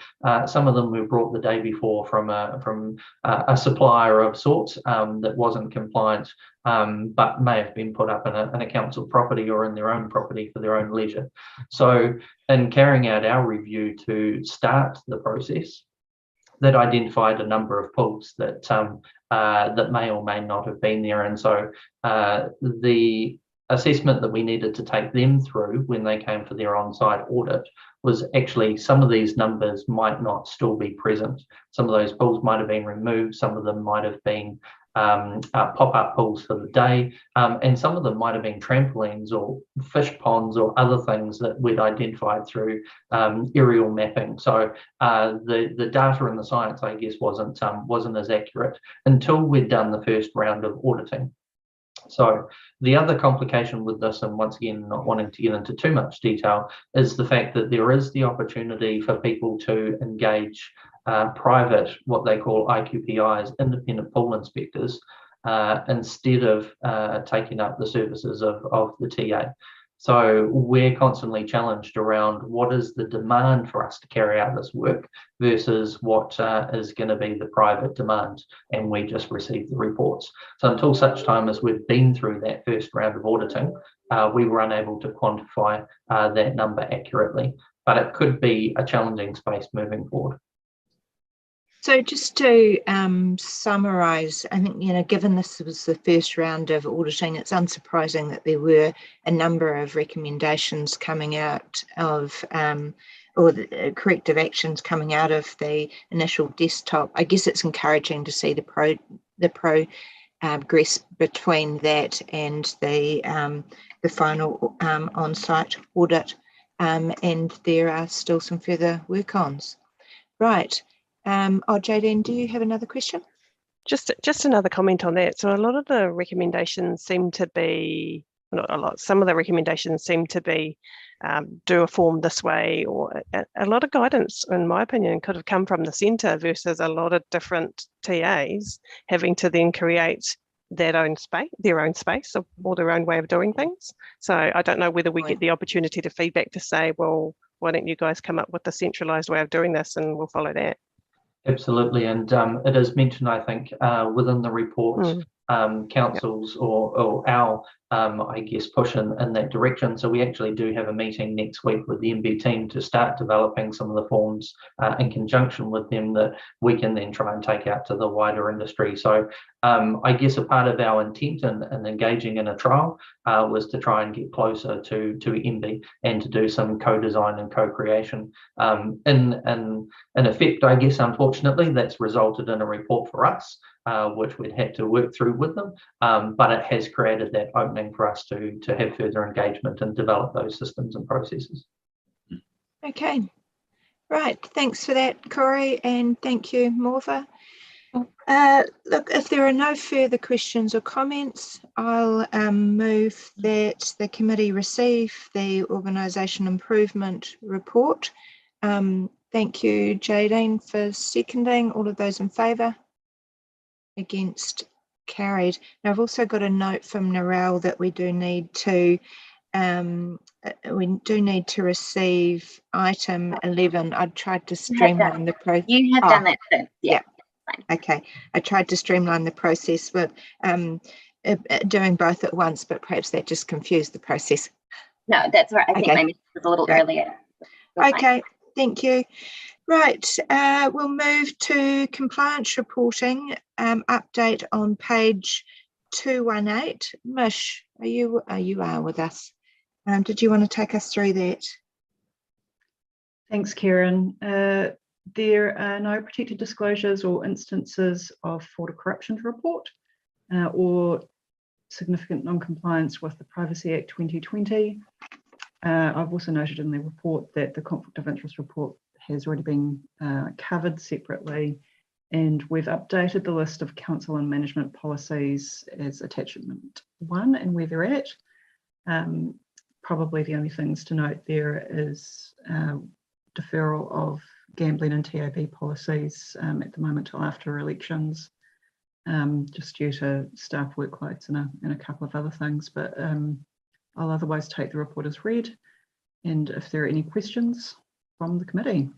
some of them were brought the day before from a supplier of sorts that wasn't compliant, but may have been put up in a council property or in their own property for their own leisure. So in carrying out our review to start the process, that identified a number of pools that that may or may not have been there. And so the assessment that we needed to take them through when they came for their on-site audit was actually some of these numbers might not still be present. Some of those pools might have been removed, some of them might have been pop-up pools for the day, and some of them might have been trampolines or fish ponds or other things that we'd identified through aerial mapping. So the data and the science, I guess, wasn't as accurate until we'd done the first round of auditing. So the other complication with this, and once again, not wanting to get into too much detail, is the fact that there is the opportunity for people to engage private, what they call IQPIs, independent pool inspectors, instead of taking up the services of the TA. So we're constantly challenged around what is the demand for us to carry out this work versus what is going to be the private demand, and we just receive the reports. So until such time as we've been through that first round of auditing, we were unable to quantify that number accurately, but it could be a challenging space moving forward. So just to summarise, I think, given this was the first round of auditing, it's unsurprising that there were a number of recommendations coming out of, or the corrective actions coming out of the initial desktop. I guess it's encouraging to see the progress between that and the final on-site audit, and there are still some further work-ons. Right. Jadine, do you have another question? Just another comment on that. So a lot of the recommendations seem to be, not a lot, some of the recommendations seem to be do a form this way, or a lot of guidance, in my opinion, could have come from the centre versus a lot of different TAs having to then create their own space or their own way of doing things. So I don't know whether we get the opportunity to feedback to say, well, why don't you guys come up with a centralised way of doing this and we'll follow that. Absolutely, and it is mentioned, I think, within the report, councils or our, I guess, push in that direction. So we actually do have a meeting next week with the MB team to start developing some of the forms in conjunction with them that we can then try and take out to the wider industry. So I guess a part of our intent in engaging in a trial was to try and get closer to MB and to do some co-design and co-creation. In effect, I guess, unfortunately, that's resulted in a report for us, which we'd had to work through with them, but it has created that opening for us to have further engagement and develop those systems and processes. Okay, right. Thanks for that, Corey, and thank you, Morva. Look, if there are no further questions or comments, I'll move that the committee receive the organisation improvement report. Thank you, Jadine, for seconding. All of those in favour? Against? Carried. Now I've also got a note from Narelle that we do need to receive item 11. I tried to streamline the process. You have done that too. Yeah. Okay. I tried to streamline the process, but doing both at once, but perhaps that just confused the process. No, that's right. I think maybe it was a little earlier. Okay. Thank you. Right, we'll move to compliance reporting, update on page 218. Mish, you are with us. Did you want to take us through that? Thanks, Karen. There are no protected disclosures or instances of fraud or corruption to report, or significant non-compliance with the Privacy Act 2020. I've also noted in the report that the conflict of interest report has already been covered separately, and we've updated the list of council and management policies as attachment 1 and where they're at. Probably the only things to note there is deferral of gambling and TAB policies at the moment till after elections, just due to staff workloads and a couple of other things, but I'll otherwise take the report as read, and if there are any questions from the committee.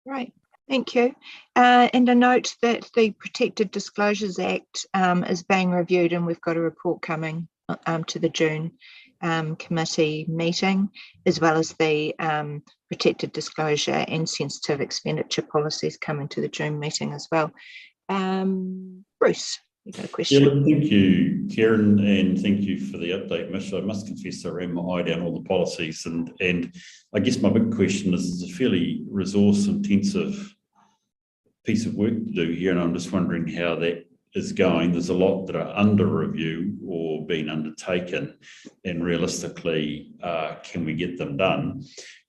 Right, thank you. And a note that the Protected Disclosures Act is being reviewed, and we've got a report coming to the June committee meeting, as well as the protected disclosure and sensitive expenditure policies coming to the June meeting as well. Bruce, you got a question? Yeah, thank you, Karen, and thank you for the update, Mish. I must confess I ran my eye down all the policies, and I guess my big question is it's a fairly resource-intensive piece of work to do here, and I'm just wondering how that is going. There's a lot that are under review or being undertaken, and realistically, can we get them done?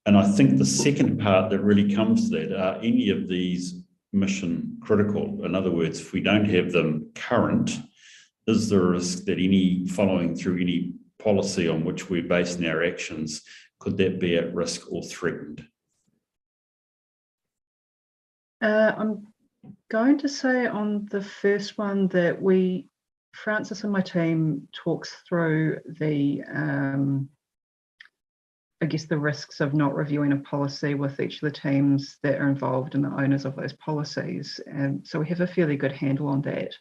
And I think the second part that really comes to that, are any of these mission critical? In other words, if we don't have them current, is there a risk that any following through any policy on which we're basing our actions, could that be at risk or threatened? I'm going to say on the first one that Francis and my team talks through the, I guess, the risks of not reviewing a policy with each of the teams that are involved and the owners of those policies. And so we have a fairly good handle on that.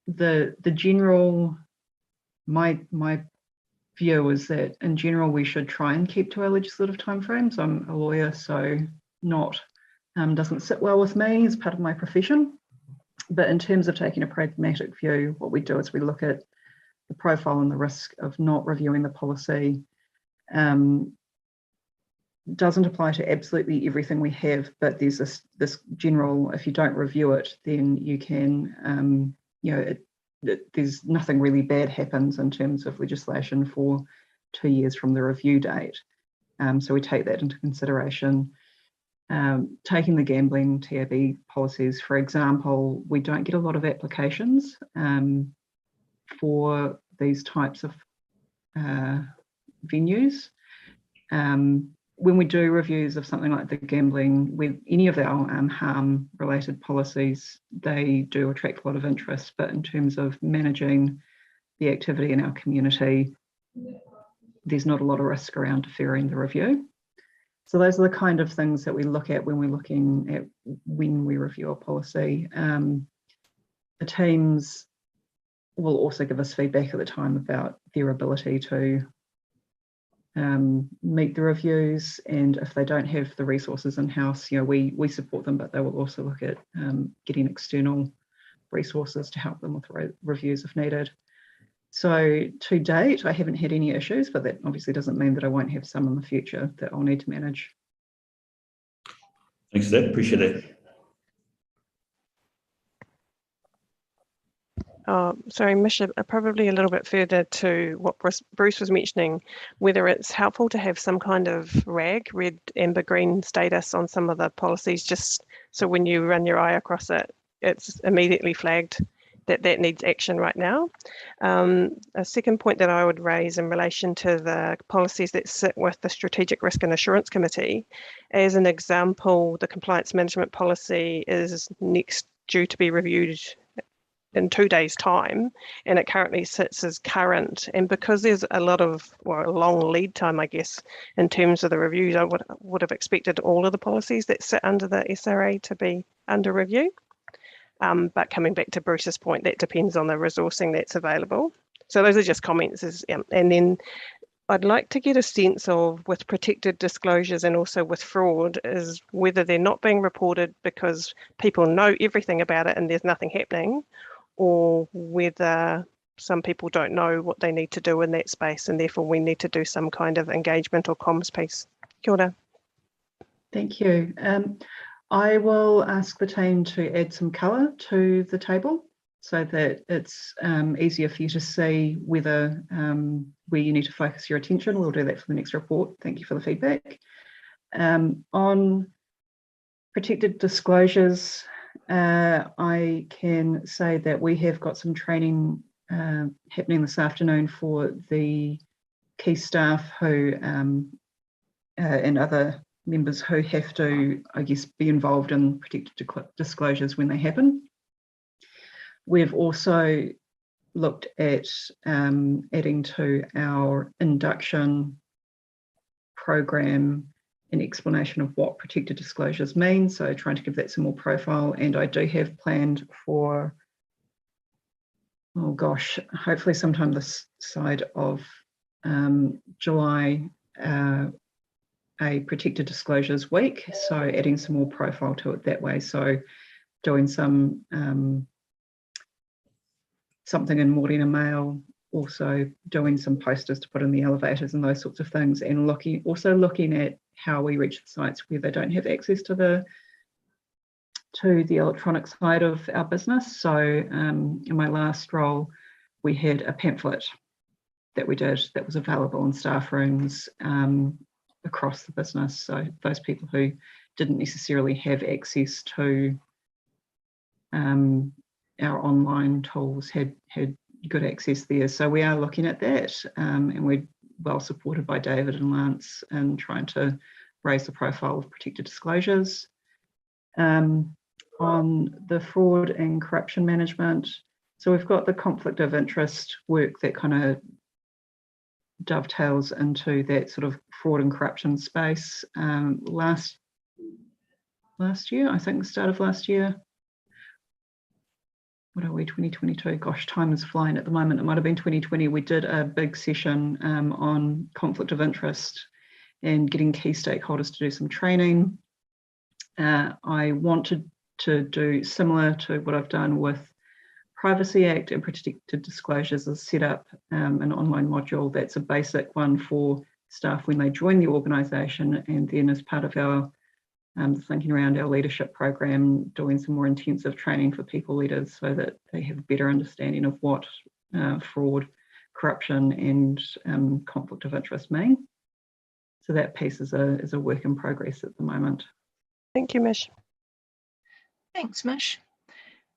The general, my view is that in general, we should try and keep to our legislative timeframes. I'm a lawyer, so doesn't sit well with me as part of my profession. But in terms of taking a pragmatic view, what we do is we look at the profile and the risk of not reviewing the policy. Doesn't apply to absolutely everything we have, but there's this general, if you don't review it, then you can, there's nothing really bad happens in terms of legislation for 2 years from the review date. So we take that into consideration. Taking the gambling TAB policies, for example, we don't get a lot of applications for these types of venues. When we do reviews of something like the gambling, with any of our harm related policies, they do attract a lot of interest, but in terms of managing the activity in our community, there's not a lot of risk around deferring the review. So those are the kind of things that we look at when we're looking at when we review a policy. The teams will also give us feedback at the time about their ability to meet the reviews, and if they don't have the resources in-house, we support them, but they will also look at getting external resources to help them with reviews if needed. So to date, I haven't had any issues, but that obviously doesn't mean that I won't have some in the future that I'll need to manage. Thanks for that, appreciate it. Sorry, Misha, probably a little bit further to what Bruce was mentioning, whether it's helpful to have some kind of RAG, red, amber, green status on some of the policies, just so when you run your eye across it, it's immediately flagged that needs action right now. A second point that I would raise in relation to the policies that sit with the Strategic Risk and Assurance Committee, as an example, the compliance management policy is next due to be reviewed in 2 days' time, and it currently sits as current. And because there's a long lead time, I guess, in terms of the reviews, I would have expected all of the policies that sit under the SRA to be under review. But coming back to Bruce's point, that depends on the resourcing that's available. So those are just comments. And then I'd like to get a sense of, with protected disclosures and also with fraud, is whether they're not being reported because people know everything about it and there's nothing happening, or whether some people don't know what they need to do in that space and therefore we need to do some kind of engagement or comms piece. Kia ora. Thank you. I will ask the team to add some colour to the table so that it's easier for you to see whether where you need to focus your attention. We'll do that for the next report. Thank you for the feedback. On protected disclosures, I can say that we have got some training happening this afternoon for the key staff who and other members who have to, I guess, be involved in protected disclosures when they happen. We've also looked at adding to our induction program an explanation of what protected disclosures mean, so trying to give that some more profile. And I do have planned for, oh gosh, hopefully sometime this side of July, a protected disclosures week, so adding some more profile to it that way. So doing some something in Morena Mail, also doing some posters to put in the elevators and those sorts of things, and also looking at how we reach the sites where they don't have access to the electronic side of our business. So in my last role, we had a pamphlet that we did that was available in staff rooms across the business. So those people who didn't necessarily have access to our online tools had good access there. So we are looking at that, and we're well supported by David and Lance in trying to raise the profile of protected disclosures. On the fraud and corruption management, so we've got the conflict of interest work that kind of dovetails into that sort of fraud and corruption space. Last year, I think the start of last year, what are we, 2022? Gosh, time is flying at the moment. It might have been 2020. We did a big session on conflict of interest and getting key stakeholders to do some training. I wanted to do similar to what I've done with Privacy Act and protected disclosures, is set up an online module that's a basic one for staff when they join the organisation, and then as part of our thinking around our leadership program, doing some more intensive training for people leaders so that they have a better understanding of what fraud, corruption and conflict of interest mean. So that piece is a work in progress at the moment. Thank you, Mish. Thanks, Mish.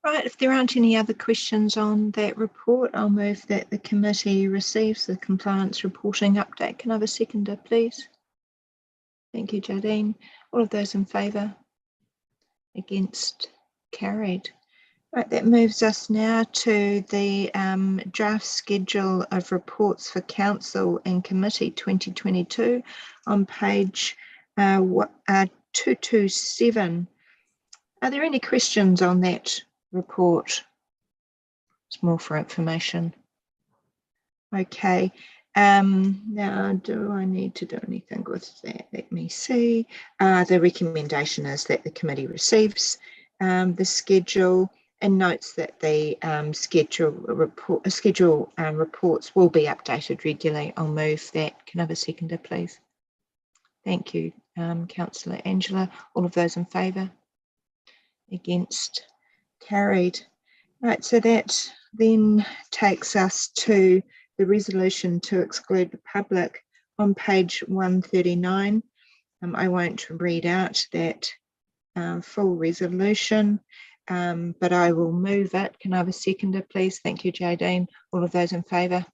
Right, if there aren't any other questions on that report, I'll move that the committee receives the compliance reporting update. Can I have a seconder, please? Thank you, Jardine. All of those in favour? Against? Carried. Right, that moves us now to the draft schedule of reports for Council and Committee 2022 on page 227. Are there any questions on that report? It's more for information. Okay. Now, do I need to do anything with that? Let me see. The recommendation is that the committee receives the schedule and notes that the schedule reports will be updated regularly. I'll move that. Can I have a seconder, please? Thank you, Councillor Angela. All of those in favour? Against? Carried. Right, so that then takes us to the resolution to exclude the public on page 139. I won't read out that full resolution, but I will move it. Can I have a seconder, please? Thank you, Jardine. All of those in favour?